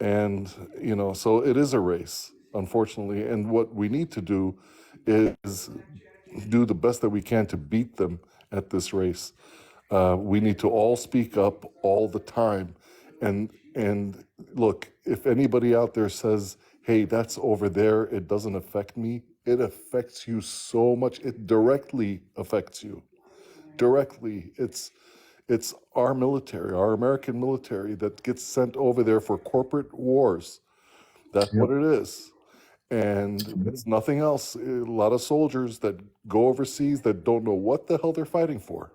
S8: And, you know, so it is a race, unfortunately. And what we need to do is do the best that we can to beat them at this race. We need to all speak up all the time. And look, if anybody out there says, hey, that's over there, it doesn't affect me, it affects you so much. It directly affects you. Directly. It's our military, our American military, that gets sent over there for corporate wars. That's
S1: Yep.
S8: what it is. And it's nothing else. A lot of soldiers that go overseas that don't know what the hell they're fighting for.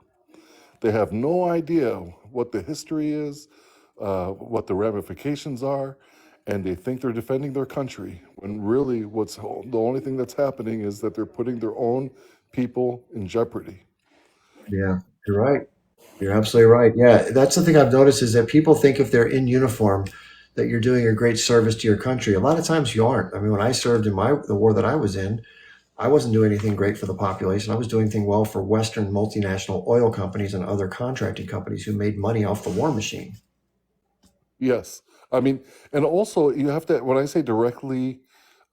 S8: They have no idea what the history is, what the ramifications are, and they think they're defending their country, when really the only thing that's happening is that they're putting their own people in jeopardy.
S1: Yeah, you're right. You're absolutely right. Yeah, that's the thing I've noticed is that people think if they're in uniform that you're doing a great service to your country. A lot of times you aren't. I mean, when I served in the war that I was in, I wasn't doing anything great for the population. I was doing things well for Western multinational oil companies and other contracting companies who made money off the war machine.
S8: Yes. I mean, and also you have to, when I say directly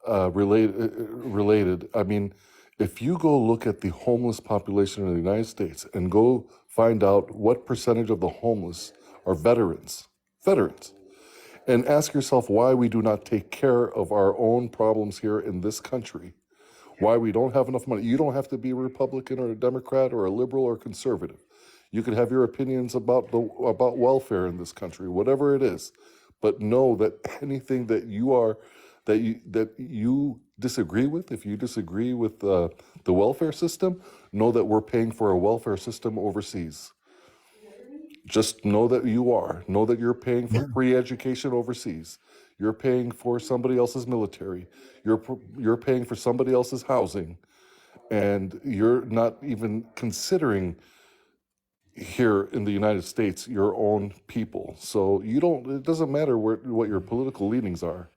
S8: related, I mean, if you go look at the homeless population in the United States and go find out what percentage of the homeless are veterans, and ask yourself why we do not take care of our own problems here in this country, why we don't have enough money. You don't have to be a Republican or a Democrat or a liberal or conservative. You could have your opinions about welfare in this country, whatever it is, but know that anything that you disagree with, if you disagree with the welfare system, know that we're paying for a welfare system overseas. Just know that know that you're paying for free education overseas. You're paying for somebody else's military. You're paying for somebody else's housing, and you're not even considering here in the United States your own people. So it doesn't matter what your political leanings are.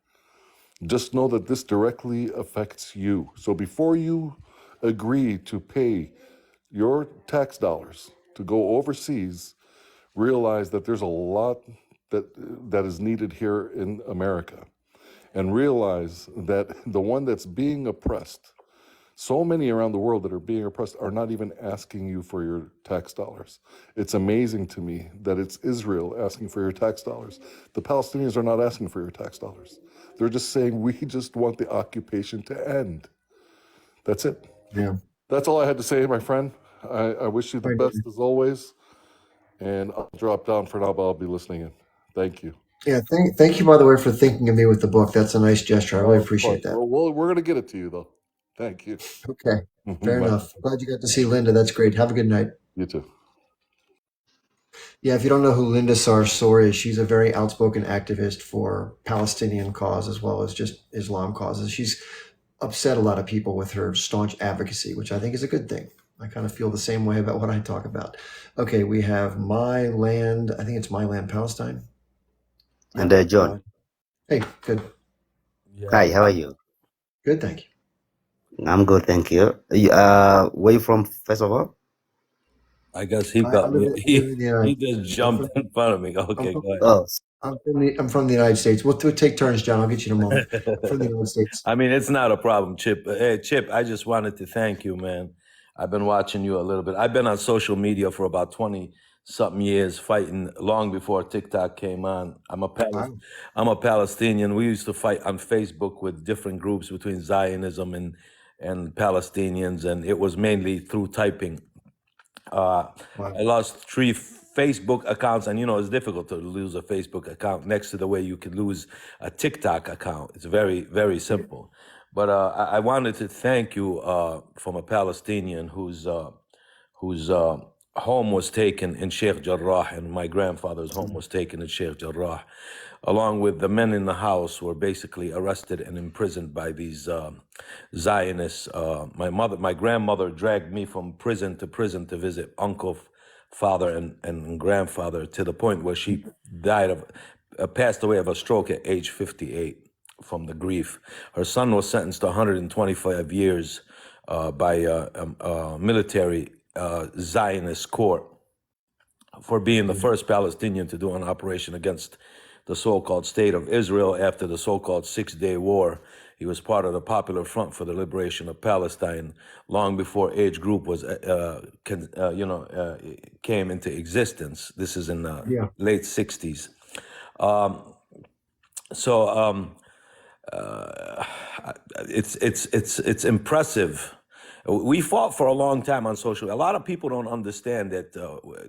S8: Just know that this directly affects you. So before you agree to pay your tax dollars to go overseas, realize that there's a lot that is needed here in America. And realize that the one that's being oppressed, so many around the world that are being oppressed, are not even asking you for your tax dollars. It's amazing to me that it's Israel asking for your tax dollars. The Palestinians are not asking for your tax dollars. They're just saying, we just want the occupation to end. That's it.
S1: Yeah.
S8: That's all I had to say, my friend. I wish you the best as always. And I'll drop down for now, but I'll be listening in. Thank you.
S1: Yeah, thank you, by the way, for thinking of me with the book. That's a nice gesture. I really appreciate that.
S8: Well, we're going to get it to you, though. Thank you.
S1: Okay, fair enough. Glad you got to see Linda. That's great. Have a good night.
S8: You too.
S1: Yeah, if you don't know who Linda Sarsour is, she's a very outspoken activist for Palestinian cause as well as just Islam causes. She's upset a lot of people with her staunch advocacy, which I think is a good thing. I kind of feel the same way about what I talk about. Okay, we have My Land. I think it's My Land Palestine.
S9: And John.
S1: Hey, good.
S9: Hi, how are you?
S1: Good, thank you.
S9: I'm good, thank you. Where you from, first of all?
S10: I guess he
S1: I
S10: got
S1: live
S10: me.
S1: in the United
S10: He just jumped in front of me. Okay, go ahead.
S9: Oh,
S1: I'm from the United States. We'll take turns, John. I'll get you in a moment. From the United States.
S10: I mean, it's not a problem, Chip. Hey, Chip, I just wanted to thank you, man. I've been watching you a little bit. I've been on social media for about 20-something years, fighting long before TikTok came on. I'm a Palestinian. We used to fight on Facebook with different groups between Zionism and Palestinians, and it was mainly through typing. I lost 3 Facebook accounts, and it's difficult to lose a Facebook account next to the way you could lose a TikTok account. It's very, very simple. But I wanted to thank you from a Palestinian whose home was taken in Sheikh Jarrah, and my grandfather's home was taken in Sheikh Jarrah, along with the men in the house were basically arrested and imprisoned by these Zionists. My grandmother dragged me from prison to visit uncle, father, and grandfather, to the point where she passed away of a stroke at age 58 from the grief. Her son was sentenced to 125 years by a military Zionist court for being the first Palestinian to do an operation against the so-called State of Israel after the so-called Six-Day War. He was part of the Popular Front for the Liberation of Palestine long before Age Group was, came into existence. This is in the late 60s. It's impressive. We fought for a long time on social. A lot of people don't understand that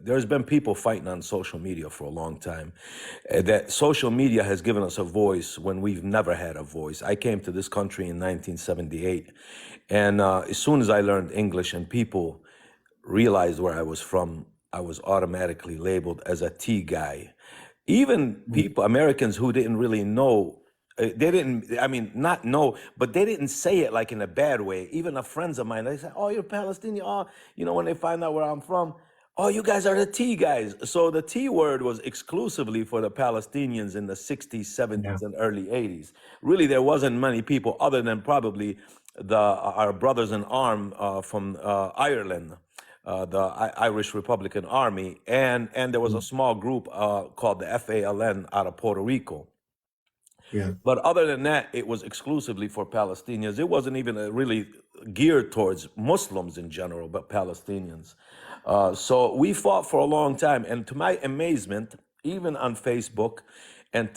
S10: there's been people fighting on social media for a long time. That social media has given us a voice when we've never had a voice. I came to this country in 1978, and as soon as I learned English and people realized where I was from, I was automatically labeled as a T guy. Even people, Americans who didn't really know. They didn't, not know, but they didn't say it like in a bad way. Even the friends of mine, they say, oh, you're Palestinian. Oh, when they find out where I'm from, oh, you guys are the T guys. So the T word was exclusively for the Palestinians in the 60s, 70s, and early 80s. Really, there wasn't many people other than probably our brothers in arms from Ireland, the Irish Republican Army, and there was a small group called the FALN out of Puerto Rico.
S1: Yeah.
S10: But other than that, it was exclusively for Palestinians. It wasn't even really geared towards Muslims in general, but Palestinians. So we fought for a long time. And to my amazement, even on Facebook, and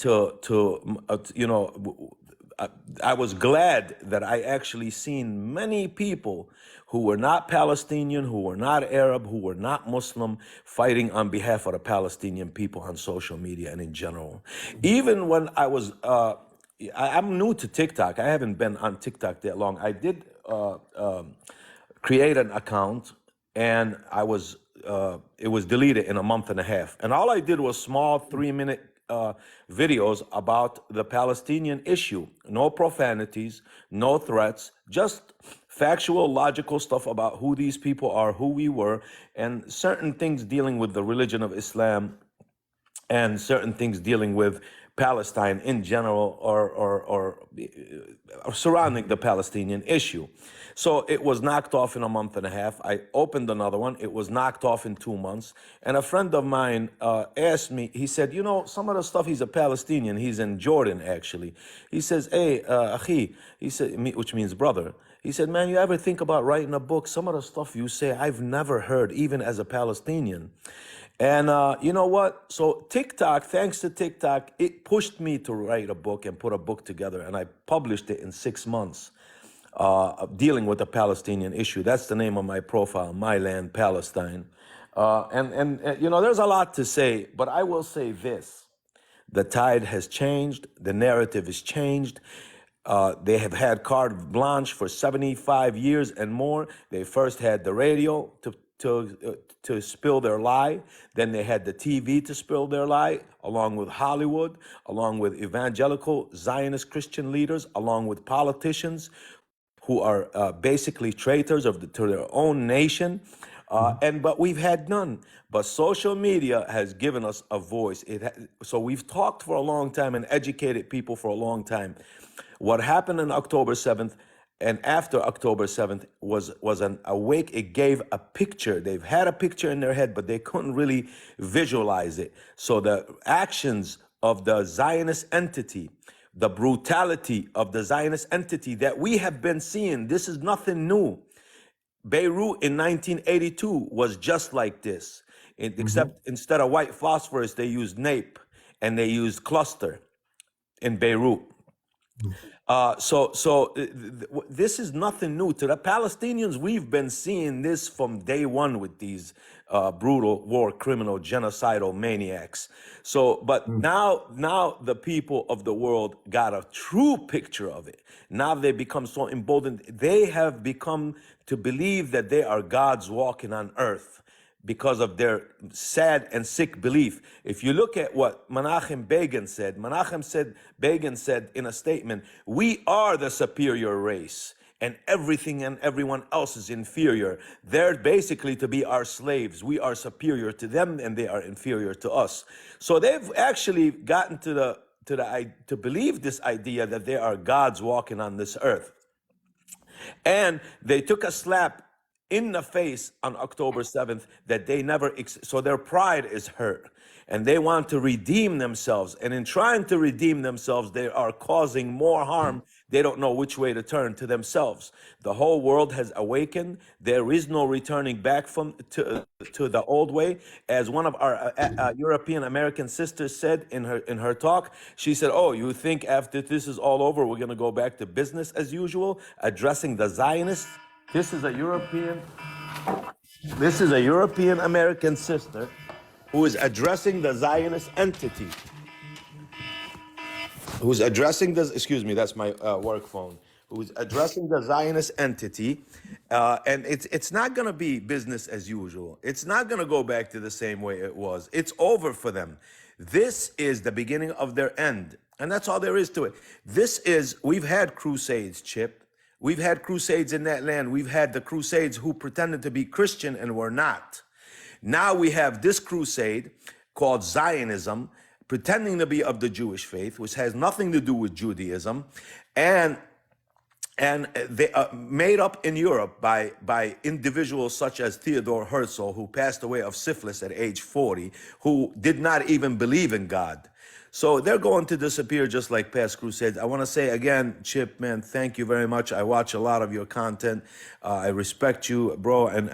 S10: I was glad that I actually seen many people who were not Palestinian, who were not Arab, who were not Muslim, fighting on behalf of the Palestinian people on social media and in general. Even when I was, I'm new to TikTok. I haven't been on TikTok that long. I did create an account, and it was deleted in a month and a half. And all I did was small 3-minute videos about the Palestinian issue. No profanities, no threats, just factual, logical stuff about who these people are, who we were, and certain things dealing with the religion of Islam, and certain things dealing with Palestine in general, or surrounding the Palestinian issue. So it was knocked off in a month and a half. I opened another one. It was knocked off in 2 months. And a friend of mine asked me, he said, some of the stuff, he's a Palestinian. He's in Jordan, actually. He says, hey, akhi, he said, which means brother. He said, man, you ever think about writing a book? Some of the stuff you say, I've never heard, even as a Palestinian. And you know what? So TikTok, thanks to TikTok, it pushed me to write a book and put a book together. And I published it in 6 months, dealing with the Palestinian issue. That's the name of my profile, My Land, Palestine. And there's a lot to say, but I will say this. The tide has changed. The narrative has changed. They have had carte blanche for 75 years and more. They first had the radio to spill their lie. Then they had the TV to spill their lie, along with Hollywood, along with evangelical Zionist Christian leaders, along with politicians who are basically traitors to their own nation. But we've had none. But social media has given us a voice. So we've talked for a long time and educated people for a long time. What happened on October 7th and after October 7th was an awake. It gave a picture. They've had a picture in their head, but they couldn't really visualize it. So the actions of the Zionist entity, the brutality of the Zionist entity that we have been seeing, this is nothing new. Beirut in 1982 was just like this, except instead of white phosphorus, they used nape and they used cluster in Beirut. This is nothing new to the Palestinians. We've been seeing this from day one with these brutal war criminal genocidal maniacs. But now the people of the world got a true picture of it. Now they become so emboldened. They have become to believe that they are gods walking on earth. because of their sad and sick belief. If you look at what Menachem Begin said, Begin said in a statement, we are the superior race and everything and everyone else is inferior. They're basically to be our slaves. We are superior to them and they are inferior to us. So they've actually gotten to believe this idea that they are gods walking on this earth. And they took a slap in the face on October 7th that they never, so their pride is hurt and they want to redeem themselves. And in trying to redeem themselves, they are causing more harm. They don't know which way to turn to themselves. The whole world has awakened. There is no returning back to the old way. As one of our European American sisters said in her talk, she said, "Oh, you think after this is all over, we're going to go back to business as usual, addressing the Zionists?" This is a European American sister who is addressing the Zionist entity. Who's addressing the, excuse me, that's my work phone. Who's addressing the Zionist entity, and it's not going to be business as usual. It's not going to go back to the same way it was. It's over for them. This is the beginning of their end, and that's all there is to it. We've had crusades, Chip. We've had crusades in that land. We've had the crusades who pretended to be Christian and were not. Now we have this crusade called Zionism, pretending to be of the Jewish faith, which has nothing to do with Judaism, and they are made up in Europe by individuals such as Theodore Herzl, who passed away of syphilis at age 40, who did not even believe in God. So they're going to disappear just like past crusades. I want to say again, Chip, man, thank you very much. I watch a lot of your content. I respect you, bro, and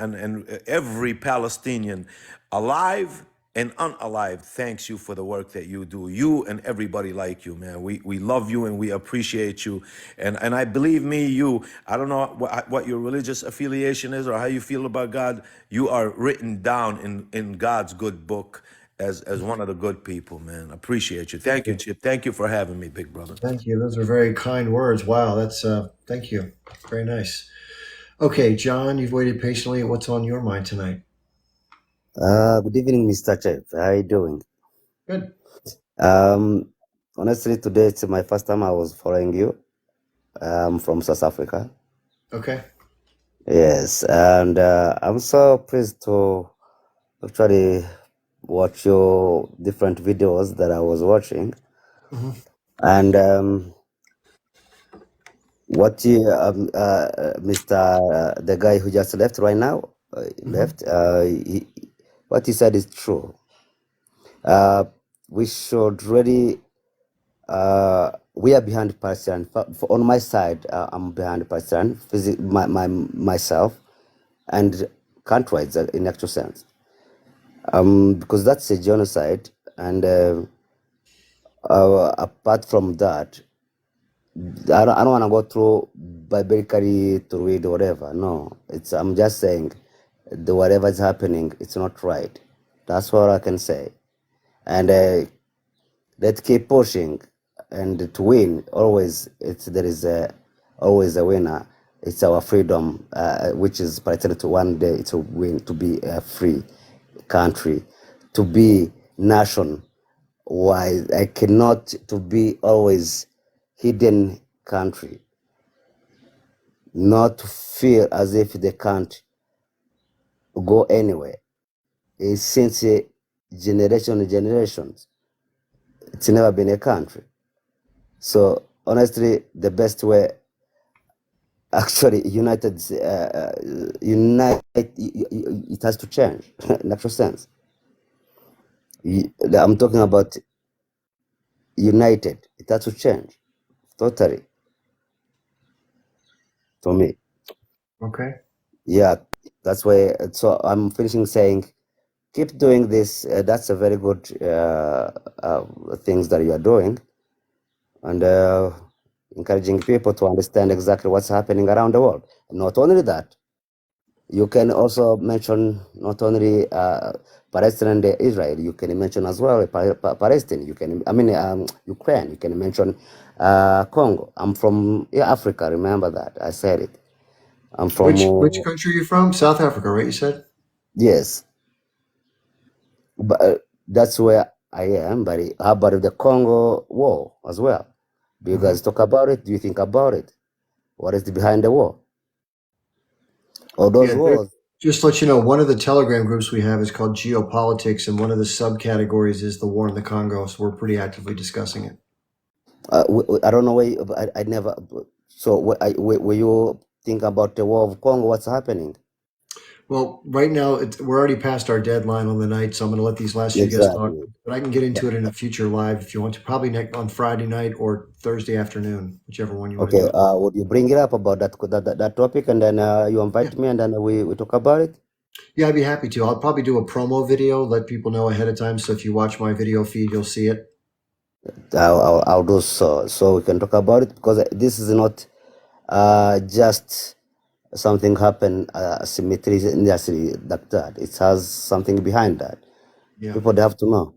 S10: every Palestinian, alive and unalive, thanks you for the work that you do. You and everybody like you, man. We love you and we appreciate you. And I believe me, I don't know what your religious affiliation is or how you feel about God. You are written down in God's good book as one of the good people, man. Appreciate you. Thank you, Chip. Thank you for having me, big brother.
S1: Thank you. Those are very kind words. Wow, that's thank you. Very nice. Okay, John, you've waited patiently. What's on your mind tonight?
S9: Good evening, Mr. Chef. How are you doing?
S1: Good.
S9: Honestly, today it's my first time I was following you. From South Africa.
S1: Okay.
S9: Yes, and I'm so pleased to actually watch your different videos that I was watching.
S1: Mhm.
S9: And what you, Mr. The guy who just left right now, left, what he said is true. We should really, we are behind Palestine. On my side, I'm behind Palestine, myself, and countries in actual sense. Because that's a genocide, and apart from that, I don't want to go through biblically to read whatever. No, I'm just saying, whatever is happening, it's not right. That's what I can say, and let's keep pushing, and to win always. There is always a winner. It's our freedom, which is pretending to one day to win, to be a free country, to be nation. Why I cannot to be always hidden country, not to feel as if they can't go anywhere. It's since generations, it's never been a country. So honestly, the best way, actually, it has to change in actual sense. I'm talking about united. It has to change totally. For me,
S1: Okay.
S9: yeah, that's why. So I'm finishing saying, keep doing this. That's a very good things that you are doing, and encouraging people to understand exactly what's happening around the world. Not only that, you can also mention not only Palestine and Israel. You can mention as well Palestine. Ukraine. You can mention Congo. I'm from Africa. Remember that I said it. I'm from
S1: Which country are you from? South Africa, right? You said.
S9: yes. But that's where I am. But how about the Congo war as well? Do you
S1: Mhm.
S9: guys talk about it? Do you think about it? What is behind the war? Or those
S1: Yeah,
S9: wars?
S1: just to let you know, one of the Telegram groups we have is called Geopolitics, and one of the subcategories is the war in the Congo. So we're pretty actively discussing it.
S9: I don't know where. I never. So where you think about the war of Congo? What's happening?
S1: Well, right now we're already past our deadline on the night, so I'm going to let these last few guys talk.
S9: Exactly.
S1: But I can get into it in a future live if you want to. Probably next on Friday night or Thursday afternoon, whichever one you want to
S9: Okay.
S1: do it.
S9: Would you bring it up about that topic, and then you
S1: Yeah,
S9: invite me, and then we talk about it?
S1: yeah, I'd be happy to. I'll probably do a promo video, let people know ahead of time. So if you watch my video feed, you'll see it.
S9: I'll do so we can talk about it, because this is not just something happen simultaneously like that. It has something behind that.
S1: Yeah.
S9: People they have to know.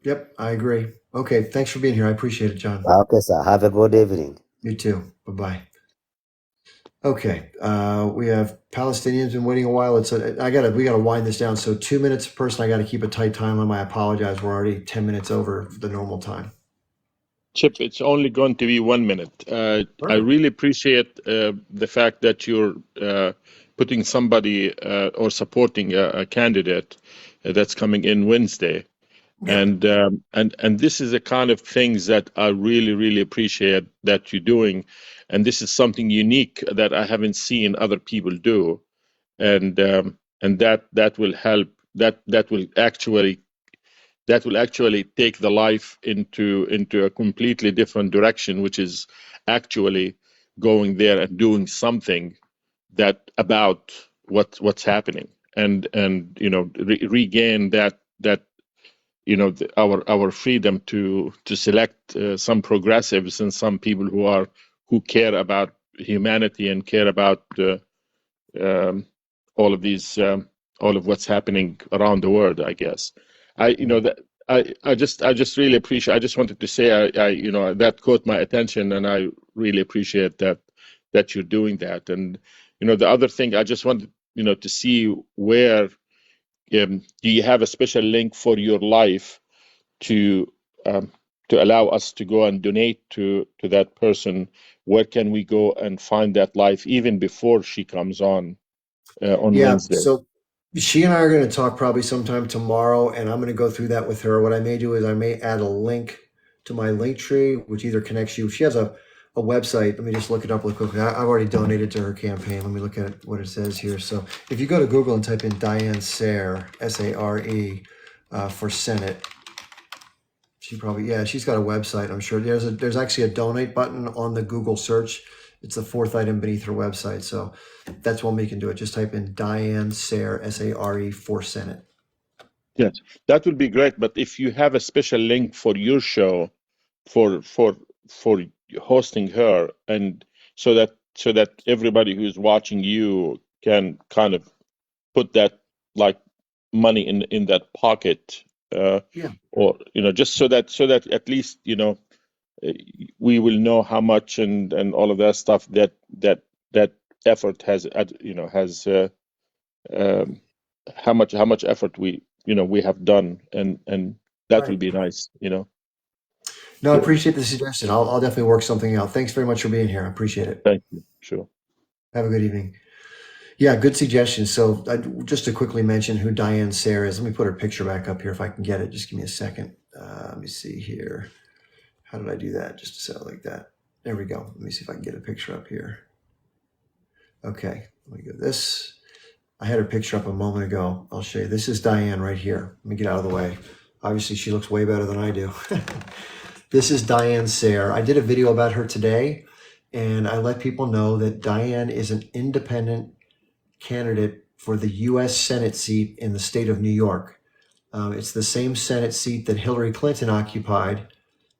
S1: Yep, I agree. Okay, thanks for being here. I appreciate it, John.
S9: Okay, sir. Have a good evening.
S1: You too. Bye bye. Okay, we have Palestinians been waiting a while. We gotta wind this down. So 2 minutes per person. I gotta keep a tight timeline. I apologize. We're already 10 minutes over the normal time.
S11: Chip, it's only going to be 1 minute. I
S1: Perfect.
S11: really appreciate the fact that you're putting somebody or supporting a candidate that's coming in Wednesday.
S1: Yeah.
S11: And this is the kind of things that I really, really appreciate that you're doing. And this is something unique that I haven't seen other people do. And that will help, that will actually take the life into a completely different direction, which is actually going there and doing something that about what's happening, and regain that our freedom to select some progressives and some people who care about humanity and care about all of these all of what's happening around the world. I guess that I just really appreciate. I just wanted to say I that caught my attention, and I really appreciate that you're doing that. And the other thing I just wanted to see where do you have a special link for your life to allow us to go and donate to that person? Where can we go and find that life even before she comes on
S1: Yeah.
S11: Wednesday?
S1: So she and I are going to talk probably sometime tomorrow, and I'm going to go through that with her. What I may do is I may add a link to my link tree, which either connects you. She has a website. Let me just look it up real quickly. I've already donated to her campaign. Let me look at what it says here. So if you go to Google and type in Diane Sare, Sare, for Senate, she's got a website. I'm sure there's actually a donate button on the Google search. It's the fourth item beneath her website. So that's one way you can do it. Just type in Diane Sare, Sare, for Senate.
S11: Yes, that would be great. But if you have a special link for your show, for hosting her, and so that everybody who's watching you can kind of put that like money in that pocket,
S1: Yeah.
S11: or just so that at least we will know how much and all of that stuff that effort has how much effort we have done, and that
S1: Right.
S11: will be nice.
S1: No, I appreciate the suggestion. I'll definitely work something out. Thanks very much for being here. I appreciate it.
S11: Thank you. Sure.
S1: Have a good evening. Yeah, good suggestion. So just to quickly mention who Diane Sare is, let me put her picture back up here if I can get it. Just give me a second. Let me see here. How did I do that? Just to set it like that. There we go. Let me see if I can get a picture up here. Okay, let me go this. I had her picture up a moment ago. I'll show you. This is Diane right here. Let me get out of the way. Obviously, she looks way better than I do. This is Diane Sare. I did a video about her today, and I let people know that Diane is an independent candidate for the U.S. Senate seat in the state of New York. It's the same Senate seat that Hillary Clinton occupied,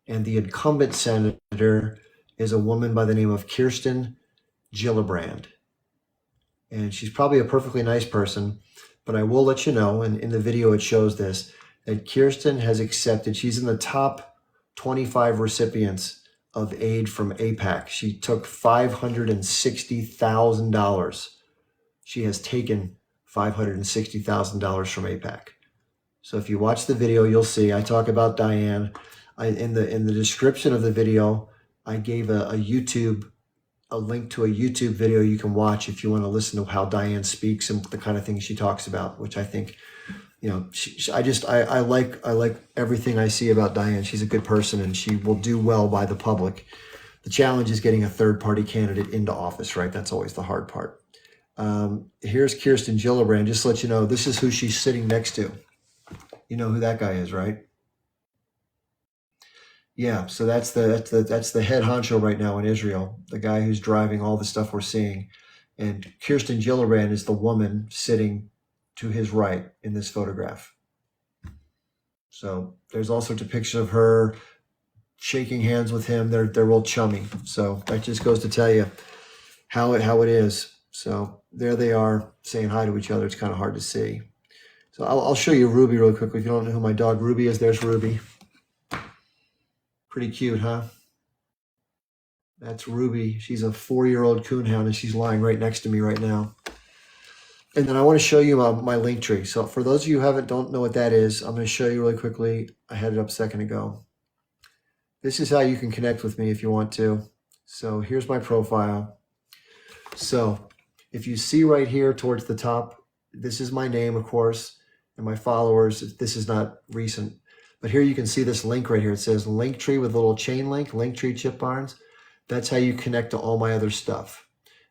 S1: and the incumbent senator is a woman by the name of Kirsten Gillibrand. And she's probably a perfectly nice person, but I will let you know, and in the video it shows this, that Kirsten has accepted, she's in the top 25 recipients of aid from AIPAC. She took $560,000. She has taken $560,000 from AIPAC. So if you watch the video, you'll see I talk about Diane. In the description of the video, I gave a link to a YouTube video you can watch if you want to listen to how Diane speaks and the kind of things she talks about, which I think, I like everything I see about Diane. She's a good person and she will do well by the public. The challenge is getting a third party candidate into office, right? That's always the hard part. Here's Kirsten Gillibrand. Just to let you know, this is who she's sitting next to. You know who that guy is, right? Yeah, so that's the head honcho right now in Israel, the guy who's driving all the stuff we're seeing. And Kirsten Gillibrand is the woman sitting to his right in this photograph. So there's all sorts of pictures of her shaking hands with him. They're real chummy. So that just goes to tell you how it is. So there they are saying hi to each other. It's kind of hard to see. So I'll show you Ruby real quickly. If you don't know who my dog Ruby is, there's Ruby. Pretty cute, huh? That's Ruby. She's a 4-year-old coonhound and she's lying right next to me right now. And then I want to show you my link tree. So for those of you who don't know what that is, I'm going to show you really quickly. I had it up a second ago. This is how you can connect with me if you want to. So here's my profile. So if you see right here towards the top, this is my name, of course, and my followers. This is not recent, but here you can see this link right here. It says Linktree with a little chain link, Linktree Chip Barnes. That's how you connect to all my other stuff.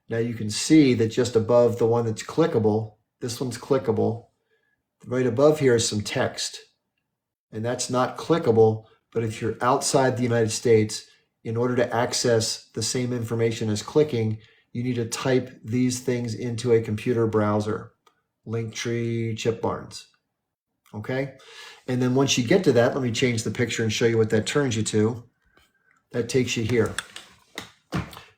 S1: Now you can see that just above the one that's clickable, this one's clickable. Right above here is some text, and that's not clickable. But if you're outside the United States, in order to access the same information as clicking, you need to type these things into a computer browser. Linktree Chip Barnes. Okay? And then once you get to that, let me change the picture and show you what that turns you to. That takes you here.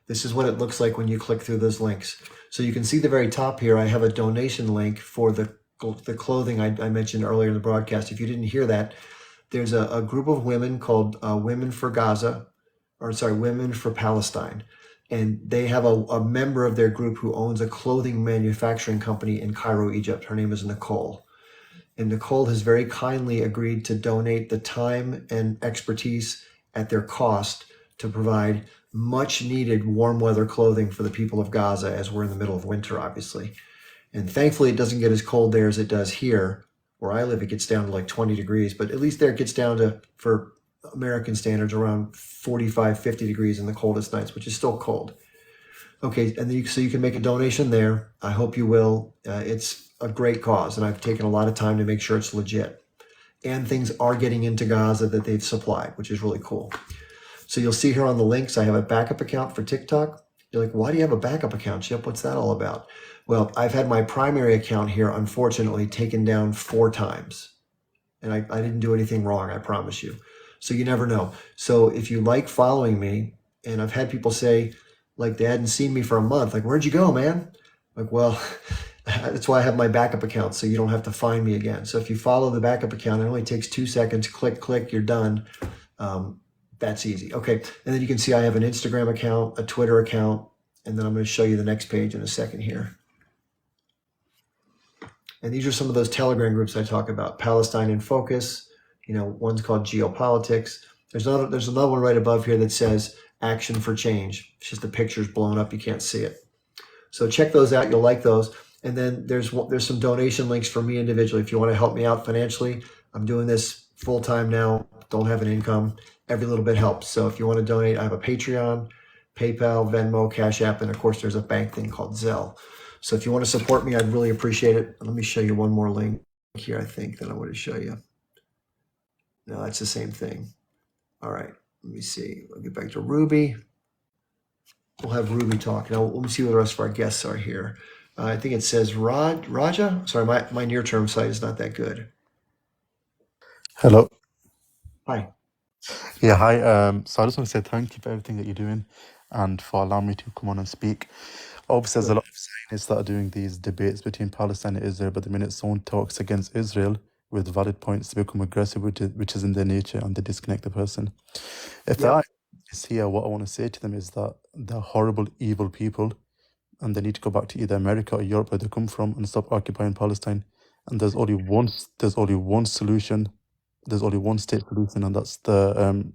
S1: This is what it looks like when you click through those links. So you can see the very top here, I have a donation link for the clothing I mentioned earlier in the broadcast. If you didn't hear that, there's a group of women called Women for Gaza, Women for Palestine. And they have a member of their group who owns a clothing manufacturing company in Cairo, Egypt. Her name is Nicole. And Nicole has very kindly agreed to donate the time and expertise at their cost to provide much needed warm weather clothing for the people of Gaza as we're in the middle of winter, obviously. And thankfully, it doesn't get as cold there as it does here. Where I live, it gets down to like 20 degrees, but at least there it gets down to, for American standards, around 45, 50 degrees in the coldest nights, which is still cold. Okay, and then so you can make a donation there. I hope you will. It's a great cause, and I've taken a lot of time to make sure it's legit. And things are getting into Gaza that they've supplied, which is really cool. So you'll see here on the links, I have a backup account for TikTok. You're like, why do you have a backup account, Chip? What's that all about? Well, I've had my primary account here, unfortunately, taken down 4 times. And I didn't do anything wrong, I promise you. So you never know. So if you like following me, and I've had people say, like, they hadn't seen me for a month. Like, where'd you go, man? Like, well, that's why I have my backup account, so you don't have to find me again. So if you follow the backup account, it only takes 2 seconds. Click, you're done. That's easy. Okay, and then you can see I have an Instagram account, a Twitter account, and then I'm going to show you the next page in a second here. And these are some of those Telegram groups I talk about. Palestine in Focus. One's called Geopolitics. There's another one right above here that says Action for Change. It's just the picture's blown up. You can't see it. So check those out. You'll like those. And then there's some donation links for me individually. If you want to help me out financially, I'm doing this full time now. Don't have an income. Every little bit helps. So if you want to donate, I have a Patreon, PayPal, Venmo, Cash App, and of course there's a bank thing called Zelle. So if you want to support me, I'd really appreciate it. Let me show you one more link here, I think, that I want to show you. No, that's the same thing. All right, let me see. We'll get back to Ruby. We'll have Ruby talk. Now, let me see what the rest of our guests are here. I think it says Raja. Sorry, my near-term site is not that good.
S12: Hello.
S1: Hi.
S12: Yeah, hi. So I just want to say thank you for everything that you're doing and for allowing me to come on and speak. Obviously, there's a lot of Zionists that are doing these debates between Palestine and Israel, but the minute someone talks against Israel with valid points, they become aggressive, which is in their nature, and they disconnect the person. If there are Zionists here, what I want to say to them is that they're horrible, evil people, and they need to go back to either America or Europe where they come from and stop occupying Palestine and there's only one solution. There's only one state solution, and that's and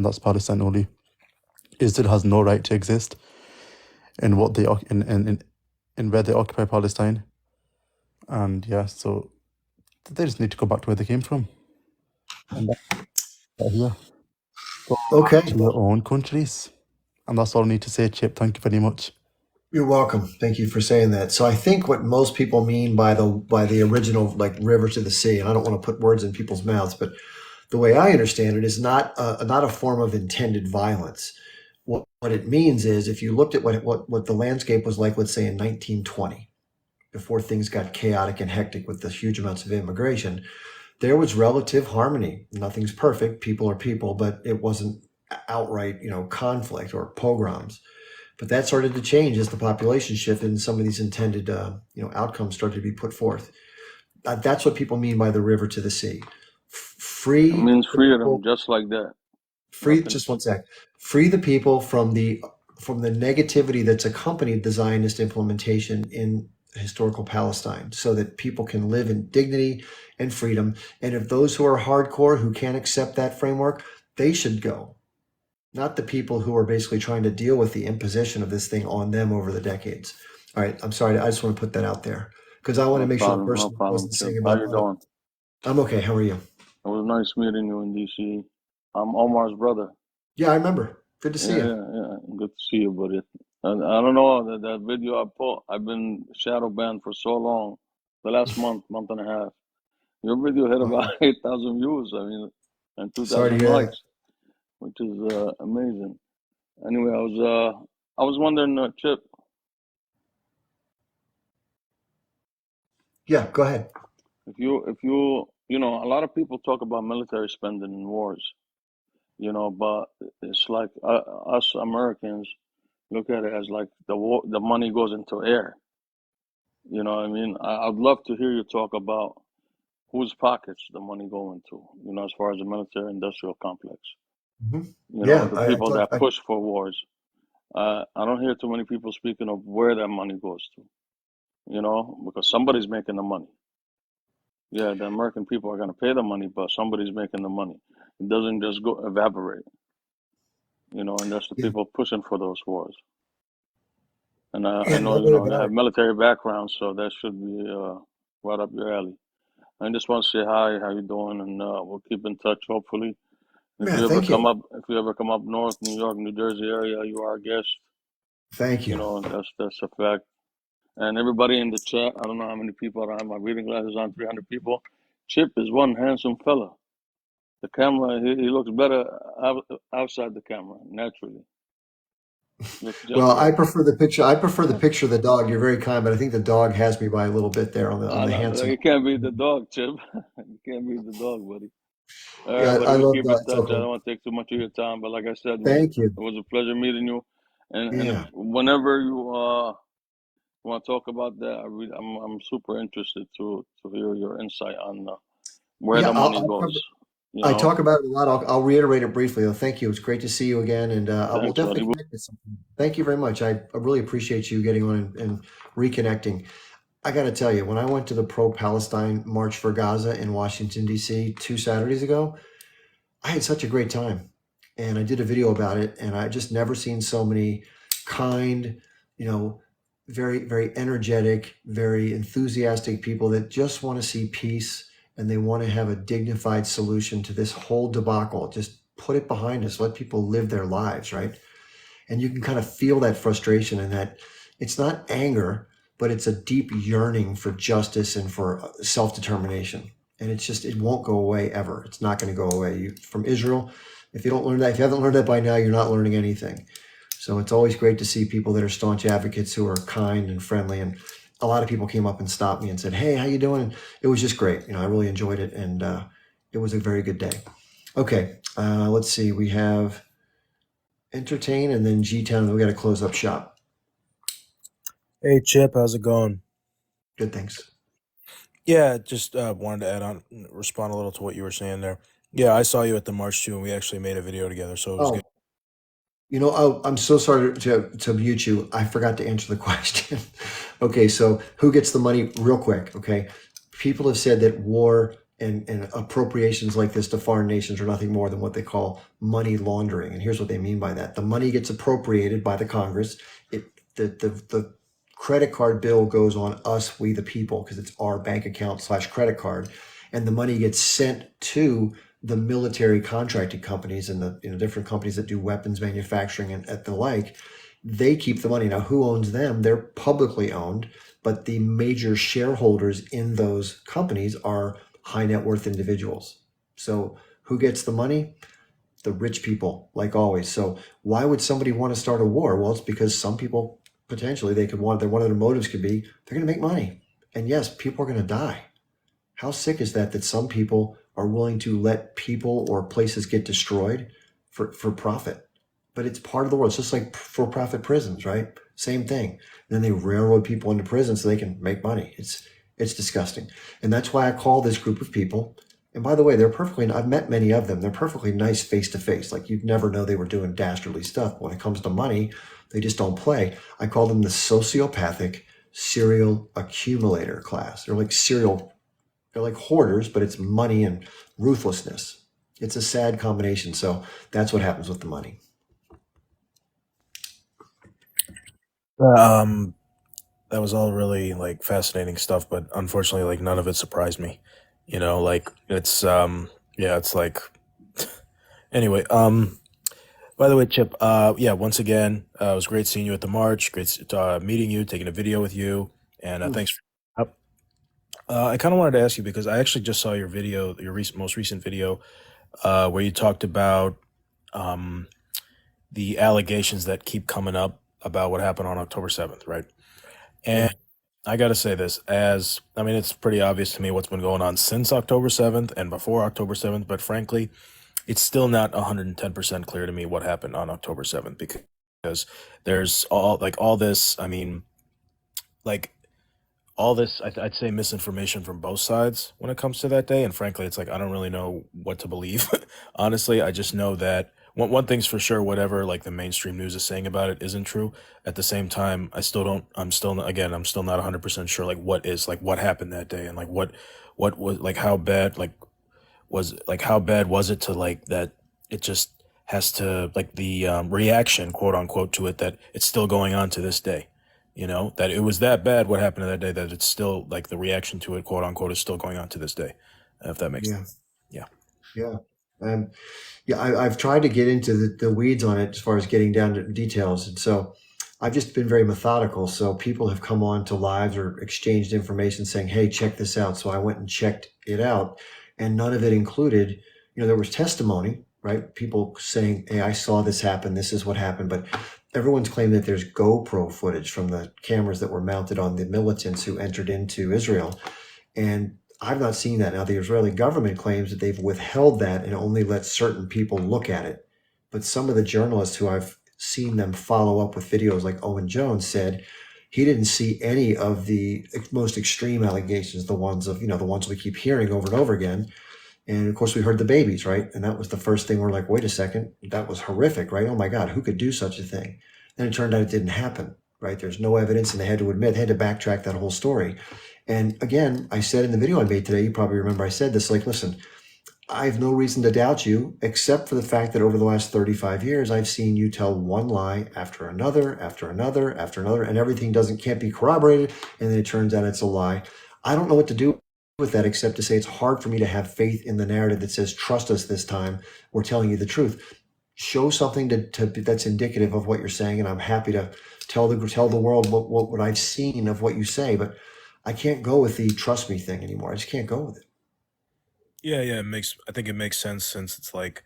S12: that's Palestine only. Israel has no right to exist in what they in where they occupy Palestine, and yeah, so they just need to go back to where they came from, and that's here. Go
S1: Okay.
S12: to your own countries, and that's all I need to say. Chip, thank you very much.
S1: You're welcome. Thank you for saying that. So I think what most people mean by the original like river to the sea, and I don't want to put words in people's mouths, but the way I understand it is not a form of intended violence. What it means is if you looked at what the landscape was like, let's say in 1920, before things got chaotic and hectic with the huge amounts of immigration, there was relative harmony. Nothing's perfect. People are people, but it wasn't outright, conflict or pogroms. But that started to change as the population shifted and some of these intended, outcomes started to be put forth. That's what people mean by the river to the sea.
S13: It
S1: Free
S13: means
S1: the people,
S13: freedom, just like that.
S1: free.
S13: Nothing.
S1: Just one sec. Free the people from the negativity that's accompanied the Zionist implementation in historical Palestine, so that people can live in dignity and freedom. And if those who are hardcore who can't accept that framework, they should go. Not the people who are basically trying to deal with the imposition of this thing on them over the decades. All right, I'm sorry. I just want to put that out there because I want to
S13: No
S1: make sure the
S13: problem, no
S1: person
S13: problem,
S1: wasn't
S13: Chip.
S1: saying
S13: How
S1: about
S13: you doing?
S1: I'm okay. How are you?
S13: It was nice meeting you in DC. I'm Omar's brother.
S1: Yeah, I remember. Good to see
S13: Yeah,
S1: you.
S13: yeah. Good to see you, buddy. And I don't know that video I put. I've been shadow banned for so long, the last month and a half. Your video hit about 8,000 views. I mean, and
S1: Sorry to
S13: 2,000
S1: hear that.
S13: likes, which is amazing. Anyway, I was wondering, Chip,
S1: Yeah, go ahead.
S13: if you a lot of people talk about military spending in wars, but it's like us Americans look at it as like the money goes into air. You know what I mean? I'd love to hear you talk about whose pockets the money going to, as far as the military industrial complex.
S1: Mhm.
S13: You know,
S1: Yeah,
S13: the
S1: I
S13: people
S1: talk.
S13: that push for wars. I don't hear too many people speaking of where that money goes to, because somebody's making the money. Yeah, the American people are going to pay the money, but somebody's making the money. It doesn't just go evaporate, and that's the
S1: Yeah,
S13: people pushing for those wars. And I
S1: yeah,
S13: know,
S1: no doubt
S13: you
S1: about
S13: have
S1: it.
S13: military background, so that should be right up your alley. I just want to say hi, how you doing, and we'll keep in touch, hopefully. If
S1: Yeah,
S13: you ever
S1: thank you.
S13: come up north, New York, New Jersey area, you are a guest.
S1: Thank you.
S13: That's a fact. And everybody in the chat, I don't know how many people, I don't have my reading glasses on, 300 people. Chip is one handsome fella. The camera, he looks better outside the camera, naturally. Looks just
S1: Well, I
S13: right.
S1: prefer the picture. I prefer the picture of the dog. You're very kind, but I think the dog has me by a little bit there on
S13: No,
S1: the
S13: no,
S1: handsome.
S13: you can't beat the dog, Chip. You can't beat the dog, buddy. All right,
S1: Yeah,
S13: buddy,
S1: I
S13: we
S1: love
S13: keep in
S1: dogs.
S13: touch. I
S1: Okay.
S13: don't want to take too much of your time, but like I said, man,
S1: Thank you.
S13: it was a pleasure meeting you. And if
S1: Yeah.
S13: whenever you want to talk about that, I'm super interested to hear your insight on where
S1: Yeah,
S13: the money
S1: I'll
S13: goes.
S1: cover.
S13: You
S1: I
S13: know,
S1: talk about it a lot. I'll reiterate it briefly, though. Thank you. It's great to see you again, and we'll
S13: thanks, buddy.
S1: definitely connect at some point. Thank you very much. I really appreciate you getting on and reconnecting. I got to tell you, when I went to the pro-Palestine March for Gaza in Washington, D.C. 2 Saturdays ago, I had such a great time. And I did a video about it, and I just never seen so many kind, you know, very, very energetic, very enthusiastic people that just want to see peace and they want to have a dignified solution to this whole debacle. Just put it behind us, let people live their lives, right? And you can kind of feel that frustration and that it's not anger, but it's a deep yearning for justice and for self-determination. And it's just, it won't go away ever. It's not going to go away. From Israel, if you don't learn that, if you haven't learned that by now, you're not learning anything. So it's always great to see people that are staunch advocates who are kind and friendly. And a lot of people came up and stopped me and said, "Hey, how you doing?" And it was just great. I really enjoyed it, and it was a very good day. Okay, let's see. We have Entertain and then G-Town, and we got to close up shop.
S14: Hey Chip, how's it going?
S1: Good, thanks.
S14: Yeah, just wanted to add on, respond a little to what you were saying there. Yeah, I saw you at the march too, and we actually made a video together, so it was
S1: Oh,
S14: good.
S1: I'm so sorry to mute you. I forgot to answer the question. Okay, so who gets the money real quick? Okay. People have said that war and appropriations like this to foreign nations are nothing more than what they call money laundering. And here's what they mean by that. The money gets appropriated by the Congress. The credit card bill goes on us, we the people, because it's our bank account / credit card. And the money gets sent to the military contracting companies and the different companies that do weapons manufacturing and the like. They keep the money. Now, who owns them? They're publicly owned, but the major shareholders in those companies are high net worth individuals. So who gets the money? The rich people, like always. So why would somebody want to start a war? Well, it's because some people potentially one of their motives could be they're going to make money. And yes, people are going to die. How sick is that some people are willing to let people or places get destroyed for profit? But it's part of the world. It's just like for-profit prisons, right? Same thing. And then they railroad people into prison so they can make money. It's disgusting. And that's why I call this group of people. And by the way, I've met many of them. They're perfectly nice face to face. Like you'd never know they were doing dastardly stuff. When it comes to money, they just don't play. I call them the sociopathic serial accumulator class. They're like hoarders, but it's money and ruthlessness. It's a sad combination. So that's what happens with the money.
S14: That was all really like fascinating stuff, but unfortunately, like none of it surprised me. Like it's yeah, it's like anyway. By the way, Chip, yeah, once again, it was great seeing you at the march. Great meeting you, taking a video with you, and thanks for up. I kind of wanted to ask you because I actually just saw your video, your most recent video, where you talked about the allegations that keep coming up about what happened on October 7th, right? And I got to say this, it's pretty obvious to me what's been going on since October 7th and before October 7th, but frankly, it's still not 110% clear to me what happened on October 7th because there's all this, I'd say misinformation from both sides when it comes to that day. And frankly, it's like, I don't really know what to believe. Honestly, I just know that one thing's for sure, whatever like the mainstream news is saying about it isn't true. At the same time, I'm still not 100% sure like what happened that day and like what was like how bad was it to like that it just has to like the reaction quote unquote to it that it's still going on to this day. That it was that bad what happened that day that it's still like the reaction to it quote unquote is still going on to this day, if that makes sense. Yeah.
S1: I've tried to get into the weeds on it as far as getting down to details. And so I've just been very methodical. So people have come on to lives or exchanged information saying, hey, check this out. So I went and checked it out and none of it included, there was testimony, right? People saying, hey, I saw this happen. This is what happened. But everyone's claiming that there's GoPro footage from the cameras that were mounted on the militants who entered into Israel. And I've not seen that. Now, the Israeli government claims that they've withheld that and only let certain people look at it. But some of the journalists who I've seen them follow up with videos like Owen Jones said he didn't see any of the most extreme allegations, the ones we keep hearing over and over again. And of course, we heard the babies, right? And that was the first thing we're like, wait a second, that was horrific, right? Oh my God, who could do such a thing? Then it turned out it didn't happen, right? There's no evidence and they had to backtrack that whole story. And again, I said in the video I made today, you probably remember I said this, like, listen, I have no reason to doubt you, except for the fact that over the last 35 years, I've seen you tell one lie after another, after another, after another, and everything can't be corroborated. And then it turns out it's a lie. I don't know what to do with that, except to say it's hard for me to have faith in the narrative that says, trust us this time. We're telling you the truth. Show something that's indicative of what you're saying. And I'm happy to tell the world what I've seen of what you say, but I can't go with the trust me thing anymore. I just can't go with it.
S14: Yeah, I think it makes sense since it's like,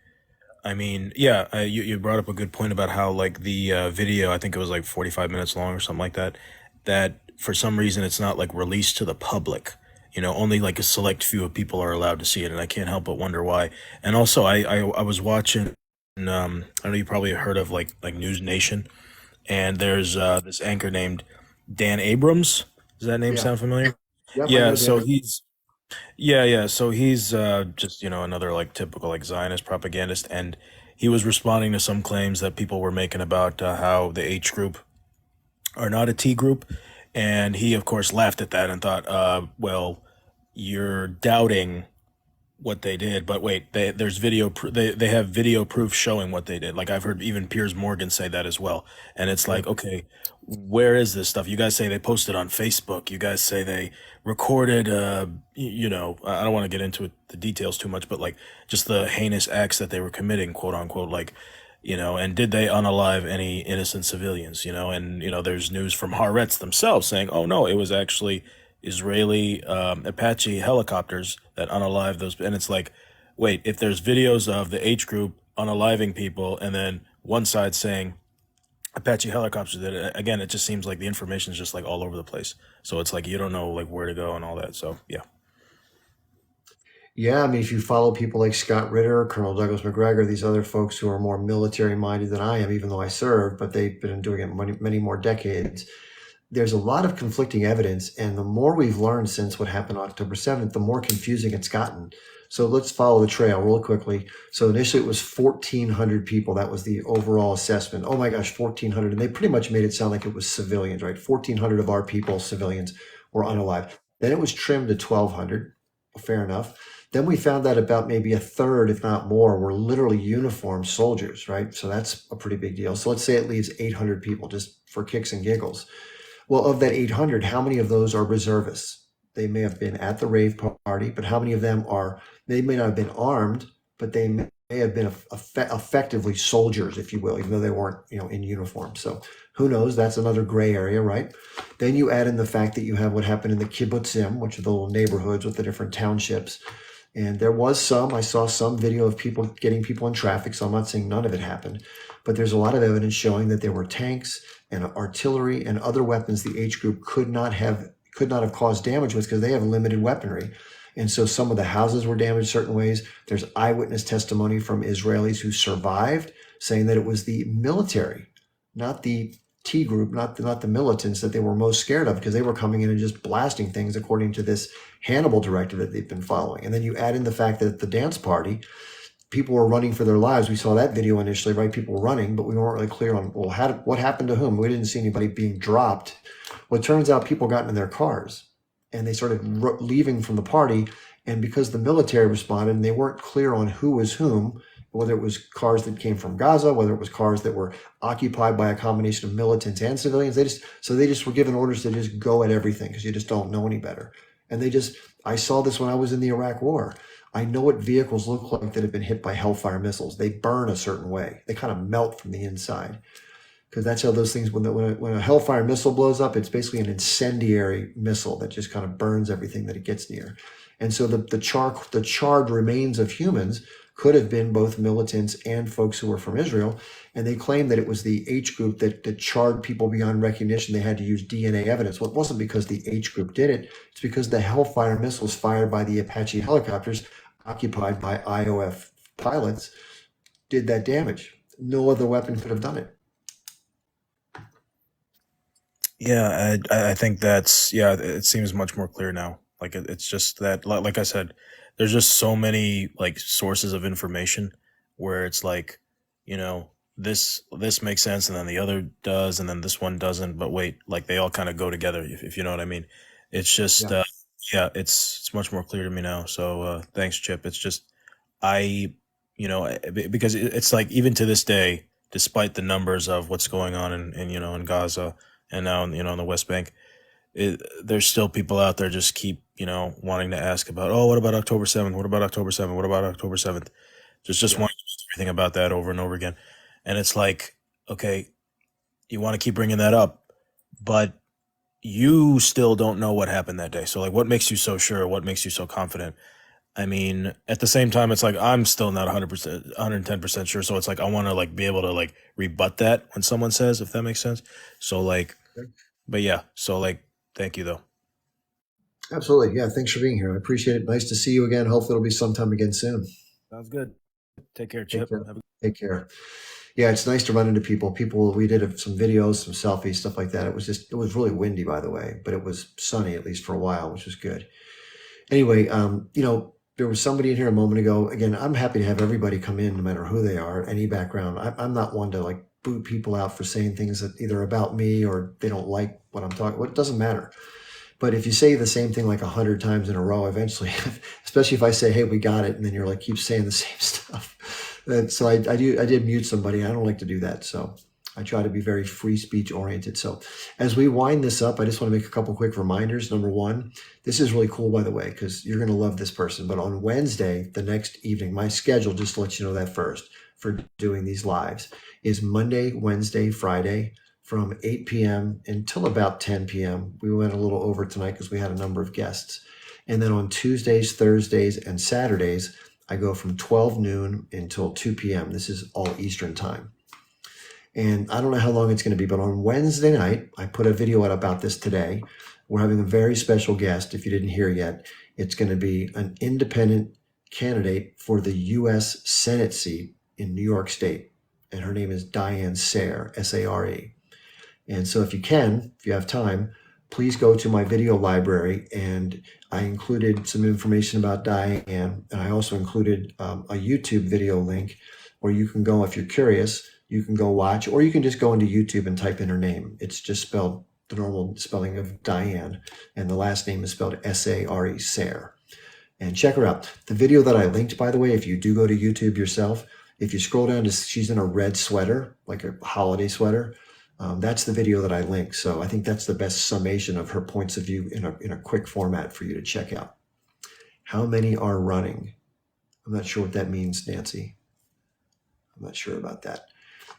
S14: you brought up a good point about how like the video, I think it was like 45 minutes long or something like that, that for some reason it's not like released to the public. Only like a select few of people are allowed to see it, and I can't help but wonder why. And also, I was watching, I know you probably heard of like News Nation, and there's this anchor named Dan Abrams. Does that name sound familiar?
S1: Yeah.
S14: So he's so he's just another like typical like Zionist propagandist, and he was responding to some claims that people were making about how the H group are not a T group. And he, of course, laughed at that and thought, well, you're doubting what they did, but wait, there's video. They have video proof showing what they did. Like I've heard even Piers Morgan say that as well. And it's like, okay, where is this stuff? You guys say they posted on Facebook. You guys say they recorded. You know, I don't want to get into the details too much, but like just the heinous acts that they were committing, quote unquote, like. You know, and did they unalive any innocent civilians? You know, and you know, there's news from Haaretz themselves saying, "Oh no, it was actually Israeli Apache helicopters that unalived those." And it's like, wait, if there's videos of the H group unaliving people, and then one side saying Apache helicopters did it, again, it just seems like the information is just like all over the place. So it's like you don't know like where to go and all that. So yeah.
S1: Yeah, I mean, if you follow people like Scott Ritter, Colonel Douglas McGregor, these other folks who are more military minded than I am, even though I served, but they've been doing it many more decades. There's a lot of conflicting evidence, and the more we've learned since what happened on October 7th, the more confusing it's gotten. So let's follow the trail real quickly. So initially it was 1,400 people. That was the overall assessment. Oh my gosh, 1,400. And they pretty much made it sound like it was civilians, right? 1,400 of our people, civilians, were unalived. Then it was trimmed to 1,200. Fair enough. Then we found that about maybe a third, if not more, were literally uniformed soldiers, right? So that's a pretty big deal. So let's say it leaves 800 people just for kicks and giggles. Well, of that 800, how many of those are reservists? They may have been at the rave party, but how many of them are, they may not have been armed, but they may have been effectively soldiers, if you will, even though they weren't, you know, in uniform. So who knows? That's another gray area, right? Then you add in the fact that you have what happened in the kibbutzim, which are the little neighborhoods with the different townships. And there was I saw some video of people getting people in traffic, so I'm not saying none of it happened, but there's a lot of evidence showing that there were tanks and artillery and other weapons the H group could not have caused damage with because they have limited weaponry. And so some of the houses were damaged certain ways. There's eyewitness testimony from Israelis who survived saying that it was the military, not the T group, not the militants that they were most scared of because they were coming in and just blasting things according to this Hannibal directive that they've been following. And then you add in the fact that at the dance party, people were running for their lives. We saw that video initially, right? People were running, but we weren't really clear on, well, what happened to whom? We didn't see anybody being dropped. Well, it turns out people got in their cars and they started leaving from the party. And because the military responded and they weren't clear on who was whom, whether it was cars that came from Gaza, whether it was cars that were occupied by a combination of militants and civilians, they just were given orders to just go at everything because you just don't know any better. And I saw this when I was in the Iraq War. I know what vehicles look like that have been hit by Hellfire missiles. They burn a certain way. They kind of melt from the inside because that's how those things, when a Hellfire missile blows up, it's basically an incendiary missile that just kind of burns everything that it gets near. And so the charred remains of humans could have been both militants and folks who were from Israel. And they claimed that it was the H group that charred people beyond recognition. They had to use DNA evidence. Well, it wasn't because the H group did it. It's because the Hellfire missiles fired by the Apache helicopters occupied by IOF pilots did that damage. No other weapon could have done it.
S14: Yeah, I think it seems much more clear now. Like it's just that, like I said, there's just so many like sources of information where it's like, you know, this makes sense and then the other does and then this one doesn't, but wait, like they all kind of go together, if you know what I mean. It's just it's much more clear to me now. So thanks, Chip. It's just because it's like even to this day, despite the numbers of what's going on in Gaza and now in the West Bank, there's still people out there just keep wanting to ask about, oh, what about October 7th? What about October 7th? What about October 7th? Just wanting to do everything about that over and over again. And it's like, okay, you want to keep bringing that up, but you still don't know what happened that day. So like, what makes you so sure? What makes you so confident? I mean, at the same time, it's like, I'm still not 100%, 110% sure. So it's like, I want to like be able to like rebut that when someone says, if that makes sense. So like, but yeah, so like, thank you though.
S1: Absolutely. Yeah. Thanks for being here. I appreciate it. Nice to see you again. Hopefully it'll be sometime again soon.
S14: Sounds good. Take care, Chip.
S1: Take care. Yeah. It's nice to run into people. We did some videos, some selfies, stuff like that. It was really windy, by the way, but it was sunny at least for a while, which was good. Anyway, there was somebody in here a moment ago. Again, I'm happy to have everybody come in, no matter who they are, any background. I'm not one to like boot people out for saying things that either about me or they don't like what I'm talking. Well, it doesn't matter. But if you say the same thing like 100 times in a row, eventually, especially if I say, "Hey, we got it," and then you're like, keep saying the same stuff. So I did mute somebody. I don't like to do that. So I try to be very free speech oriented. So as we wind this up, I just want to make a couple quick reminders. Number one, this is really cool, by the way, because you're going to love this person. But on Wednesday, the next evening, my schedule, just to let you know that first, for doing these lives is Monday, Wednesday, Friday, from 8 p.m. until about 10 p.m. We went a little over tonight because we had a number of guests. And then on Tuesdays, Thursdays, and Saturdays, I go from 12 noon until 2 p.m. This is all Eastern time. And I don't know how long it's going to be, but on Wednesday night, I put a video out about this today. We're having a very special guest. If you didn't hear yet, it's going to be an independent candidate for the U.S. Senate seat in New York State. And her name is Diane Sare, S-A-R-E. And so if you have time, please go to my video library. And I included some information about Diane. And I also included a YouTube video link where you can go, if you're curious, you can go watch, or you can just go into YouTube and type in her name. It's just spelled the normal spelling of Diane. And the last name is spelled S-A-R-E, Sare. And check her out. The video that I linked, by the way, if you do go to YouTube yourself, if you scroll down to, she's in a red sweater, like a holiday sweater. That's the video that I linked. So I think that's the best summation of her points of view in a quick format for you to check out. How many are running? I'm not sure what that means, Nancy. I'm not sure about that.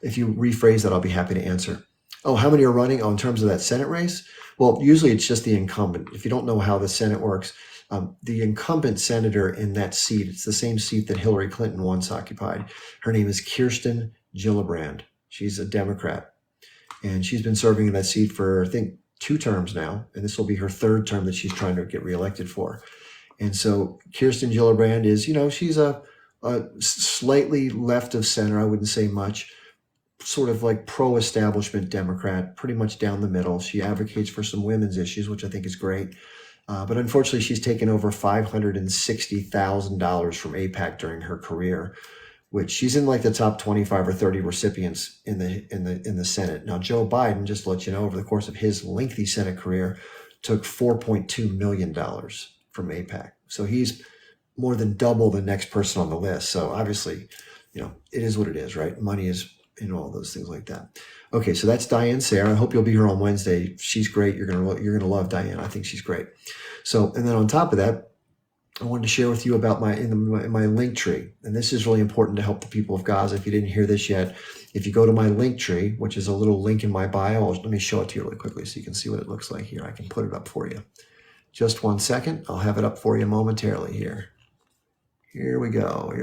S1: If you rephrase that, I'll be happy to answer. Oh, how many are running? Oh, in terms of that Senate race? Well, usually it's just the incumbent. If you don't know how the Senate works, the incumbent senator in that seat, it's the same seat that Hillary Clinton once occupied. Her name is Kirsten Gillibrand. She's a Democrat. And she's been serving in that seat for, I think, 2 terms now. And this will be her 3rd term that she's trying to get reelected for. And so Kirsten Gillibrand is, she's a slightly left of center. I wouldn't say much. Sort of like pro-establishment Democrat, pretty much down the middle. She advocates for some women's issues, which I think is great. But unfortunately, she's taken over $560,000 from AIPAC during her career, which she's in like the top 25 or 30 recipients in the Senate. Now, Joe Biden, just to let you know, over the course of his lengthy Senate career, took $4.2 million from AIPAC. So he's more than double the next person on the list. So obviously, it is what it is, right? Money is, all those things like that. Okay, so that's Diane Sare. I hope you'll be here on Wednesday. She's great. You're gonna love Diane. I think she's great. So, and then on top of that, I wanted to share with you about my link tree. And this is really important to help the people of Gaza. If you didn't hear this yet, if you go to my link tree, which is a little link in my bio, let me show it to you really quickly so you can see what it looks like here. I can put it up for you. Just 1 second. I'll have it up for you momentarily here. Here we go.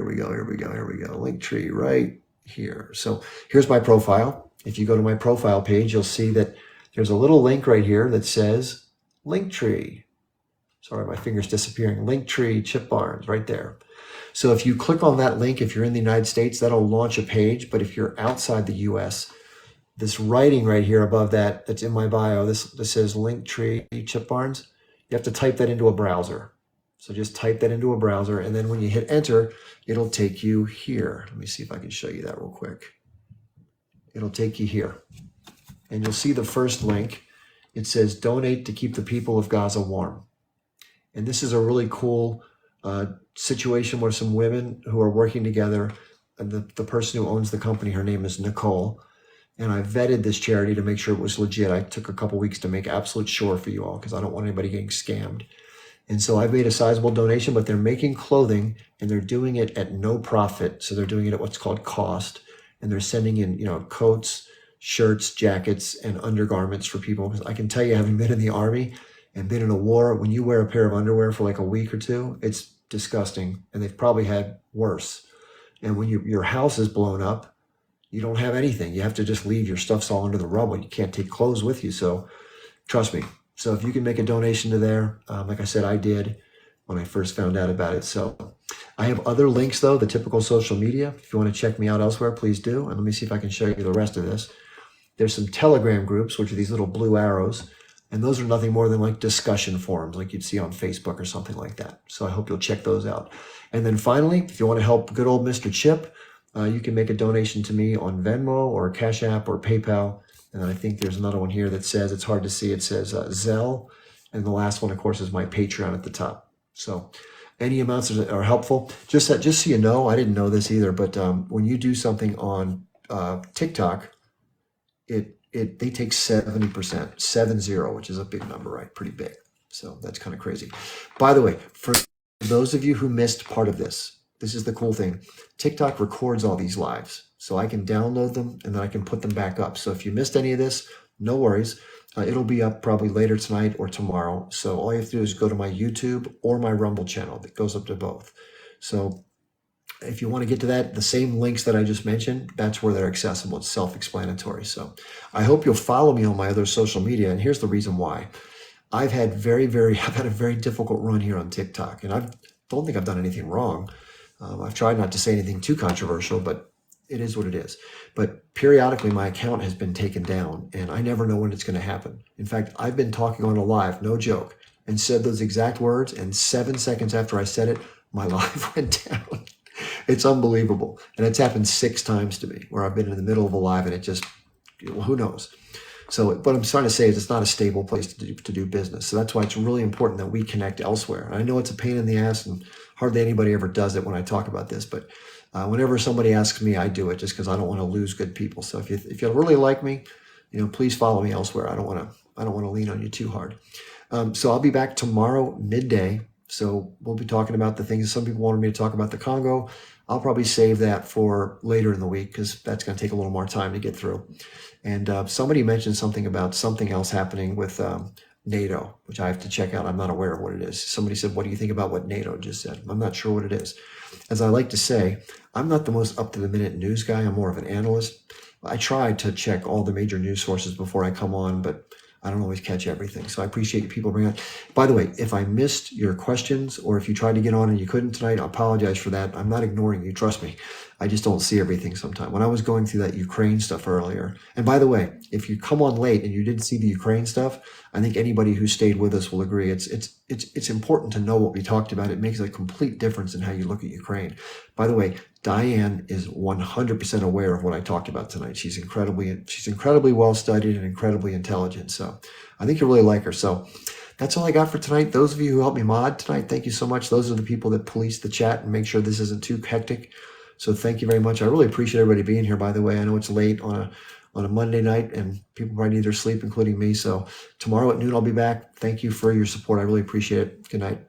S1: Link tree right here. So here's my profile. If you go to my profile page, you'll see that there's a little link right here that says Linktree. Sorry, my finger's disappearing. Linktree Chip Barnes right there. So if you click on that link, if you're in the United States, that'll launch a page. But if you're outside the US, this writing right here above that's in my bio, this says Linktree Chip Barnes. You have to type that into a browser. So just type that into a browser, and then when you hit enter, it'll take you here. Let me see if I can show you that real quick. It'll take you here. And you'll see the first link. It says, donate to keep the people of Gaza warm. And this is a really cool situation where some women who are working together, and the person who owns the company, her name is Nicole, and I vetted this charity to make sure it was legit. I took a couple weeks to make absolute sure for you all because I don't want anybody getting scammed. And so I've made a sizable donation, but they're making clothing and they're doing it at no profit. So they're doing it at what's called cost. And they're sending in, coats, shirts, jackets, and undergarments for people. Because I can tell you, having been in the Army and been in a war, when you wear a pair of underwear for like a week or two, it's disgusting. And they've probably had worse. And when your house is blown up, you don't have anything. You have to just leave. Your stuff's all under the rubble. You can't take clothes with you. So trust me. So if you can make a donation to there, like I said, I did when I first found out about it. So I have other links, though, the typical social media. If you want to check me out elsewhere, please do. And let me see if I can show you the rest of this. There's some Telegram groups, which are these little blue arrows. And those are nothing more than like discussion forums like you'd see on Facebook or something like that. So I hope you'll check those out. And then finally, if you want to help good old Mr. Chip, you can make a donation to me on Venmo or Cash App or PayPal. And I think there's another one here that says, it's hard to see, it says Zelle. And the last one, of course, is my Patreon at the top. So any amounts are helpful. Just so you know, I didn't know this either, but when you do something on TikTok, they take 70%, 70, which is a big number, right? Pretty big. So that's kind of crazy. By the way, for those of you who missed part of this is the cool thing. TikTok records all these lives, so I can download them and then I can put them back up. So if you missed any of this, no worries. It'll be up probably later tonight or tomorrow. So all you have to do is go to my YouTube or my Rumble channel that goes up to both. So if you want to get to that, the same links that I just mentioned, that's where they're accessible. It's self-explanatory. So I hope you'll follow me on my other social media. And here's the reason why. I've had a very difficult run here on TikTok, and I don't think I've done anything wrong. I've tried not to say anything too controversial, but it is what it is. But periodically my account has been taken down and I never know when it's going to happen. In fact, I've been talking on a live, no joke, and said those exact words, and 7 seconds after I said it, my live went down. It's unbelievable. And it's happened 6 times to me where I've been in the middle of a live and it just, well, who knows? So what I'm trying to say is it's not a stable place to do business. So that's why it's really important that we connect elsewhere. And I know it's a pain in the ass and hardly anybody ever does it when I talk about this, but whenever somebody asks me, I do it just because I don't want to lose good people. So if you really like me, please follow me elsewhere. I don't want to lean on you too hard. So I'll be back tomorrow midday. So we'll be talking about the things some people wanted me to talk about the Congo. I'll probably save that for later in the week because that's going to take a little more time to get through. And somebody mentioned something about something else happening with NATO, which I have to check out. I'm not aware of what it is. Somebody said, what do you think about what NATO just said? I'm not sure what it is. As I like to say, I'm not the most up-to-the-minute news guy. I'm more of an analyst. I try to check all the major news sources before I come on, but I don't always catch everything. So I appreciate you people bringing it. By the way, if I missed your questions or if you tried to get on and you couldn't tonight, I apologize for that. I'm not ignoring you. Trust me. I just don't see everything sometimes. When I was going through that Ukraine stuff earlier, and by the way, if you come on late and you didn't see the Ukraine stuff, I think anybody who stayed with us will agree. It's important to know what we talked about. It makes a complete difference in how you look at Ukraine. By the way, Diane is 100% aware of what I talked about tonight. She's incredibly well studied and incredibly intelligent. So I think you'll really like her. So that's all I got for tonight. Those of you who helped me mod tonight, thank you so much. Those are the people that police the chat and make sure this isn't too hectic. So thank you very much. I really appreciate everybody being here, by the way. I know it's late on a Monday night and people probably need their sleep, including me. So tomorrow at noon, I'll be back. Thank you for your support. I really appreciate it. Good night.